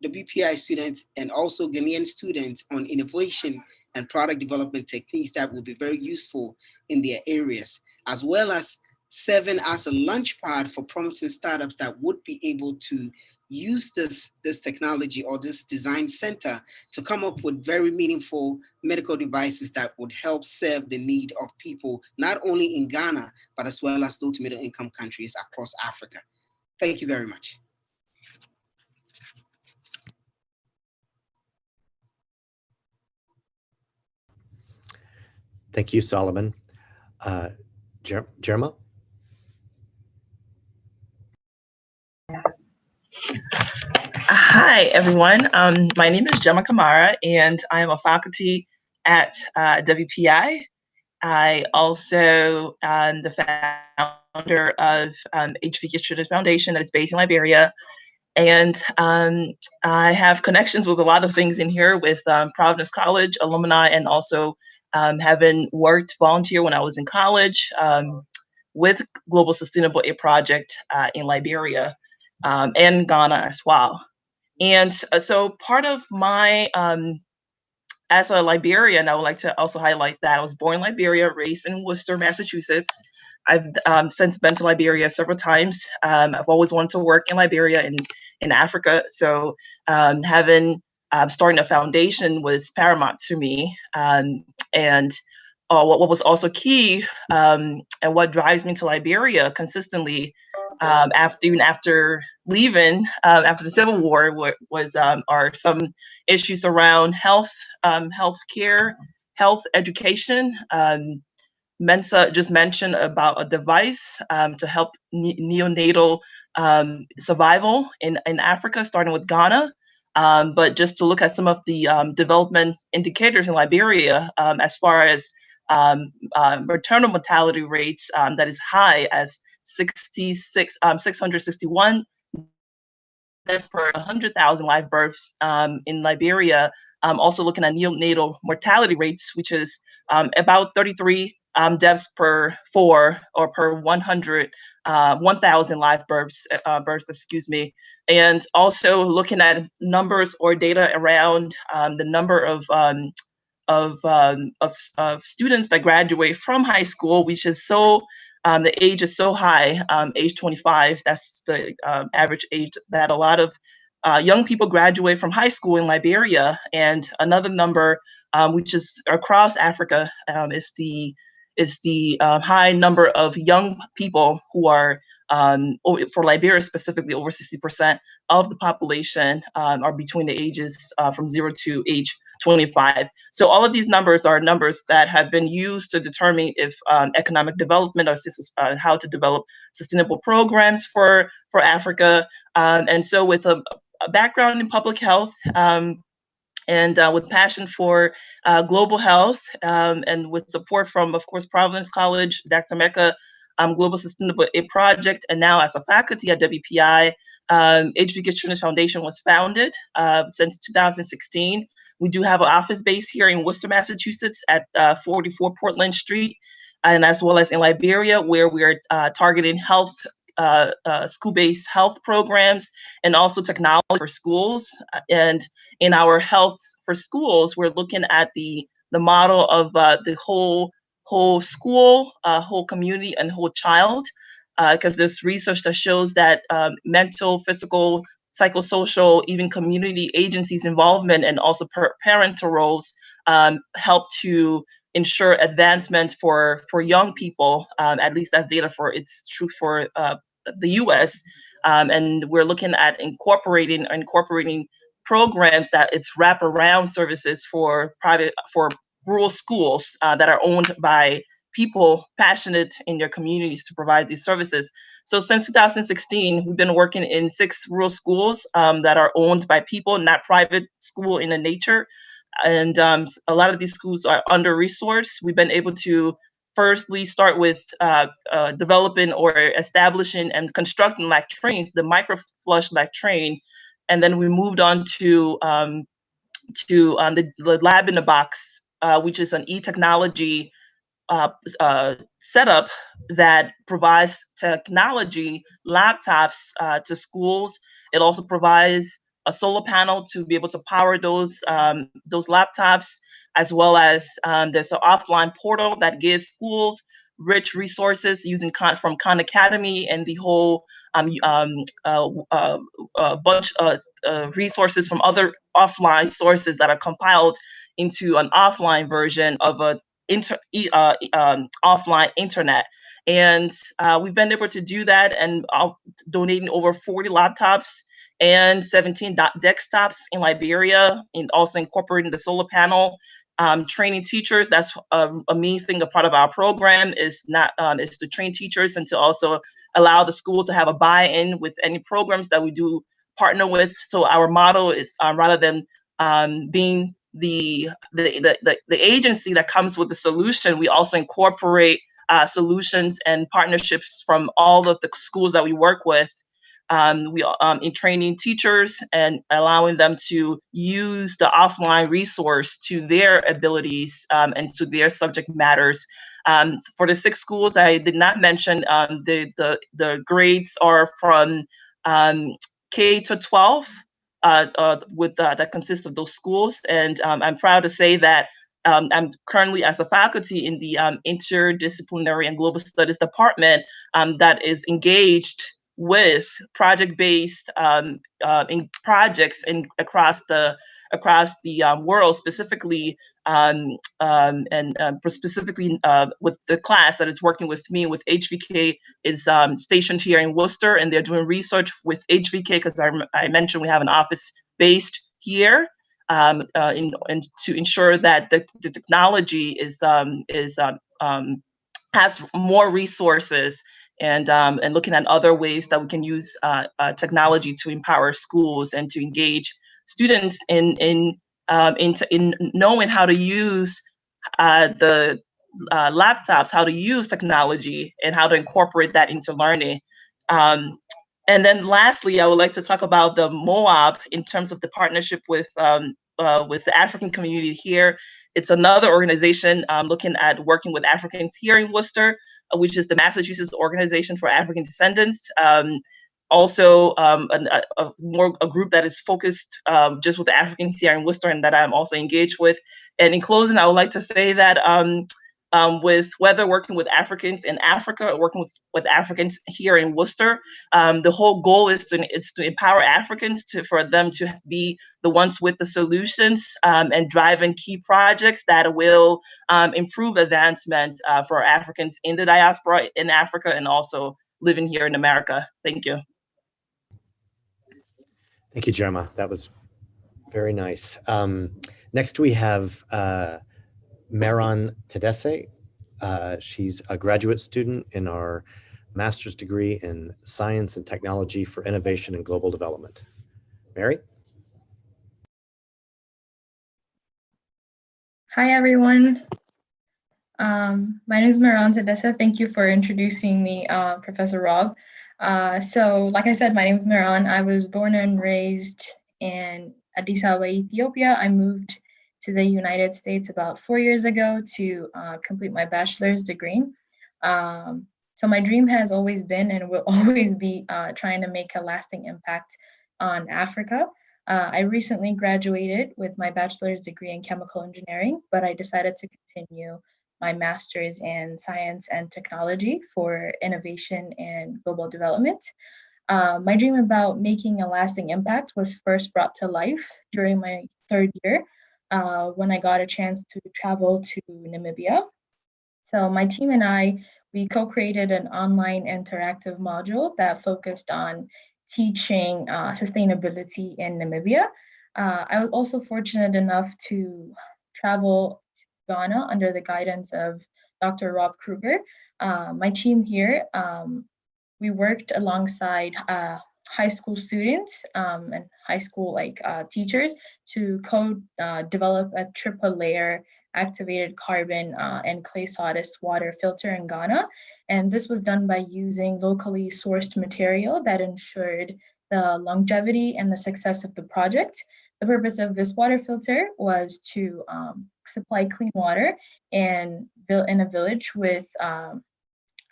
the BPI students and also Ghanaian students on innovation and product development techniques that will be very useful in their areas, as well as serving as a launchpad for promising startups that would be able to use this technology or this design center to come up with very meaningful medical devices that would help serve the need of people, not only in Ghana, but as well as low to middle income countries across Africa. Thank you very much. Thank you, Solomon. Jerma? Hi, everyone. My name is Gemma Kamara, and I am a faculty at WPI. I also am the founder of HBK Foundation that is based in Liberia. And I have connections with a lot of things in here with Providence College alumni, and also having worked volunteer when I was in college with Global Sustainable Aid Project in Liberia and Ghana as well. And so part of my, as a Liberian, I would like to also highlight that I was born in Liberia, raised in Worcester, Massachusetts. I've since been to Liberia several times. I've always wanted to work in Liberia and in Africa. So having starting a foundation was paramount to me. And what was also key and what drives me to Liberia consistently after leaving after the Civil War was are some issues around health, healthcare, health education. Mensa just mentioned about a device to help neonatal survival in Africa, starting with Ghana. But just to look at some of the development indicators in Liberia, as far as maternal mortality rates that is high as 661 deaths per 100,000 live births in Liberia. Also looking at neonatal mortality rates, which is about 33 deaths per 1,000 live births, excuse me. And also looking at numbers or data around the number of students that graduate from high school, which is so the age is so high, age 25. That's the average age that a lot of young people graduate from high school in Liberia. And another number, which is across Africa, is the high number of young people who are, for Liberia specifically, over 60% of the population are between the ages from 0 to age 25. So all of these numbers are numbers that have been used to determine if economic development or how to develop sustainable programs for Africa. And so with a background in public health, and with passion for global health, and with support from, of course, Providence College, Dr. Mecca, Global Sustainable Aid Project, and now as a faculty at WPI, HBK Foundation was founded since 2016. We do have an office base here in Worcester, Massachusetts at 44 Portland Street, and as well as in Liberia, where we're targeting health, school-based health programs, and also technology for schools. And in our health for schools, we're looking at the model of the whole school, whole community, and whole child, because there's research that shows that mental, physical, psychosocial, even community agencies involvement, and also parental roles help to ensure advancement for young people. At least that's data for it's true for the U.S. And we're looking at incorporating programs that it's wraparound services for rural schools that are owned by people passionate in their communities to provide these services. So since 2016, we've been working in 6 rural schools that are owned by people, not private school in the nature. And a lot of these schools are under-resourced. We've been able to firstly start with developing or establishing and constructing latrines, the microflush latrine, and then we moved on to the lab in a box, which is an e-technology setup that provides technology laptops to schools. It also provides a solar panel to be able to power those laptops, as well as there's an offline portal that gives schools rich resources using from Khan Academy and the whole bunch of resources from other offline sources that are compiled into an offline version of a offline internet. And we've been able to do that, and donating over 40 laptops and 17 desktops in Liberia, and also incorporating the solar panel, training teachers. That's a main thing. A part of our program is to train teachers and to also allow the school to have a buy-in with any programs that we do partner with. So our motto is rather than being the agency that comes with the solution, we also incorporate solutions and partnerships from all of the schools that we work with. We in training teachers and allowing them to use the offline resource to their abilities and to their subject matters. For the 6 schools I did not mention, the grades are from K to 12 that consists of those schools. And I'm proud to say that I'm currently as a faculty in the Interdisciplinary and Global Studies department that is engaged with project-based in projects across the world, specifically specifically with the class that is working with me with HVK is stationed here in Worcester, and they're doing research with HVK because I mentioned we have an office based here. And to ensure that the technology has more resources, and looking at other ways that we can use technology to empower schools and to engage students in knowing how to use the laptops, how to use technology, and how to incorporate that into learning. And then lastly, I would like to talk about the MOAB in terms of the partnership with the African community here. It's another organization looking at working with Africans here in Worcester, which is the Massachusetts Organization for African Descendants. Also, a group that is focused just with the Africans here in Worcester, and that I'm also engaged with. And in closing, I would like to say that with whether working with Africans in Africa or working with Africans here in Worcester, the whole goal is to empower Africans for them to be the ones with the solutions and driving key projects that will improve advancement for Africans in the diaspora in Africa and also living here in America. Thank you. Thank you, Jerma. That was very nice. Next, we have Meron Tedesse. She's a graduate student in our master's degree in Science and Technology for Innovation and Global Development. Mary? Hi, everyone. My name is Meron Tedesse. Thank you for introducing me, Professor Rob. So like I said, my name is Meron. I was born and raised in Addis Ababa, Ethiopia. I moved to the United States about 4 years ago to complete my bachelor's degree. So my dream has always been and will always be trying to make a lasting impact on Africa. I recently graduated with my bachelor's degree in chemical engineering, but I decided to continue my master's in science and technology for innovation and global development. My dream about making a lasting impact was first brought to life during my 3rd year when I got a chance to travel to Namibia. So my team and I, we co-created an online interactive module that focused on teaching sustainability in Namibia. I was also fortunate enough to travel to Ghana under the guidance of Dr. Rob Kruger. My team here, we worked alongside high school students and high school teachers to develop a triple layer activated carbon and clay sawdust water filter in Ghana. And this was done by using locally sourced material that ensured the longevity and the success of the project. The purpose of this water filter was to supply clean water in a village with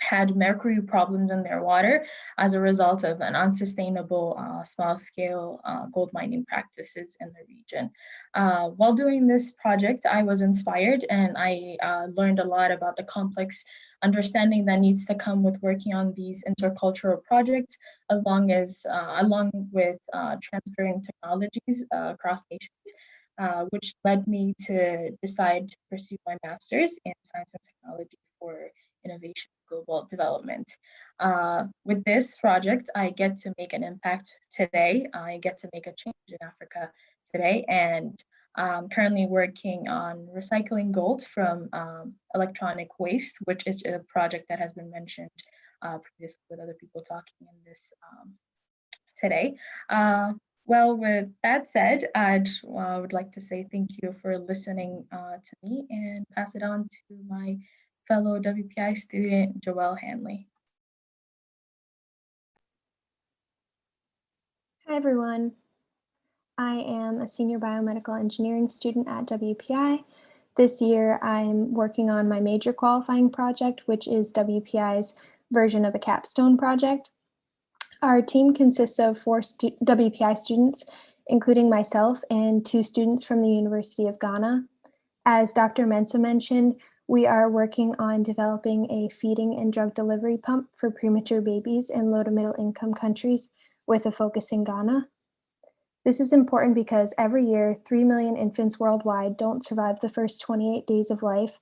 had mercury problems in their water as a result of an unsustainable small-scale gold mining practices in the region. While doing this project, I was inspired and I learned a lot about the complex understanding that needs to come with working on these intercultural projects, along with transferring technologies across nations, which led me to decide to pursue my master's in science and technology for innovation and global development. With this project, I get to make an impact today. I get to make a change in Africa today, and I'm currently working on recycling gold from electronic waste, which is a project that has been mentioned previously with other people talking in this today. Well, with that said, I would like to say thank you for listening to me and pass it on to my fellow WPI student, Joelle Hanley. Hi, everyone. I am a senior biomedical engineering student at WPI. This year, I'm working on my major qualifying project, which is WPI's version of a capstone project. Our team consists of 4 WPI students, including myself and 2 students from the University of Ghana. As Dr. Mensah mentioned, we are working on developing a feeding and drug delivery pump for premature babies in low to middle income countries with a focus in Ghana. This is important because every year, 3 million infants worldwide don't survive the first 28 days of life.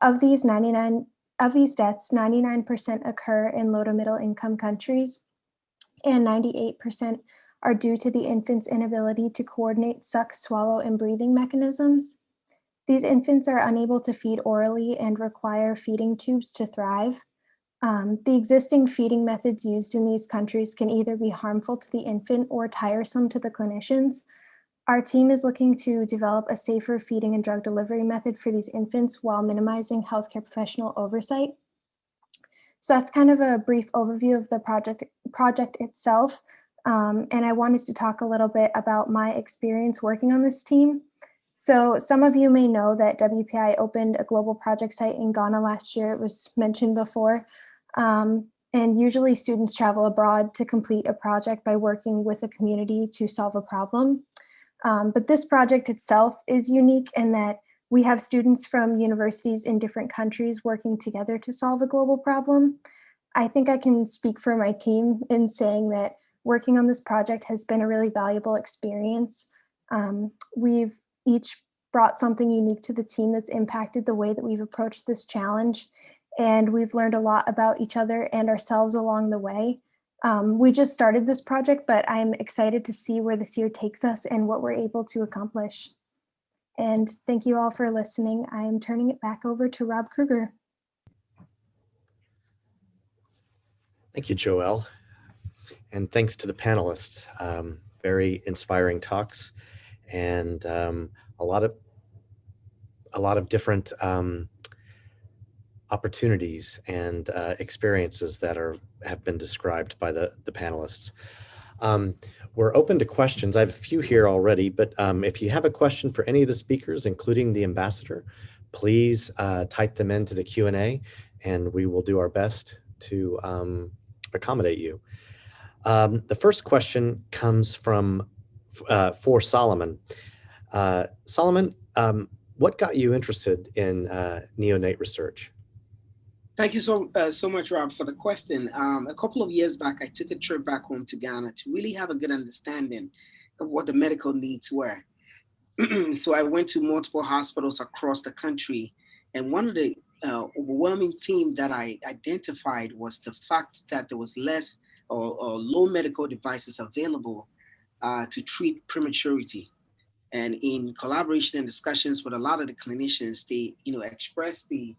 Of these deaths, 99% occur in low to middle income countries, and 98% are due to the infant's inability to coordinate suck, swallow, and breathing mechanisms. These infants are unable to feed orally and require feeding tubes to thrive. The existing feeding methods used in these countries can either be harmful to the infant or tiresome to the clinicians. Our team is looking to develop a safer feeding and drug delivery method for these infants while minimizing healthcare professional oversight. So that's kind of a brief overview of the project itself. And I wanted to talk a little bit about my experience working on this team. So some of you may know that WPI opened a global project site in Ghana last year. It was mentioned before. And usually students travel abroad to complete a project by working with a community to solve a problem. But this project itself is unique in that we have students from universities in different countries working together to solve a global problem. I think I can speak for my team in saying that working on this project has been a really valuable experience. We've each brought something unique to the team that's impacted the way that we've approached this challenge. And we've learned a lot about each other and ourselves along the way. We just started this project, but I'm excited to see where this year takes us and what we're able to accomplish. And thank you all for listening. I am turning it back over to Rob Kruger. Thank you, Joelle. And thanks to the panelists. Very inspiring talks and a lot of different opportunities and experiences that have been described by the panelists. We're open to questions. I have a few here already, but if you have a question for any of the speakers, including the ambassador, please type them into the Q&A and we will do our best to accommodate you. The first question comes from for Solomon. Solomon, what got you interested in neonate research? Thank you so much, Rob, for the question. A couple of years back, I took a trip back home to Ghana to really have a good understanding of what the medical needs were. So I went to multiple hospitals across the country, and one of the overwhelming themes that I identified was the fact that there was less or low medical devices available to treat prematurity. And in collaboration and discussions with a lot of the clinicians, they expressed the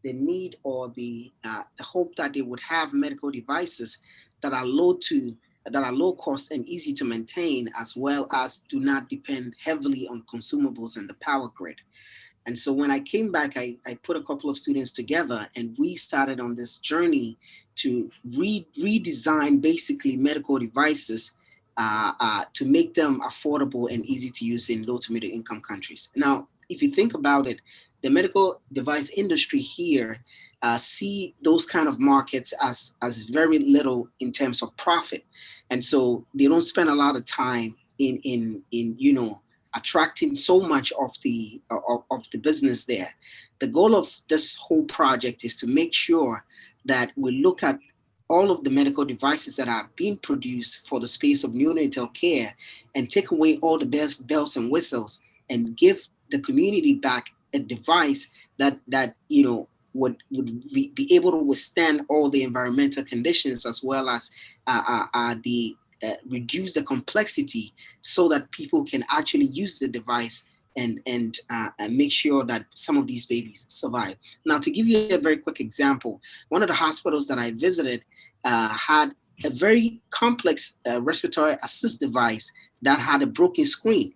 need or the hope that they would have medical devices that are low cost and easy to maintain, as well as do not depend heavily on consumables and the power grid. And so when I came back, I put a couple of students together and we started on this journey to redesign basically medical devices to make them affordable and easy to use in low to middle income countries. Now, if you think about it, the medical device industry here see those kind of markets as very little in terms of profit. And so they don't spend a lot of time in attracting so much of the business there. The goal of this whole project is to make sure that we look at all of the medical devices that are being produced for the space of neonatal care and take away all the bells and whistles and give the community back a device that would be able to withstand all the environmental conditions, as well as reduce the complexity so that people can actually use the device and make sure that some of these babies survive. Now, to give you a very quick example, one of the hospitals that I visited had a very complex respiratory assist device that had a broken screen.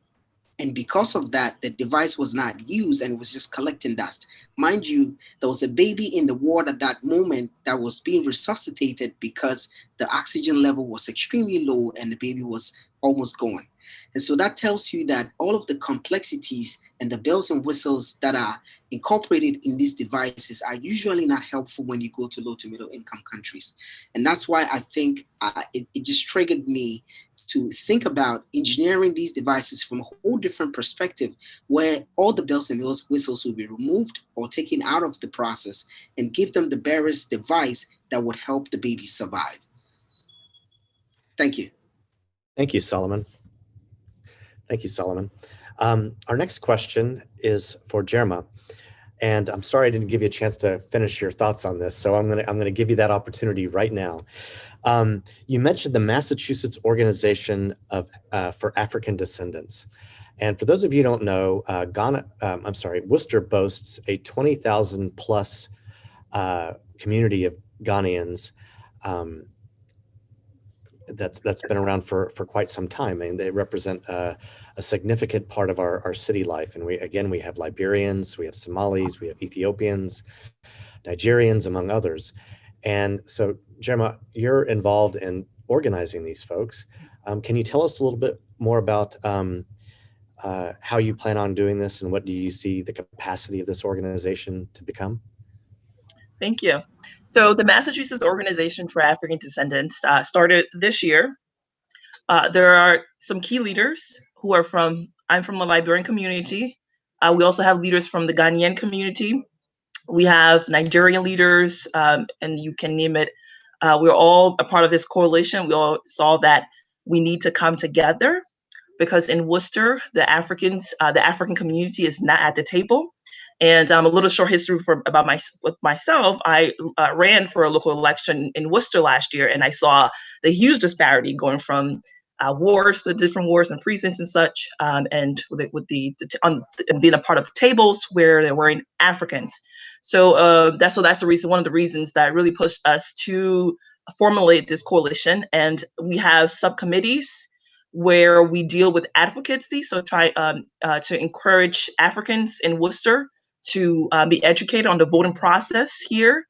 And because of that, the device was not used and was just collecting dust. Mind you, there was a baby in the ward at that moment that was being resuscitated because the oxygen level was extremely low and the baby was almost gone. And so that tells you that all of the complexities and the bells and whistles that are incorporated in these devices are usually not helpful when you go to low to middle income countries. And that's why I think it just triggered me to think about engineering these devices from a whole different perspective, where all the bells and whistles will be removed or taken out of the process and give them the barest device that would help the baby survive. Thank you. Thank you, Solomon. Thank you, Solomon. Our next question is for Jerma. And I'm sorry I didn't give you a chance to finish your thoughts on this, so I'm gonna give you that opportunity right now. You mentioned the Massachusetts Organization for African Descendants. And for those of you who don't know, Worcester boasts a 20,000 plus community of Ghanaians that's been around for quite some time, and they represent a significant part of our city life. And we have Liberians, we have Somalis, we have Ethiopians, Nigerians, among others. And so, Jerma, you're involved in organizing these folks. Can you tell us a little bit more about how you plan on doing this, and what do you see the capacity of this organization to become? Thank you. So the Massachusetts Organization for African Descendants started this year. There are some key leaders who are I'm from the Liberian community. We also have leaders from the Ghanaian community. We have Nigerian leaders, and you can name it. We're all a part of this coalition. We all saw that we need to come together because in Worcester, the African community is not at the table. And a little short history about myself. I ran for a local election in Worcester last year, and I saw the huge disparity going from wards to different wards and precincts and such, and and being a part of tables where there were Africans. So that's the reason. One of the reasons that really pushed us to formulate this coalition, and we have subcommittees where we deal with advocacy. So try to encourage Africans in Worcester to be educated on the voting process here.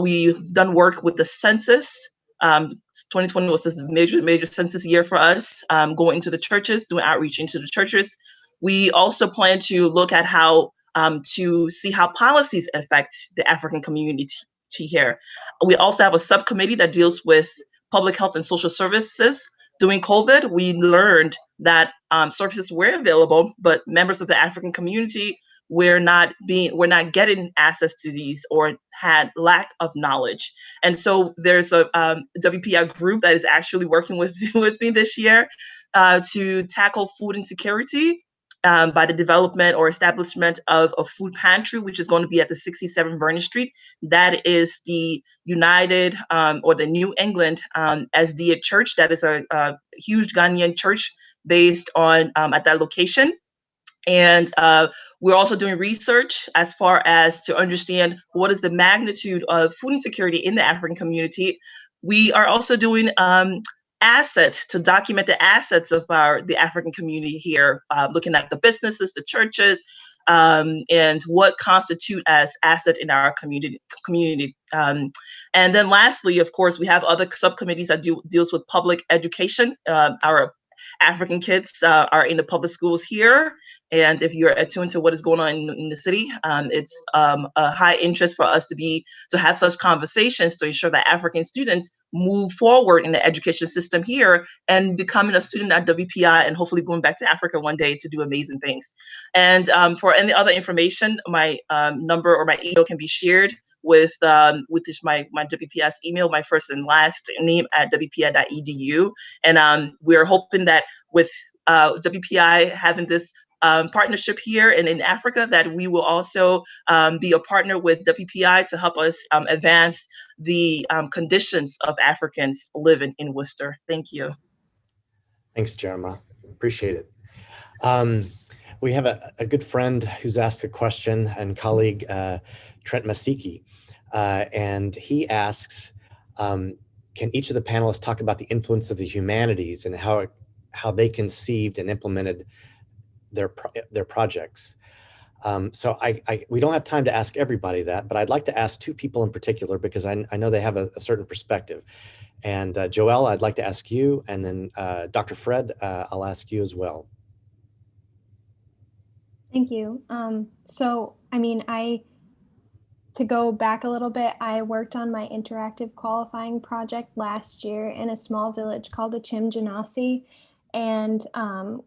We've done work with the census. 2020 was this major census year for us, going into the churches, doing outreach into the churches. We also plan to look at how to see how policies affect the African community here. We also have a subcommittee that deals with public health and social services. During COVID, we learned that services were available, but members of the African community were not getting access to these or had lack of knowledge. And so there's a WPI group that is actually working with me this year to tackle food insecurity by the development or establishment of a food pantry, which is going to be at the 67 Vernon Street. That is the United or the New England SDA Church. That is a huge Ghanaian church based on at that location. And we're also doing research as far as to understand what is the magnitude of food insecurity in the African community. We are also doing assets to document the assets of the African community here, looking at the businesses, the churches, and what constitute as asset in our community. And then lastly, of course, we have other subcommittees that deals with public education. Our African kids are in the public schools here. And if you're attuned to what is going on in the city, it's a high interest for us to have such conversations to ensure that African students move forward in the education system here and becoming a student at WPI and hopefully going back to Africa one day to do amazing things. And for any other information, my number or my email can be shared with my WPI's email, my first and last name at wpi.edu. And we're hoping that with WPI having this partnership here and in Africa, that we will also be a partner with WPI to help us advance the conditions of Africans living in Worcester. Thank you. Thanks, Jerma. Appreciate it. We have a good friend who's asked a question, and colleague, Trent Masiki, and he asks, can each of the panelists talk about the influence of the humanities and how how they conceived and implemented their projects. So we don't have time to ask everybody that, but I'd like to ask two people in particular because I know they have a certain perspective. And Joelle, I'd like to ask you, and then Dr. Fred, I'll ask you as well. Thank you. So, I mean, to go back a little bit, I worked on my interactive qualifying project last year in a small village called Achim Janasi. And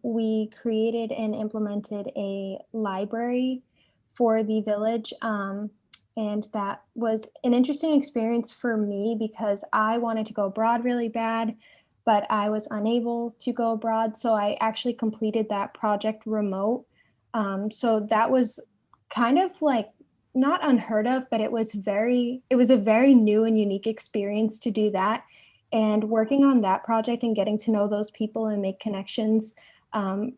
we created and implemented a library for the village. And that was an interesting experience for me because I wanted to go abroad really bad, but I was unable to go abroad. So I actually completed that project remote. So that was kind of like not unheard of, but it was a very new and unique experience to do that. And working on that project and getting to know those people and make connections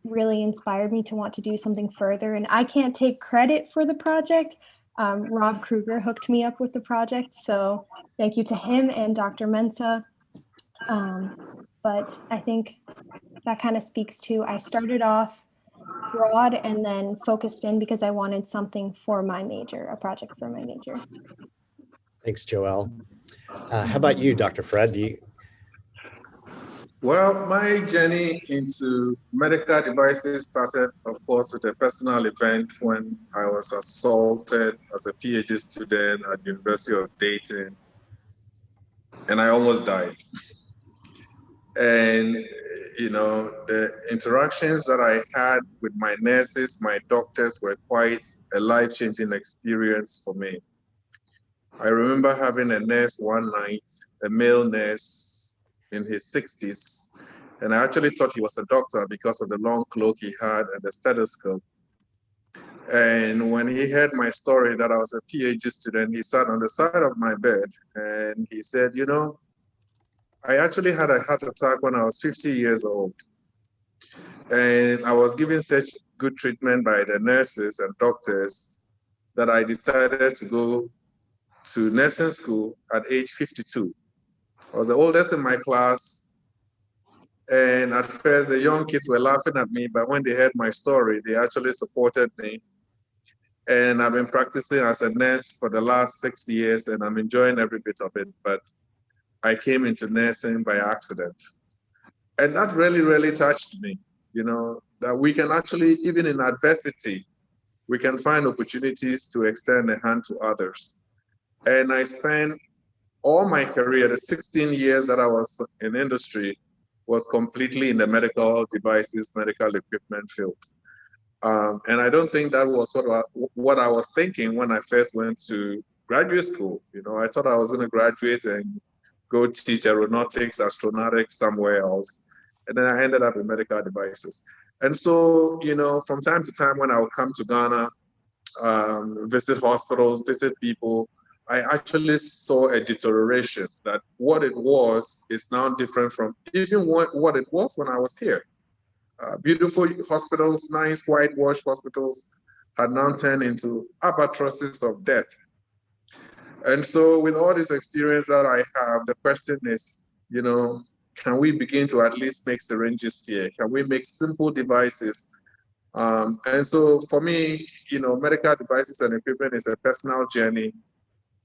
really inspired me to want to do something further. And I can't take credit for the project. Rob Kruger hooked me up with the project. So thank you to him and Dr. Mensa. But I think that kind of speaks to, I started off broad and then focused in because I wanted something for my major, a project for my major. Thanks, Joelle. How about you, Dr. Fred? Well, my journey into medical devices started, of course, with a personal event when I was assaulted as a PhD student at the University of Dayton, and I almost died. And, you know, the interactions that I had with my nurses, my doctors were quite a life-changing experience for me. I remember having a nurse one night, a male nurse in his 60s, and I actually thought he was a doctor because of the long cloak he had and the stethoscope. And when he heard my story that I was a PhD student, he sat on the side of my bed and he said, you know, I actually had a heart attack when I was 50 years old. And I was given such good treatment by the nurses and doctors that I decided to go to nursing school at age 52. I was the oldest in my class. And at first, the young kids were laughing at me, but when they heard my story, they actually supported me. And I've been practicing as a nurse for the last 6 years, and I'm enjoying every bit of it. But I came into nursing by accident. And that really, really touched me, you know, that we can actually, even in adversity, we can find opportunities to extend a hand to others. And I spent all my career, the 16 years that I was in industry, was completely in the medical devices, medical equipment field. And I don't think that was what I was thinking when I first went to graduate school. You know, I thought I was going to graduate and go teach aeronautics, astronautics somewhere else. And then I ended up in medical devices. And so, you know, from time to time when I would come to Ghana, visit hospitals, visit people, I actually saw a deterioration, that what it was is now different from even what it was when I was here. Beautiful hospitals, nice whitewashed hospitals had now turned into albatrosses of death. And so with all this experience that I have, the question is, you know, can we begin to at least make syringes here? Can we make simple devices? And so for me, you know, medical devices and equipment is a personal journey.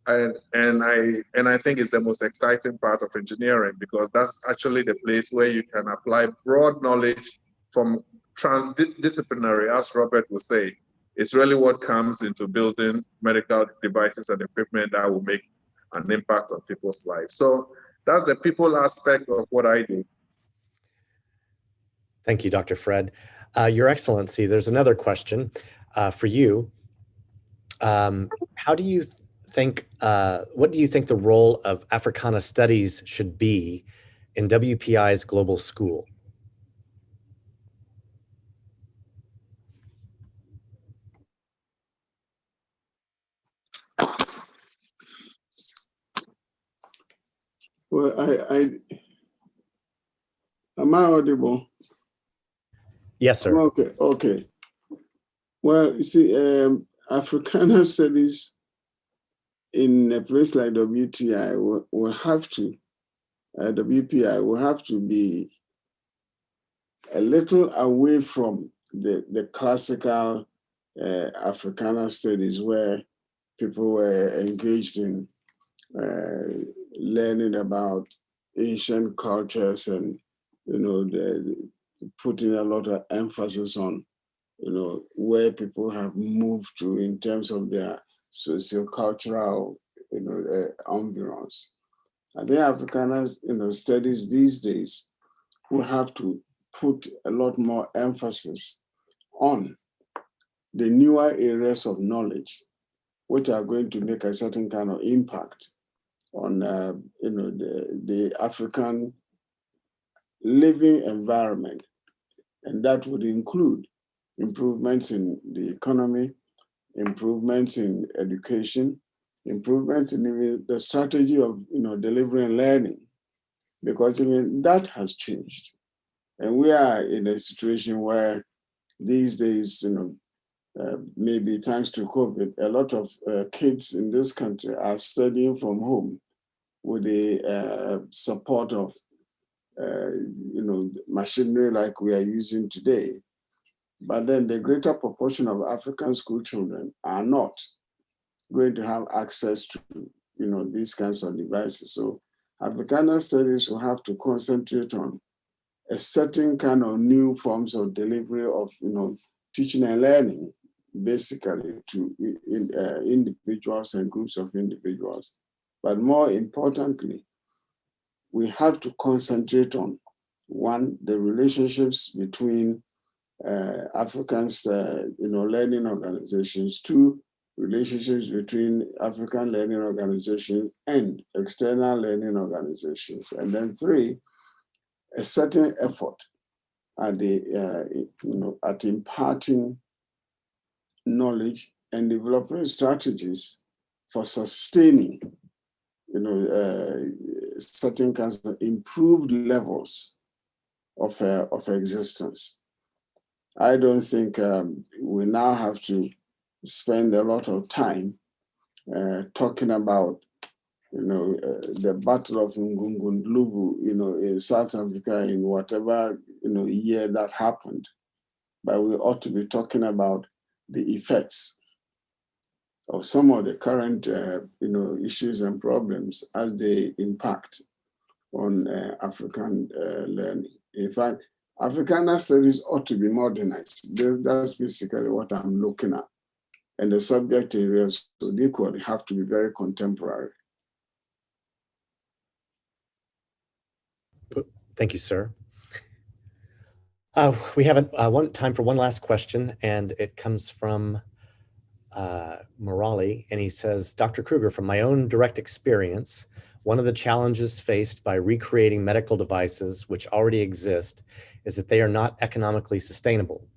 And I think it's the most exciting part of engineering, because that's actually the place where you can apply broad knowledge from transdisciplinary, as Robert would say. It's really what comes into building medical devices and equipment that will make an impact on people's lives. So that's the people aspect of what I do. Thank you, Dr. Fred. Your Excellency, there's another question for you. How do you think, what do you think the role of Africana studies should be in WPI's global school? Well, am I audible? Yes, sir. Okay. Well, you see, Africana studies in a place like WPI will have to be a little away from the classical Africana studies where people were engaged in learning about ancient cultures and, putting a lot of emphasis on, where people have moved to in terms of their socio-cultural, ambience. I think Africaners, studies these days will have to put a lot more emphasis on the newer areas of knowledge, which are going to make a certain kind of impact on, the African living environment. And that would include improvements in the economy, improvements in education, improvements in even the strategy of delivering learning, because that has changed. And we are in a situation where these days, maybe thanks to COVID, a lot of kids in this country are studying from home with the support of machinery like we are using today. But then the greater proportion of African school children are not going to have access to these kinds of devices. So Africana studies will have to concentrate on a certain kind of new forms of delivery of teaching and learning, basically to individuals and groups of individuals. But more importantly, we have to concentrate on, one, the relationships between Africans, learning organizations; two, relationships between African learning organizations and external learning organizations; and then three, a certain effort at at imparting knowledge and developing strategies for sustaining, certain kinds of improved levels of existence. I don't think we now have to spend a lot of time talking about, the Battle of Ngungundlubu, in South Africa in whatever, year that happened. But we ought to be talking about the effects of some of the current, issues and problems as they impact on African learning. In fact, Africana studies ought to be modernized. That's basically what I'm looking at. And the subject areas would equally have to be very contemporary. Thank you, sir. We have time for one last question, and it comes from Murali, and he says, Dr. Kruger, from my own direct experience, one of the challenges faced by recreating medical devices which already exist is that they are not economically sustainable.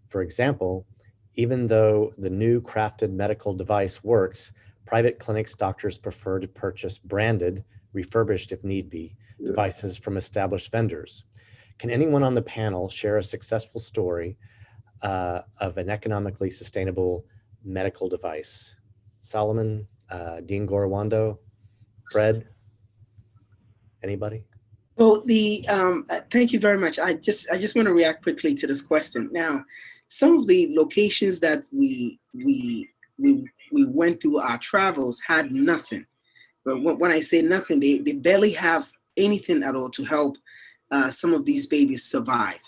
For example, even though the new crafted medical device works, private clinics, doctors prefer to purchase branded, refurbished if need be, devices from established vendors. Can anyone on the panel share a successful story of an economically sustainable medical device? Solomon, Dean Gorawando, Fred, anybody? Well, thank you very much. I just want to react quickly to this question. Now, some of the locations that we went through our travels had nothing. But when I say nothing, they barely have anything at all to help some of these babies survive.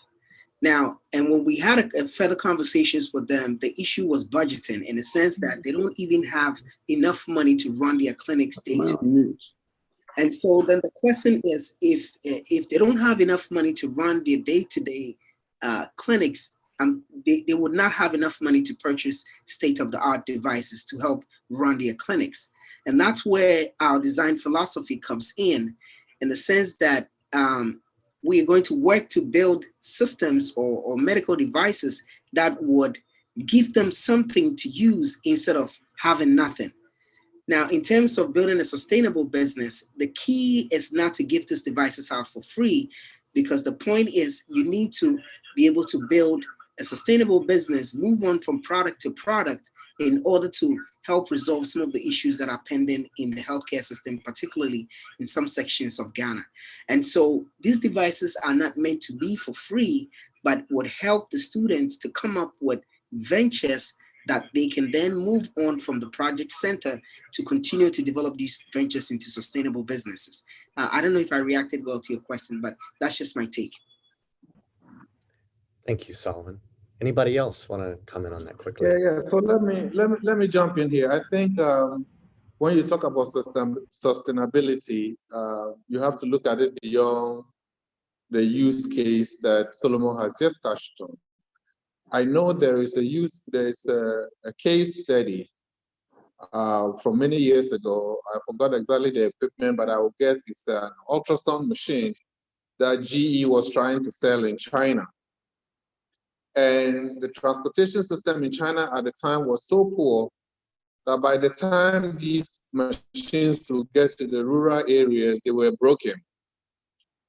Now, and when we had a further conversations with them, the issue was budgeting, in the sense that they don't even have enough money to run their clinics day to day. And so then the question is, if they don't have enough money to run their day-to-day clinics, they would not have enough money to purchase state-of-the-art devices to help run their clinics. And that's where our design philosophy comes in the sense that we are going to work to build systems or medical devices that would give them something to use instead of having nothing. Now, in terms of building a sustainable business, the key is not to give these devices out for free, because the point is you need to be able to build a sustainable business, move on from product to product, in order to help resolve some of the issues that are pending in the healthcare system, particularly in some sections of Ghana. And so these devices are not meant to be for free, but would help the students to come up with ventures that they can then move on from the project center to continue to develop these ventures into sustainable businesses. I don't know if I reacted well to your question, but that's just my take. Thank you, Solomon. Anybody else want to comment on that quickly? Yeah. So let me jump in here. I think when you talk about sustainability, you have to look at it beyond the use case that Solomon has just touched on. I know there is a case study from many years ago. I forgot exactly the equipment, but I would guess it's an ultrasound machine that GE was trying to sell in China. And the transportation system in China at the time was so poor that by the time these machines would get to the rural areas, they were broken.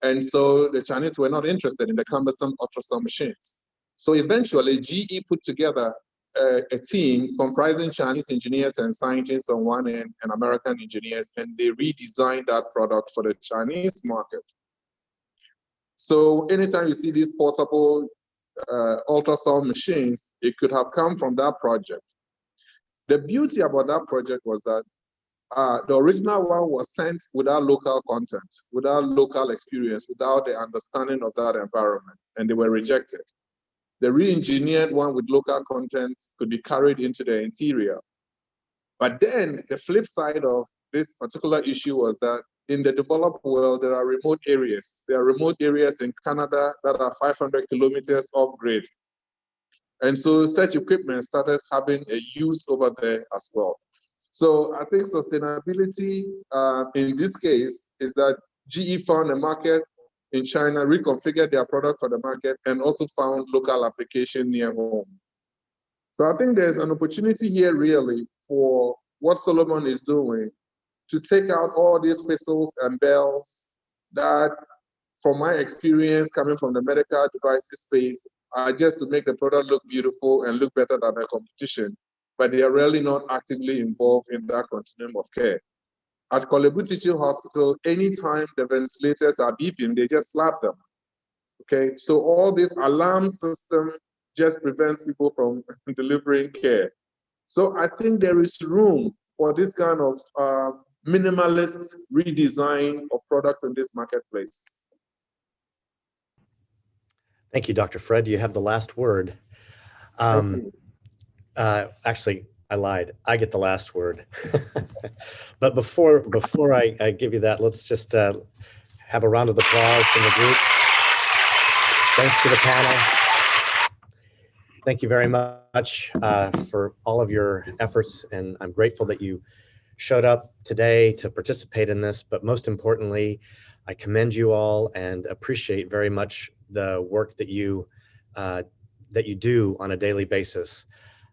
And so the Chinese were not interested in the cumbersome ultrasound machines. So eventually, GE put together a team comprising Chinese engineers and scientists on one end and American engineers, and they redesigned that product for the Chinese market. So anytime you see these portable ultrasound machines, it could have come from that project. The beauty about that project was that the original one was sent without local content, without local experience, without the understanding of that environment, and they were rejected. The re-engineered one with local content could be carried into the interior. But then the flip side of this particular issue was that in the developed world, there are remote areas. There are remote areas in Canada that are 500 kilometers off grid. And so such equipment started having a use over there as well. So I think sustainability in this case is that GE found a market in China, reconfigured their product for the market, and also found local application near home. So I think there's an opportunity here really for what Solomon is doing to take out all these whistles and bells that, from my experience coming from the medical devices space, are just to make the product look beautiful and look better than the competition, but they are really not actively involved in that continuum of care. At Kolebu Teaching Hospital, anytime the ventilators are beeping, they just slap them. Okay, so all this alarm system just prevents people from delivering care. So I think there is room for this kind of minimalist redesign of products in this marketplace. Thank you, Dr. Fred. You have the last word. Actually, I lied. I get the last word. But before I give you that, let's just have a round of applause from the group. Thanks to the panel. Thank you very much for all of your efforts, and I'm grateful that you showed up today to participate in this, but most importantly, I commend you all and appreciate very much the work that you do on a daily basis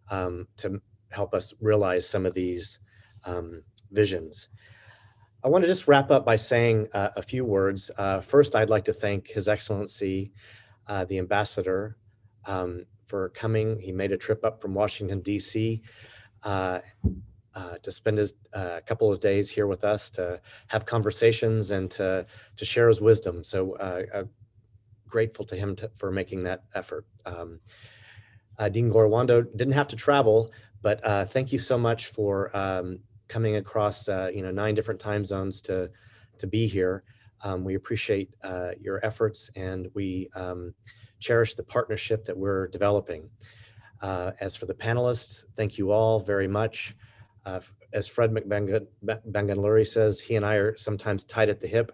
to help us realize some of these visions. I want to just wrap up by saying a few words. First, I'd like to thank His Excellency, the Ambassador, for coming. He made a trip up from Washington, D.C. To spend his couple of days here with us to have conversations and to share his wisdom. So grateful to him for making that effort. Dean Gorwando didn't have to travel, but thank you so much for coming across 9 different time zones to be here. We appreciate your efforts, and we cherish the partnership that we're developing. As for the panelists, thank you all very much. As Fred McBangalore says, he and I are sometimes tied at the hip,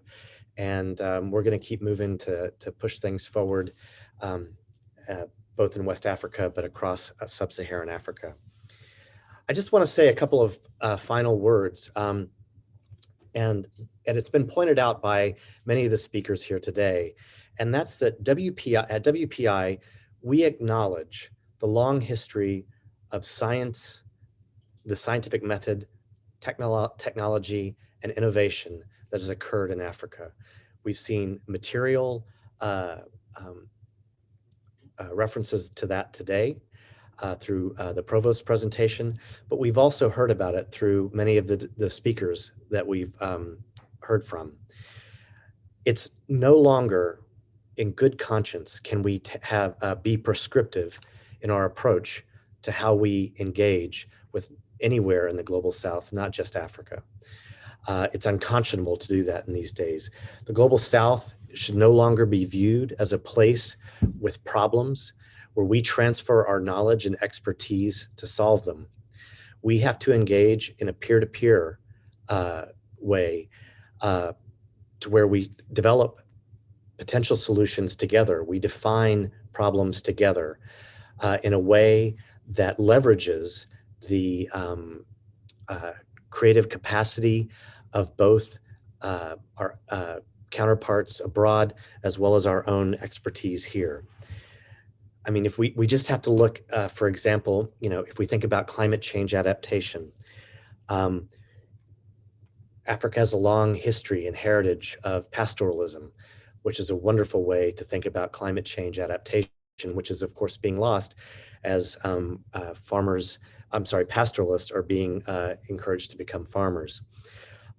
and we're going to keep moving to push things forward, both in West Africa, but across sub-Saharan Africa. I just want to say a couple of final words, and it's been pointed out by many of the speakers here today, and that's that at WPI, we acknowledge the long history of science, the scientific method, technology, and innovation that has occurred in Africa. We've seen material references to that today. through the provost's presentation, but we've also heard about it through many of the speakers that we've heard from. It's no longer in good conscience can we be prescriptive in our approach to how we engage with anywhere in the global South, not just Africa. It's unconscionable to do that in these days. The global South should no longer be viewed as a place with problems where we transfer our knowledge and expertise to solve them. We have to engage in a peer-to-peer way to where we develop potential solutions together. We define problems together in a way that leverages the creative capacity of both our counterparts abroad, as well as our own expertise here. I mean, if we just have to look, for example, if we think about climate change adaptation, Africa has a long history and heritage of pastoralism, which is a wonderful way to think about climate change adaptation, which is of course being lost as pastoralists are being encouraged to become farmers.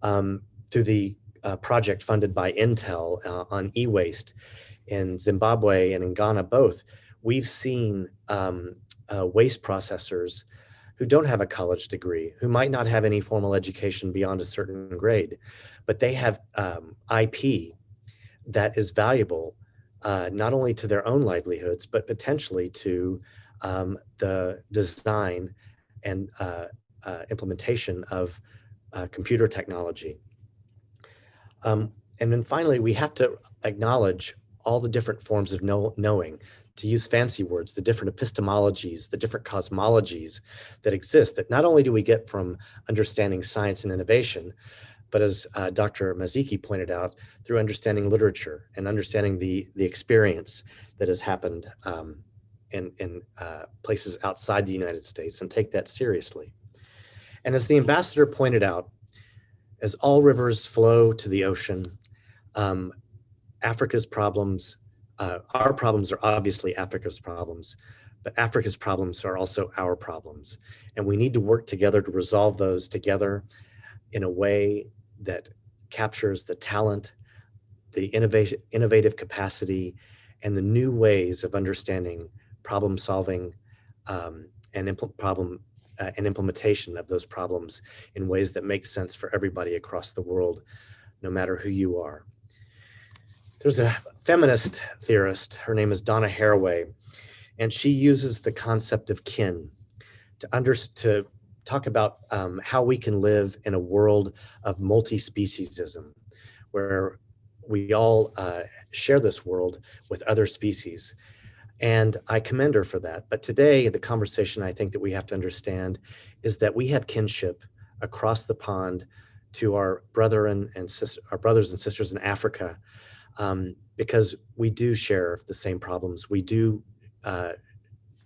Through the project funded by Intel on e-waste in Zimbabwe and in Ghana both, we've seen waste processors who don't have a college degree, who might not have any formal education beyond a certain grade, but they have IP that is valuable not only to their own livelihoods, but potentially to the design and implementation of computer technology. And then finally, we have to acknowledge all the different forms of knowing, to use fancy words, the different epistemologies, the different cosmologies that exist, that not only do we get from understanding science and innovation, but as Dr. Maziki pointed out, through understanding literature and understanding the experience that has happened in places outside the United States, and take that seriously. And as the ambassador pointed out, as all rivers flow to the ocean, Africa's problems, our problems are obviously Africa's problems, but Africa's problems are also our problems. And we need to work together to resolve those together in a way that captures the talent, the innovative capacity, and the new ways of understanding problem solving and implementation of those problems in ways that make sense for everybody across the world, no matter who you are. There's a feminist theorist, her name is Donna Haraway, and she uses the concept of kin to talk about how we can live in a world of multi-speciesism, where we all share this world with other species. And I commend her for that. But today, the conversation I think that we have to understand is that we have kinship across the pond to our brothers and sisters in Africa, because we do share the same problems. We do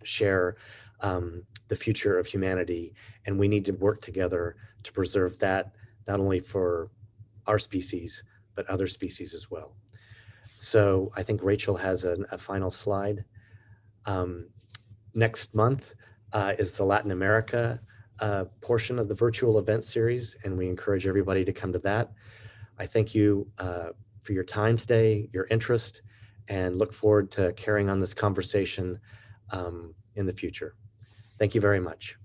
share the future of humanity, and we need to work together to preserve that, not only for our species, but other species as well. So I think Rachel has a final slide. Next month is the Latin America portion of the virtual event series, and we encourage everybody to come to that. I thank you for your time today, your interest, and look forward to carrying on this conversation in the future. Thank you very much.